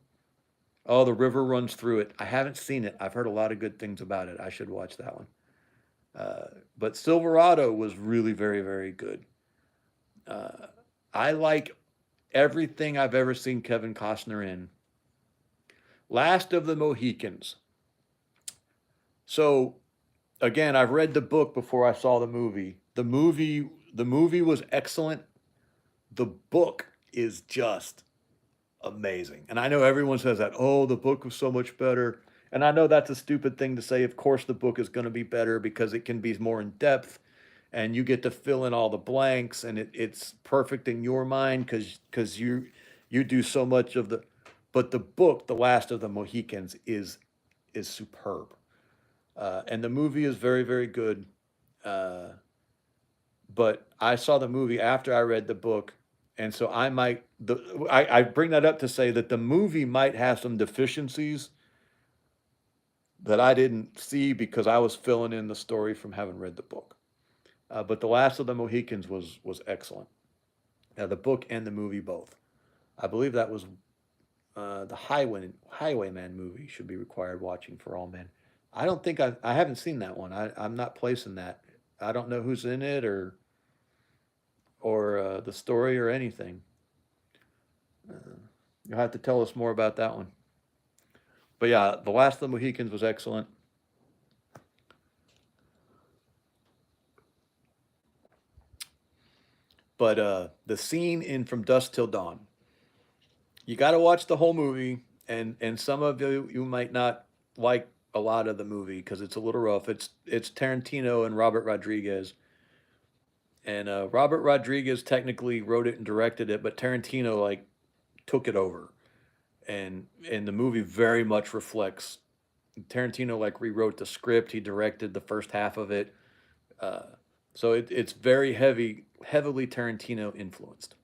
Oh, the river runs through it. I haven't seen it. I've heard a lot of good things about it. I should watch that one. But Silverado was really very, very good. Uh, I like everything I've ever seen Kevin Costner in. Last of the Mohicans. So again, I've read the book before I saw the movie. The movie was excellent. The book is just amazing. And I know everyone says that, oh, the book was so much better. And I know that's a stupid thing to say. Of course, the book is going to be better because it can be more in depth and you get to fill in all the blanks and it's perfect in your mind because you do so much of the but the book, The Last of the Mohicans, is superb. And the movie is very, very good. Uh, but I saw the movie after I read the book, and so I bring that up to say that the movie might have some deficiencies that I didn't see because I was filling in the story from having read the book. But The Last of the Mohicans was excellent. The book and the movie both. I believe that was the Highwayman movie should be required watching for all men. I don't think I haven't seen that one. I'm not placing that. I don't know who's in it or the story or anything. Uh, you'll have to tell us more about that one. But yeah, The Last of the Mohicans was excellent. But the scene in From Dusk Till Dawn, you got to watch the whole movie, and some of you might not like a lot of the movie because it's a little rough. It's Tarantino and Robert Rodriguez, and Robert Rodriguez technically wrote it and directed it, but Tarantino like took it over, and the movie very much reflects Tarantino like rewrote the script. He directed the first half of it, uh, so it's very heavily Tarantino influenced.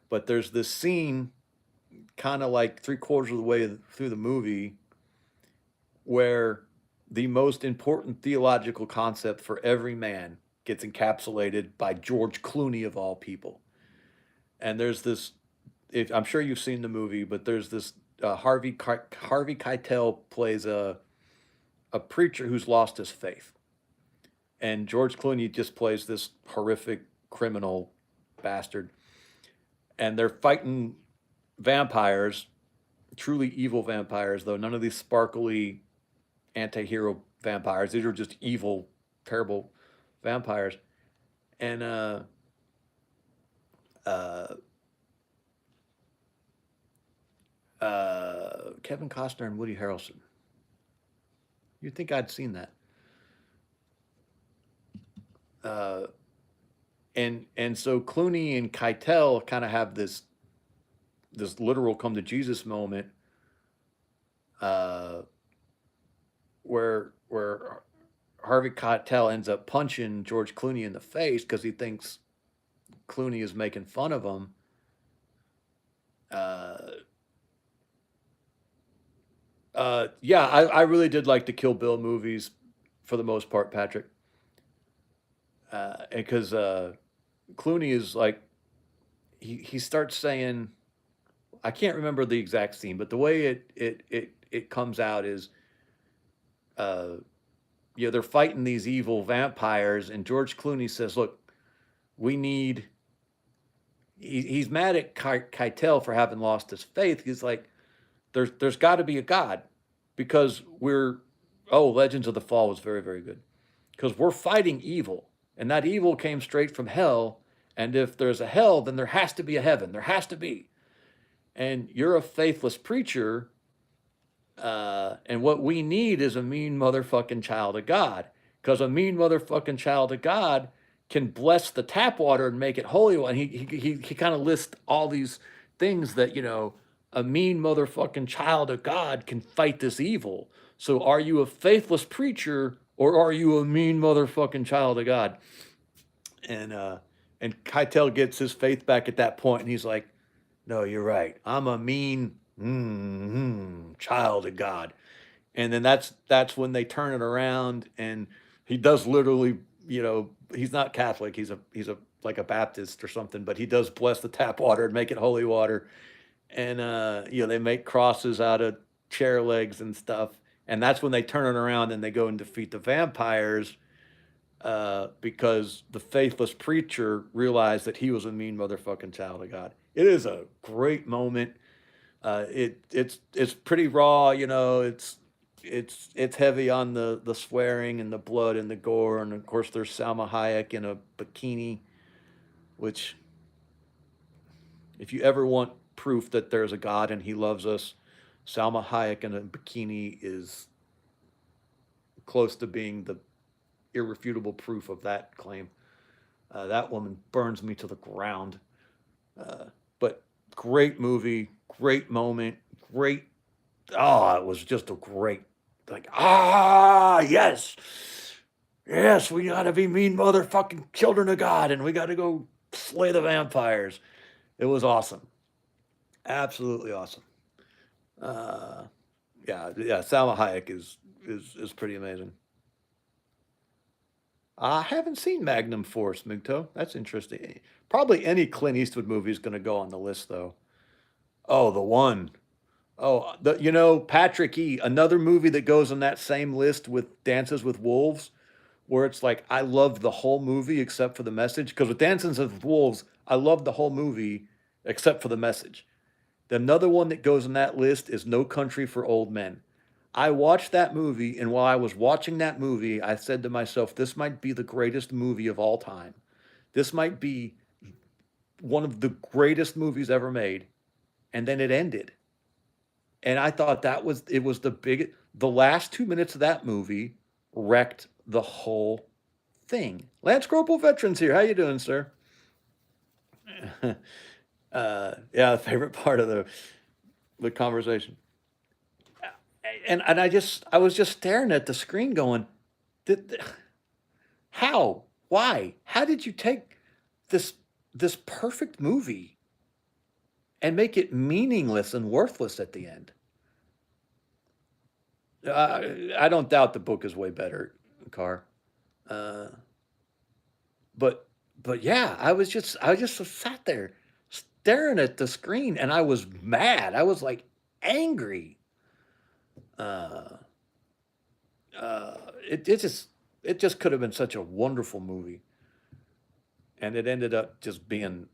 But there's this scene, kind of like 3/4 of the way through the movie, where the most important theological concept for every man gets encapsulated by George Clooney of all people. And there's this, I'm sure you've seen the movie, but there's this Harvey Keitel plays a preacher who's lost his faith, and George Clooney just plays this horrific criminal bastard, and they're fighting vampires, truly evil vampires, though none of these sparkly anti-hero vampires. These are just evil terrible vampires. And uh, Kevin Costner and Woody Harrelson. You'd think I'd seen that. Uh, and so Clooney and Keitel kind of have this literal come to Jesus moment, uh, where Harvey Keitel ends up punching George Clooney in the face because he thinks Clooney is making fun of him. Uh, yeah, I really did like the Kill Bill movies for the most part, Patrick, because Clooney is like he starts saying, I can't remember the exact scene, but the way it comes out is, uh, they're fighting these evil vampires, and George Clooney says, "Look, we need." He's mad at Keitel for having lost his faith. He's like, there's got to be a God, because Legends of the Fall was very, very good, because we're fighting evil, and that evil came straight from hell, and if there's a hell, then there has to be a heaven. There has to be, and you're a faithless preacher, and what we need is a mean motherfucking child of God, because a mean motherfucking child of God can bless the tap water and make it holy. And he kind of lists all these things that, a mean motherfucking child of God can fight this evil. So are you a faithless preacher, or are you a mean motherfucking child of God? And Keitel gets his faith back at that point, and he's like, no, you're right. I'm a mean child of God. And then that's when they turn it around, and he does literally, he's not Catholic. He's a like a Baptist or something, but he does bless the tap water and make it holy water. And they make crosses out of chair legs and stuff. And that's when they turn it around and they go and defeat the vampires, because the faithless preacher realized that he was a mean motherfucking child of God. It is a great moment. It's pretty raw, it's heavy on the swearing and the blood and the gore, and of course there's Salma Hayek in a bikini, which, if you ever want proof that there's a God and he loves us, Salma Hayek in a bikini is close to being the irrefutable proof of that claim. That woman burns me to the ground. But great movie, great moment, great. Oh, it was just a great, like, yes, yes, we gotta be mean motherfucking children of God, and we gotta go slay the vampires. It was awesome, absolutely awesome. Uh, yeah, Salma Hayek is pretty amazing. I haven't seen Magnum Force, Migto. That's interesting. Probably any Clint Eastwood movie is going to go on the list, though. Oh, the one. Oh, Patrick E. Another movie that goes on that same list with Dances with Wolves, where it's like I loved the whole movie except for the message. Because with Dances with Wolves, I loved the whole movie except for the message. Another one that goes on that list is No Country for Old Men. I watched that movie, and while I was watching that movie, I said to myself, this might be the greatest movie of all time. This might be one of the greatest movies ever made. And then it ended. And I thought it was the last 2 minutes of that movie wrecked the whole thing. Lance Corporal Veterans here. How you doing, sir? Yeah, the favorite part of the conversation. And I was just staring at the screen going, how? Why? How did you take this this perfect movie and make it meaningless and worthless at the end? I don't doubt the book is way better, Carr. Uh, but yeah, I just sat there staring at the screen, and I was mad. I was like angry. Uh, it just could have been such a wonderful movie, and it ended up just being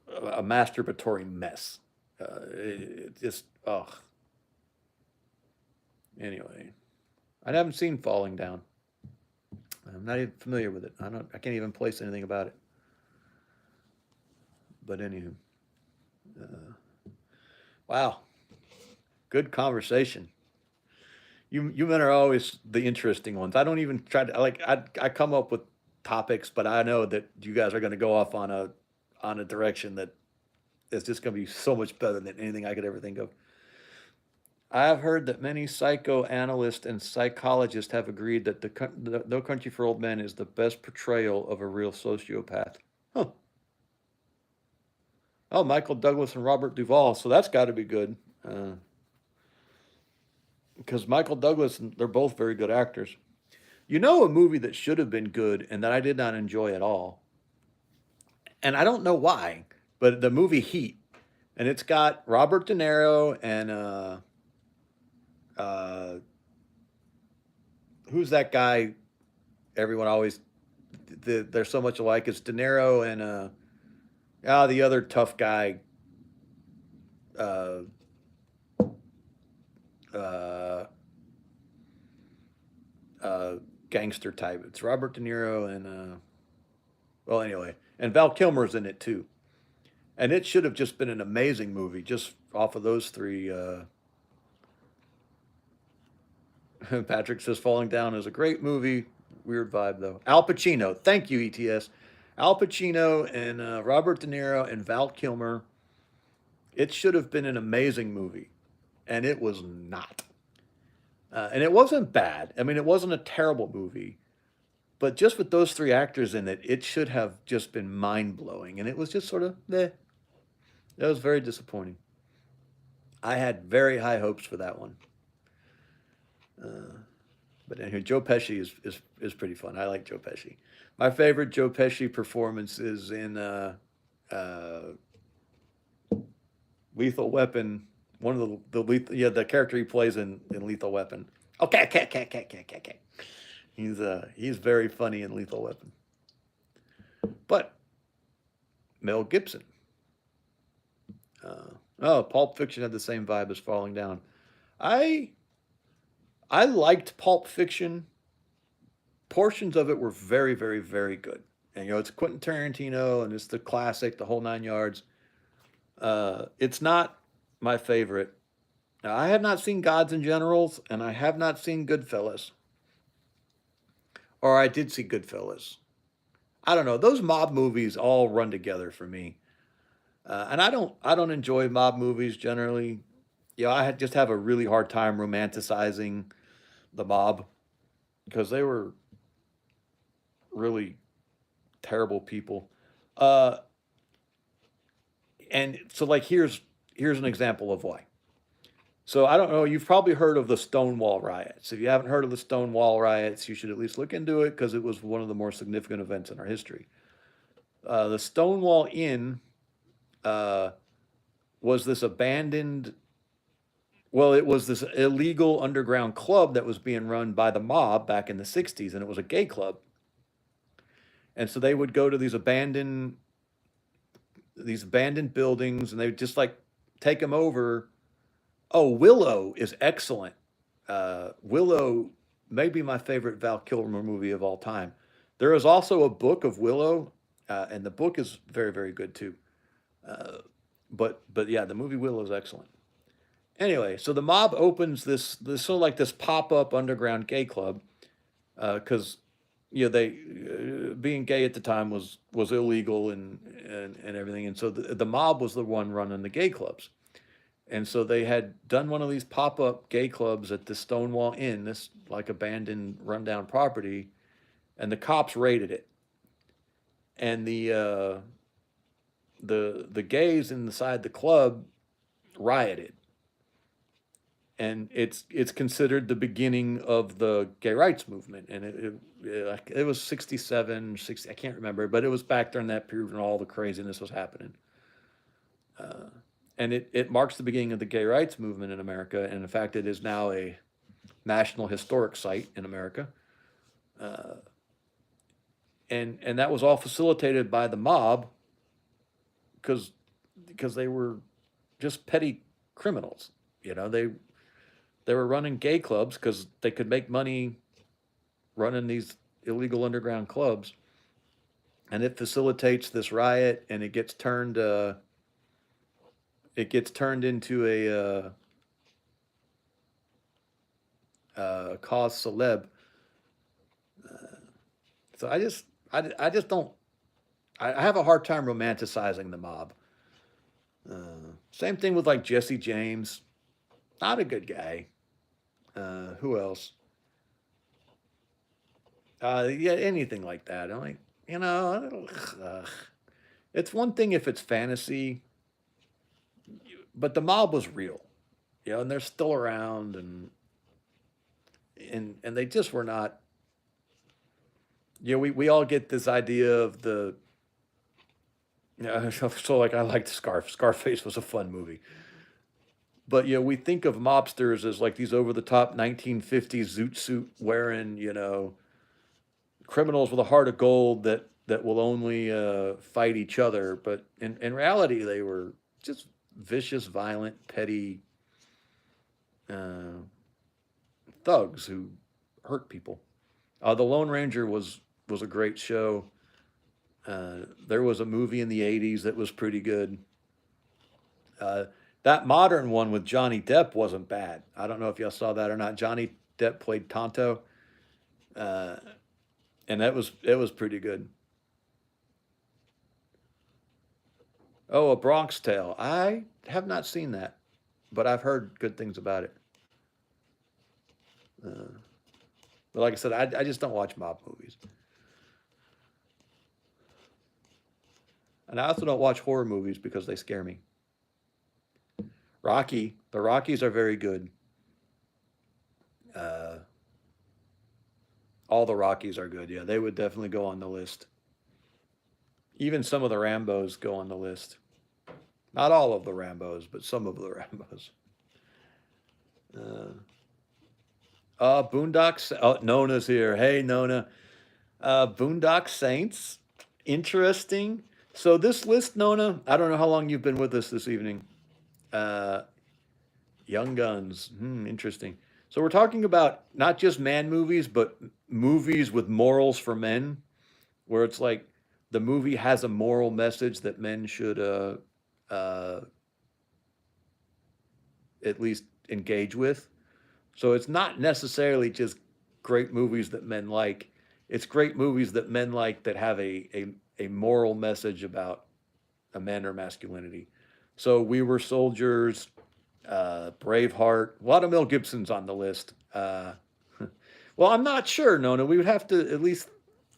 a masturbatory mess. It just ugh. Anyway, I haven't seen Falling Down. not even familiar with it. I can't even place anything about it. But anywho, wow, good conversation. You men are always the interesting ones. I don't even try to like. I come up with topics, but I know that you guys are going to go off on a direction that is just going to be so much better than anything I could ever think of. I have heard that many psychoanalysts and psychologists have agreed that the No Country for Old Men is the best portrayal of a real sociopath. Huh. Oh, Michael Douglas and Robert Duvall. So that's got to be good. Because Michael Douglas, they're both very good actors. You know, a movie that should have been good and that I did not enjoy at all, and I don't know why, but the movie Heat, and it's got Robert De Niro and uh, who's that guy? Everyone always they're so much alike. It's De Niro and the other tough guy, uh, uh, gangster type. It's Robert De Niro and well, anyway, and Val Kilmer's in it too. And it should have just been an amazing movie, just off of those three. Patrick says Falling Down is a great movie. Weird vibe though. Al Pacino, thank you, ETS. Al Pacino and Robert De Niro and Val Kilmer. It should have been an amazing movie, and it was not. And it wasn't bad. I mean, it wasn't a terrible movie, but just with those three actors in it, it should have just been mind blowing. And it was just sort of, eh. That was very disappointing. I had very high hopes for that one. But anyway, Joe Pesci is pretty fun. I like Joe Pesci. My favorite Joe Pesci performance is in uh, Lethal Weapon. One of the character he plays in Lethal Weapon. Okay, okay. He's very funny in Lethal Weapon. But Mel Gibson. Pulp Fiction had the same vibe as Falling Down. I I liked Pulp Fiction. Portions of it were very, very, very good. And it's Quentin Tarantino and it's the classic, the whole nine yards. It's not my favorite. Now, I have not seen Gods and Generals, and I have not seen Goodfellas. Or I did see Goodfellas. I don't know. Those mob movies all run together for me, and I don't enjoy mob movies generally. Just have a really hard time romanticizing the mob because they were really terrible people. Uh, and so, like, here's an example of why. So I don't know. You've probably heard of the Stonewall riots. If you haven't heard of the Stonewall riots, you should at least look into it because it was one of the more significant events in our history. The Stonewall Inn uh, was this abandoned. Well, it was this illegal underground club that was being run by the mob back in the '60s, and it was a gay club. And so they would go to these abandoned buildings, and they would just like take them over. Oh, Willow is excellent. Willow may be my favorite Val Kilmer movie of all time. There is also a book of Willow, and the book is very, very good too. Uh, but yeah, the movie Willow is excellent. Anyway, so the mob opens this sort of like this pop up underground gay club because they being gay at the time was illegal and everything, and so the mob was the one running the gay clubs. And so they had done one of these pop-up gay clubs at the Stonewall Inn, this like abandoned, rundown property, and the cops raided it. And the gays inside the club rioted, and it's considered the beginning of the gay rights movement. And it was 67, 60, I can't remember, but it was back during that period when all the craziness was happening. Uh, and it marks the beginning of the gay rights movement in America. And in fact, it is now a National Historic Site in America. Uh, and that was all facilitated by the mob because they were just petty criminals. They were running gay clubs because they could make money running these illegal underground clubs, and it facilitates this riot, and it gets turned into a cause celeb. So I just don't. I have a hard time romanticizing the mob. Same thing with like Jesse James, not a good guy. Who else? Yeah, anything like that. I'm like, you know, it's one thing if it's fantasy, but the mob was real, you know, and they're still around, and they just were not. You know, we all get this idea of the. So like I liked Scarface was a fun movie, but you know we think of mobsters as like these over the top 1950s zoot suit wearing, you know, criminals with a heart of gold that will only fight each other. But in reality, they were just vicious, violent, petty uh, thugs who hurt people. The Lone Ranger was a great show. There was a movie in the '80s that was pretty good. Uh, that modern one with Johnny Depp wasn't bad. I don't know if y'all saw that or not. Johnny Depp played Tonto, uh, and it was pretty good. Oh, A Bronx Tale. I have not seen that, but I've heard good things about it. Uh, but like I said, I just don't watch mob movies, and I also don't watch horror movies because they scare me. The Rockies are very good. Uh, all the Rockies are good. Yeah, they would definitely go on the list. Even some of the Rambos go on the list. Not all of the Rambos, but some of the Rambos. Uh, Boondocks. Oh, Nona's here. Hey, Nona. Boondock Saints. Interesting. So this list, Nona, I don't know how long you've been with us this evening. Uh, Young Guns. Interesting. So we're talking about not just man movies, but movies with morals for men, where it's like the movie has a moral message that men should uh, at least engage with. So it's not necessarily just great movies that men like. It's great movies that men like that have a moral message about a man or masculinity. So We Were Soldiers, Braveheart, a lot of Mel Gibson's on the list. Well, I'm not sure, Nona. We would have to at least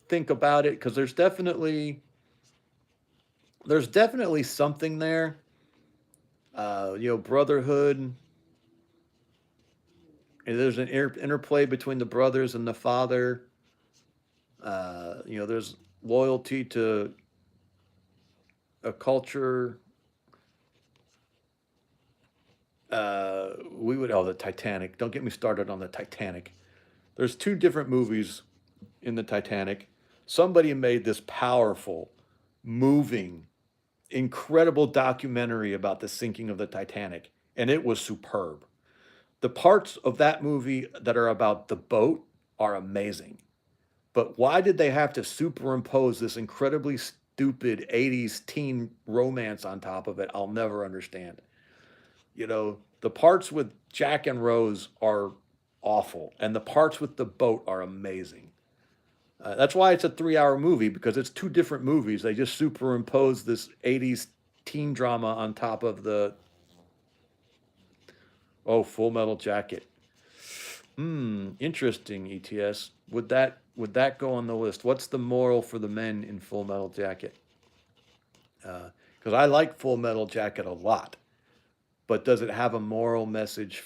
think about it because there's definitely something there. You know, brotherhood. And there's an interplay between the brothers and the father. You know, there's loyalty to a culture. We would, oh, the Titanic. Don't get me started on the Titanic. There's two different movies in the Titanic. Somebody made this powerful, moving, incredible documentary about the sinking of the Titanic, and it was superb. The parts of that movie that are about the boat are amazing. But why did they have to superimpose this incredibly stupid 80s teen romance on top of it? I'll never understand. You know, the parts with Jack and Rose are awful, and the parts with the boat are amazing. That's why it's a 3 hour movie because it's two different movies. They just superimpose this 80s teen drama on top of the, oh, Full Metal Jacket. Interesting, ETS. Would that go on the list? What's the moral for the men in Full Metal Jacket? Because I like Full Metal Jacket a lot, but does it have a moral message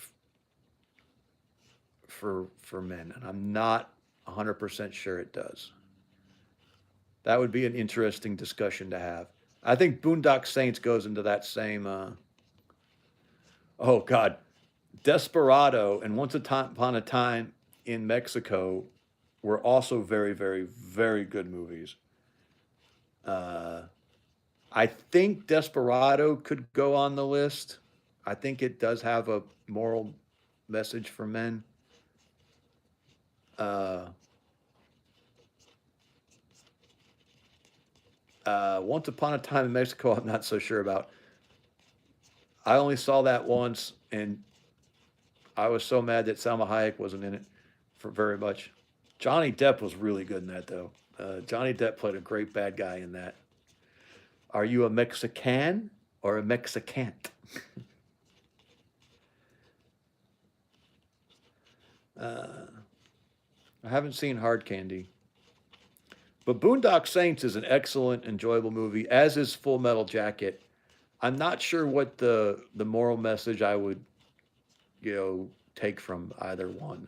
for men? And I'm not 100% sure it does. That would be an interesting discussion to have. I think Boondock Saints goes into that same. Oh God, Desperado and Once Upon a Time in Mexico were also very, very, very good movies. Uh, I think Desperado could go on the list. I think it does have a moral message for men. Uh, Once Upon a Time in Mexico, I'm not so sure about. I only saw that once, and I was so mad that Salma Hayek wasn't in it for very much. Johnny Depp was really good in that, though. Johnny Depp played a great bad guy in that. Are you a Mexican or a Mexicant? Uh, I haven't seen Hard Candy, but Boondock Saints is an excellent, enjoyable movie, as is Full Metal Jacket. I'm not sure what the moral message I would take from either one.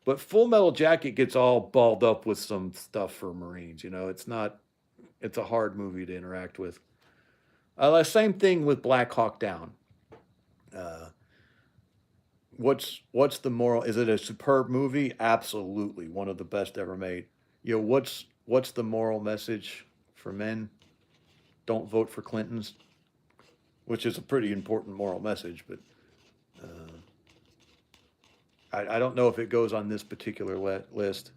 But Full Metal Jacket gets all balled up with some stuff for Marines. It's not. It's a hard movie to interact with. Same thing with Black Hawk Down. Uh, what's the moral? Is it a superb movie? Absolutely, one of the best ever made. What's the moral message for men? Don't vote for Clintons, which is a pretty important moral message, but uh, I don't know if it goes on this particular list.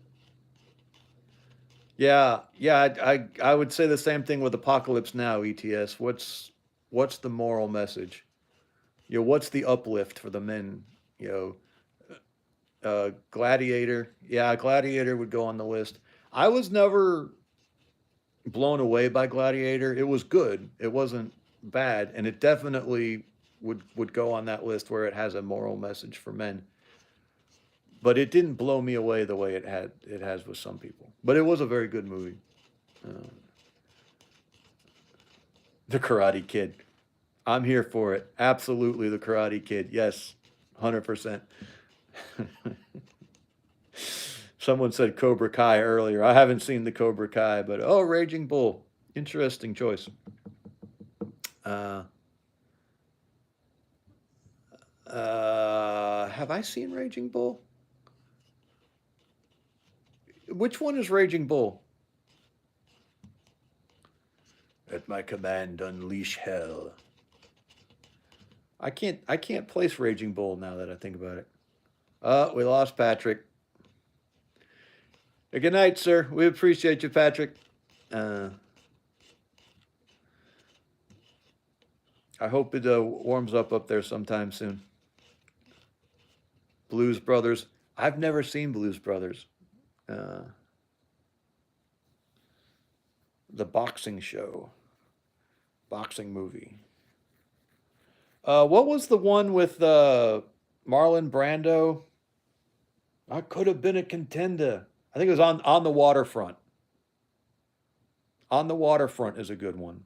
Yeah, I would say the same thing with Apocalypse Now, ETS. What's the moral message? What's the uplift for the men? You Gladiator. Yeah, Gladiator would go on the list. I was never blown away by Gladiator. It was good. It wasn't bad, and it definitely would go on that list where it has a moral message for men. But it didn't blow me away the way it has with some people. But it was a very good movie. Uh, the Karate Kid. I'm here for it. Absolutely, the Karate Kid. Yes, 100%. Someone said Cobra Kai earlier. I haven't seen the Cobra Kai, but Raging Bull. Interesting choice. Uh, have I seen Raging Bull? Which one is Raging Bull? At my command, unleash hell. I can't place Raging Bull now that I think about it. We lost Patrick. Good night, sir. We appreciate you, Patrick. Uh, I hope it warms up there sometime soon. Blues Brothers. I've never seen Blues Brothers. Uh, the boxing show, boxing movie. What was the one with Marlon Brando? I could have been a contender. I think it was on the waterfront. On the waterfront is a good one.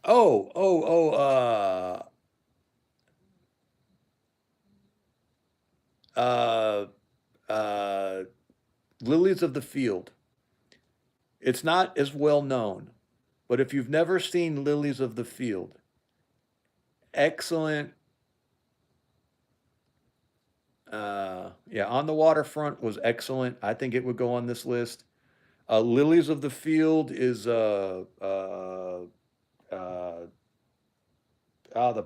Oh, oh, oh. Uh, uh, Lilies of the Field. It's not as well known, but if you've never seen Lilies of the Field, excellent. Yeah, On the Waterfront was excellent. I think it would go on this list. Lilies of the Field is the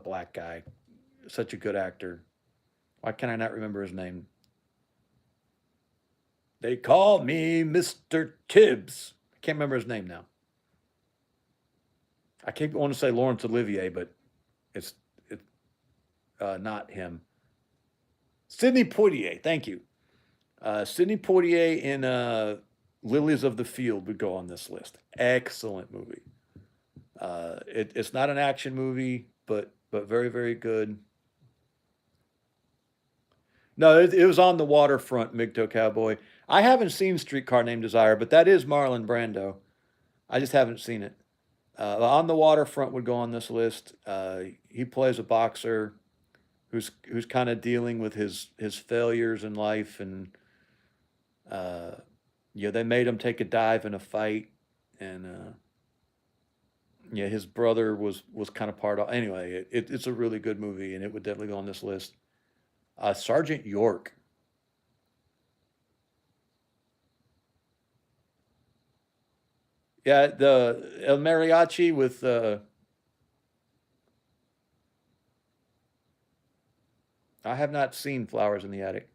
black guy, such a good actor. Why can I not remember his name? They call me Mr. Tibbs. I can't remember his name now. I keep wanting to say Laurence Olivier, but it's not him. Sidney Poitier, thank you. Sidney Poitier in Lilies of the Field would go on this list. Excellent movie. It's not an action movie, but very, very good. No, it was on the waterfront, MGTOW Cowboy. I haven't seen Streetcar Named Desire, but that is Marlon Brando. I just haven't seen it. On the Waterfront would go on this list. He plays a boxer who's kind of dealing with his failures in life, and they made him take a dive in a fight, and his brother was kind of part of. Anyway, it's a really good movie, and it would definitely go on this list. Sergeant York. Yeah, the El Mariachi with I have not seen Flowers in the Attic,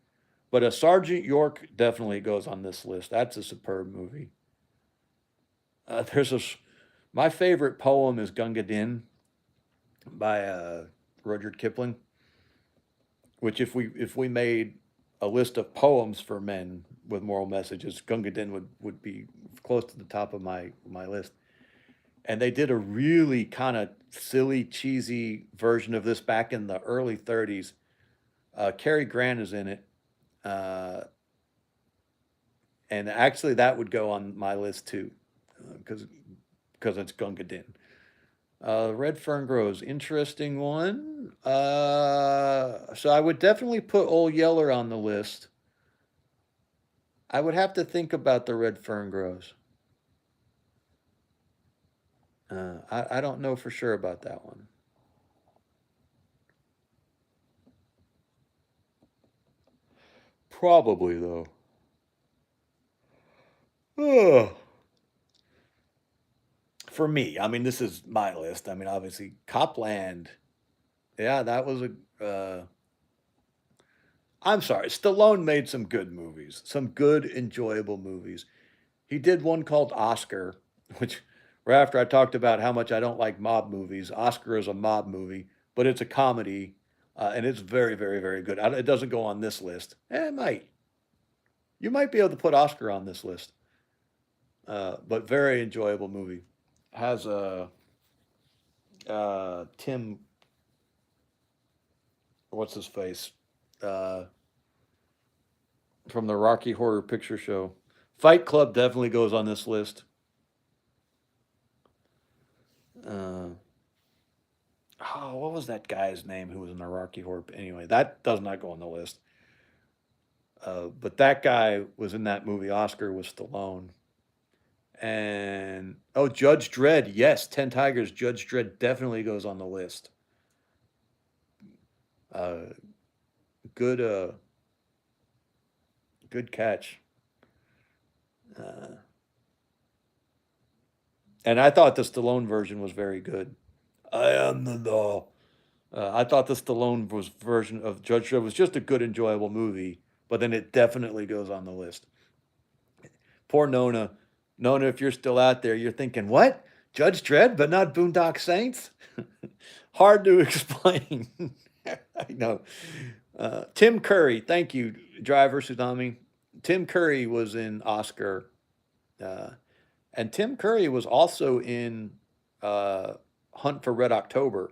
but Sergeant York definitely goes on this list. That's a superb movie. There's a my favorite poem is Gunga Din by Rudyard Kipling. Which if we made a list of poems for men with moral messages, Gunga Din would be close to the top of my list. And they did a really kind of silly, cheesy version of this back in the early 30s. Cary Grant is in it. Uh, and actually, that would go on my list too, because it's Gunga Din. Red Fern Grows, interesting one. So I would definitely put Old Yeller on the list. I would have to think about the Red Fern Grows. I don't know for sure about that one. Probably though. Ugh. For me, I mean, this is my list. I mean, obviously, Copland. Yeah, that was a. I'm sorry, Stallone made some good movies, some good, enjoyable movies. He did one called Oscar, which, right after I talked about how much I don't like mob movies, Oscar is a mob movie, but it's a comedy, and it's very, very, very good. It doesn't go on this list. It might. You might be able to put Oscar on this list, but very enjoyable movie. Has a Tim, what's his face, uh, from the Rocky Horror Picture Show. Fight Club definitely goes on this list. Uh, oh, what was that guy's name who was in the Rocky Horror? Anyway, that does not go on the list. But that guy was in that movie Oscar with Stallone. And oh, Judge Dredd, yes, 10 Tigers. Judge Dredd definitely goes on the list. Uh, good, good catch. Uh, and I thought the Stallone version was very good. I am the law. I thought the Stallone version of Judge Dredd was just a good, enjoyable movie, but then it definitely goes on the list. Poor Nona. Nona, if you're still out there, you're thinking, what? Judge Dredd, but not Boondock Saints? Hard to explain. I know. Tim Curry, thank you, Driver Tsunami. Tim Curry was in Oscar. Uh, and Tim Curry was also in Hunt for Red October.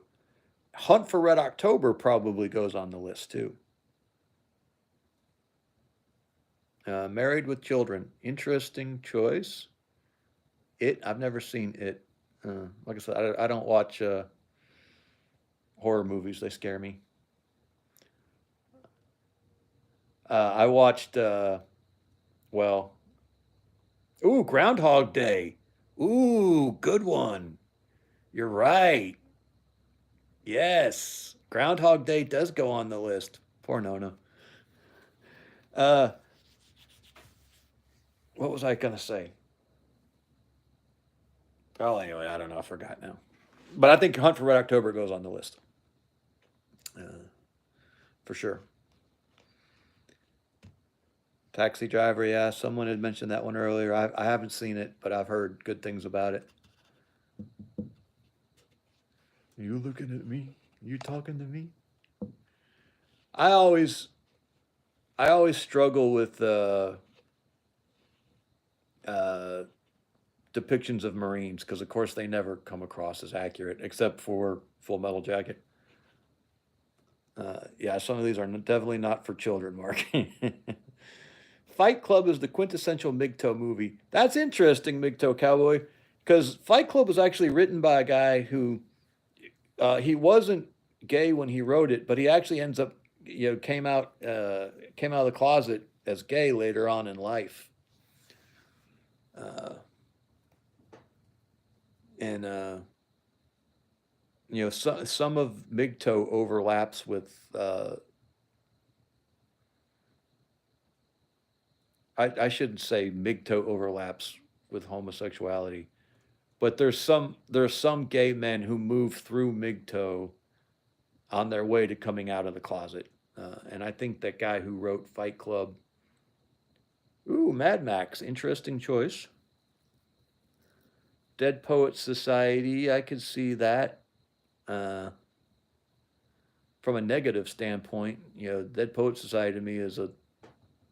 Hunt for Red October probably goes on the list too. Married with Children, interesting choice. I've never seen it. Like I said, I don't watch horror movies; they scare me. I watched, well, ooh, Groundhog Day. Ooh, good one. You're right. Yes, Groundhog Day does go on the list. Poor Nona. Uh, what was I gonna say? Oh, anyway, I don't know. I forgot now. But I think Hunt for Red October goes on the list for sure. Taxi Driver, yeah, someone had mentioned that one earlier. I haven't seen it, but I've heard good things about it. You looking at me? You talking to me? I always, I always struggle with uh, depictions of Marines because, of course, they never come across as accurate, except for Full Metal Jacket. Yeah, some of these are definitely not for children, Mark. Fight Club is the quintessential MGTOW movie. That's interesting, MGTOW Cowboy, because Fight Club was actually written by a guy who he wasn't gay when he wrote it, but he actually ends up, came out of the closet as gay later on in life, uh, and some of MGTOW overlaps with. I shouldn't say MGTOW overlaps with homosexuality, but there's some gay men who move through MGTOW on their way to coming out of the closet. And I think that guy who wrote Fight Club, ooh, Mad Max, interesting choice. Dead Poets Society, I could see that. Uh, from a negative standpoint, Dead Poets Society to me is a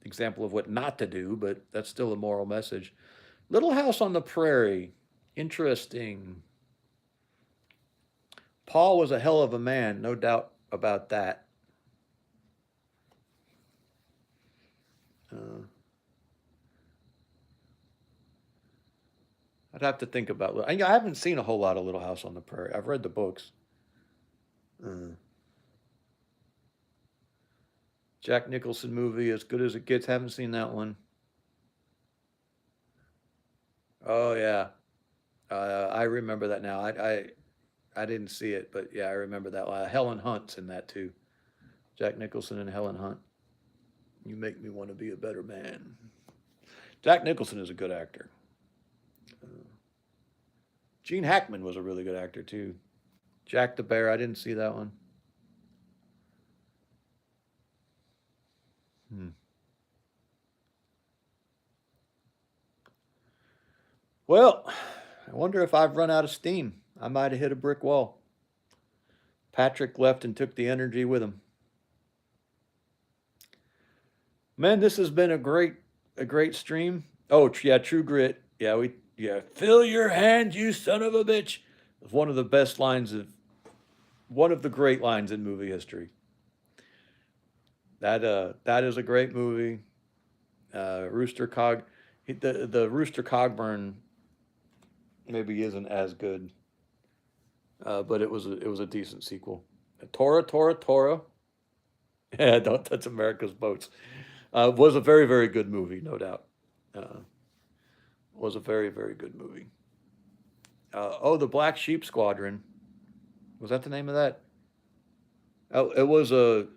example of what not to do, but that's still a moral message. Little House on the Prairie, interesting. Paul was a hell of a man, no doubt about that. Uh, I'd have to think about. I haven't seen a whole lot of Little House on the Prairie. I've read the books. Uh, Jack Nicholson movie, As Good as It Gets. Haven't seen that one. Oh yeah, I remember that now. I didn't see it, but yeah, I remember that. Helen Hunt's in that too. Jack Nicholson and Helen Hunt. You make me want to be a better man. Jack Nicholson is a good actor. Gene Hackman was a really good actor too. Jack the Bear, I didn't see that one. Hmm. Well, I wonder if I've run out of steam. I might have hit a brick wall. Patrick left and took the energy with him. Man, this has been a great stream. Oh yeah, True Grit. Yeah, fill your hand, you son of a bitch. It's one of the great lines in movie history. That is a great movie. Rooster Cog, the Rooster Cogburn maybe isn't as good, but it was a decent sequel. Tora Tora Tora. Yeah, don't touch America's boats. Was a very very good movie, no doubt. Uh, was a very very good movie. Oh, the Black Sheep Squadron. Was that the name of that? Oh, it was a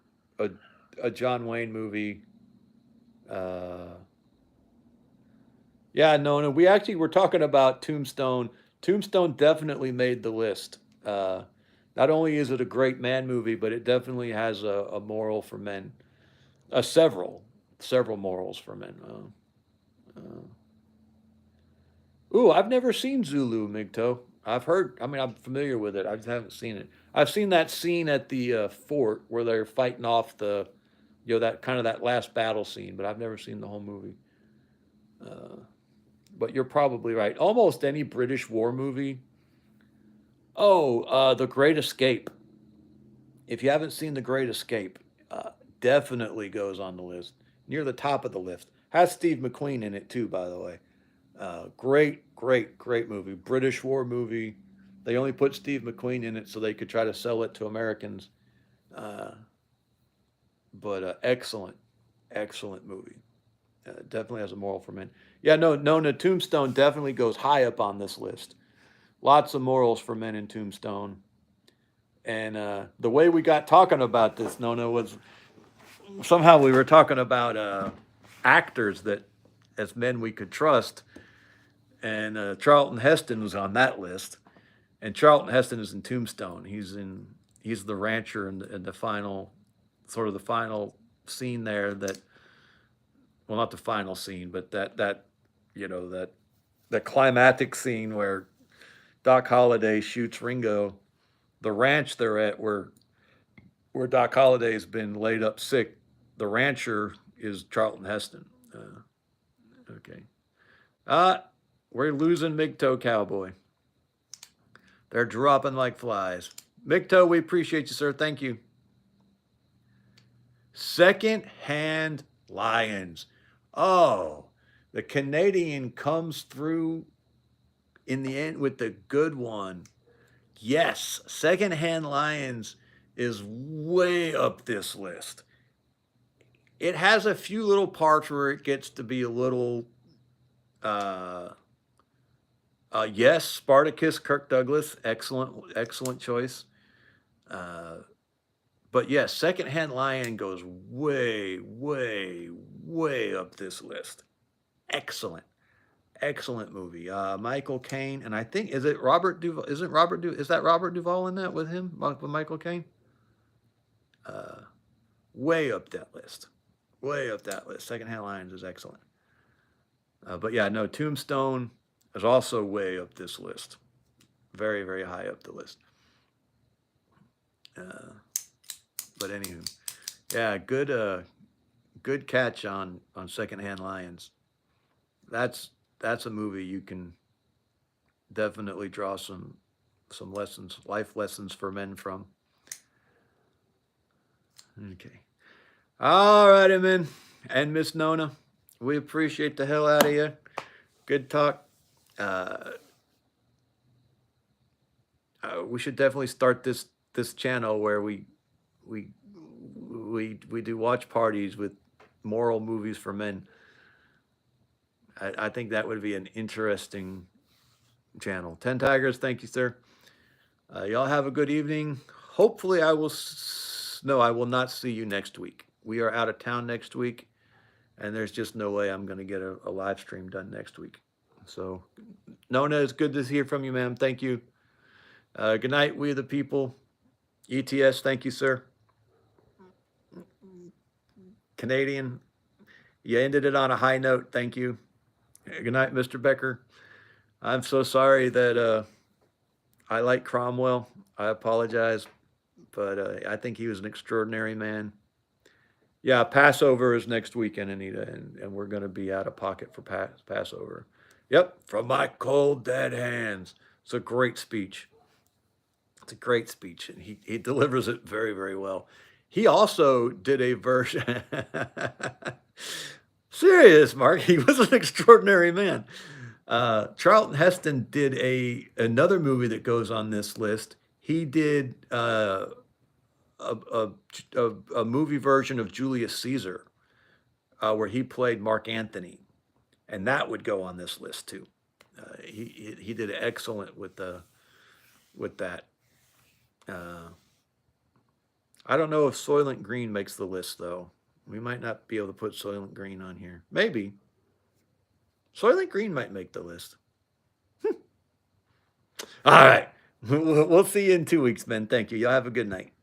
a John Wayne movie. Uh, yeah, no, we actually were talking about Tombstone. Tombstone definitely made the list. Not only is it a great man movie, but it definitely has a moral for men. Several morals for men. Ooh, I've never seen Zulu, Migto. I've heard. I mean, I'm familiar with it. I just haven't seen it. I've seen that scene at the fort where they're fighting off that kind of that last battle scene, but I've never seen the whole movie. Uh, but you're probably right. Almost any British war movie. Oh, The Great Escape. If you haven't seen The Great Escape, definitely goes on the list. Near the top of the list. Has Steve McQueen in it too, by the way. Great movie. British war movie. They only put Steve McQueen in it so they could try to sell it to Americans. Uh, but excellent movie. Definitely has a moral for men. Yeah, no, Tombstone definitely goes high up on this list. Lots of morals for men in Tombstone. And the way we got talking about this, Nona, was somehow we were talking about actors that, as men, we could trust. And Charlton Heston was on that list. And Charlton Heston is in Tombstone. He's the rancher in the final, sort of the final scene there. Well, not the final scene, but that climactic scene where Doc Holliday shoots Ringo. The ranch they're at, where Doc Holliday's been laid up sick. The rancher is Charlton Heston. Okay. We're losing MGTOW Cowboy. They're dropping like flies. MGTOW, we appreciate you, sir. Thank you. Second Hand Lions. Oh, the Canadian comes through in the end with the good one. Yes, Second Hand Lions is way up this list. It has a few little parts where it gets to be a little yes, Spartacus, Kirk Douglas, excellent choice. But yes, Secondhand Lion goes way up this list. Excellent movie. Michael Caine, and I think is it Robert Duvall? Is that Robert Duvall in that with him with Michael Caine? Uh, way up that list. Way up that list. Secondhand Lions is excellent. But yeah, no, Tombstone. is also way up this list. Very, very high up the list. But anywho, yeah, good catch on Secondhand Lions. That's a movie you can definitely draw some lessons, life lessons for men from. Okay. All righty, man. And Miss Nona, we appreciate the hell out of you. Good talk. We should definitely start this channel where we do watch parties with moral movies for men. I think that would be an interesting channel. 10 Tigers, thank you, sir. Y'all have a good evening. Hopefully I will, no, I will not see you next week. We are out of town next week, and there's just no way I'm going to get a live stream done next week. So, Nona, it's good to hear from you, ma'am. Thank you. Good night, we the people. ETS, thank you, sir. Canadian, you ended it on a high note. Thank you. Good night, Mr. Becker. I'm so sorry that I like Cromwell. I apologize, but I think he was an extraordinary man. Yeah, Passover is next weekend, Anita, and we're going to be out of pocket for Passover. Yep, from my cold dead hands. It's a great speech. It's a great speech, and he delivers it very, very well. He also did a version. Serious, Mark. He was an extraordinary man. Charlton Heston did another movie that goes on this list. He did a movie version of Julius Caesar, where he played Mark Antony, and that would go on this list too. He did excellent with that. I don't know if Soylent Green makes the list though. We might not be able to put Soylent Green on here. Maybe. Soylent Green might make the list. All right. We'll see you in 2 weeks, man. Thank you. Y'all have a good night.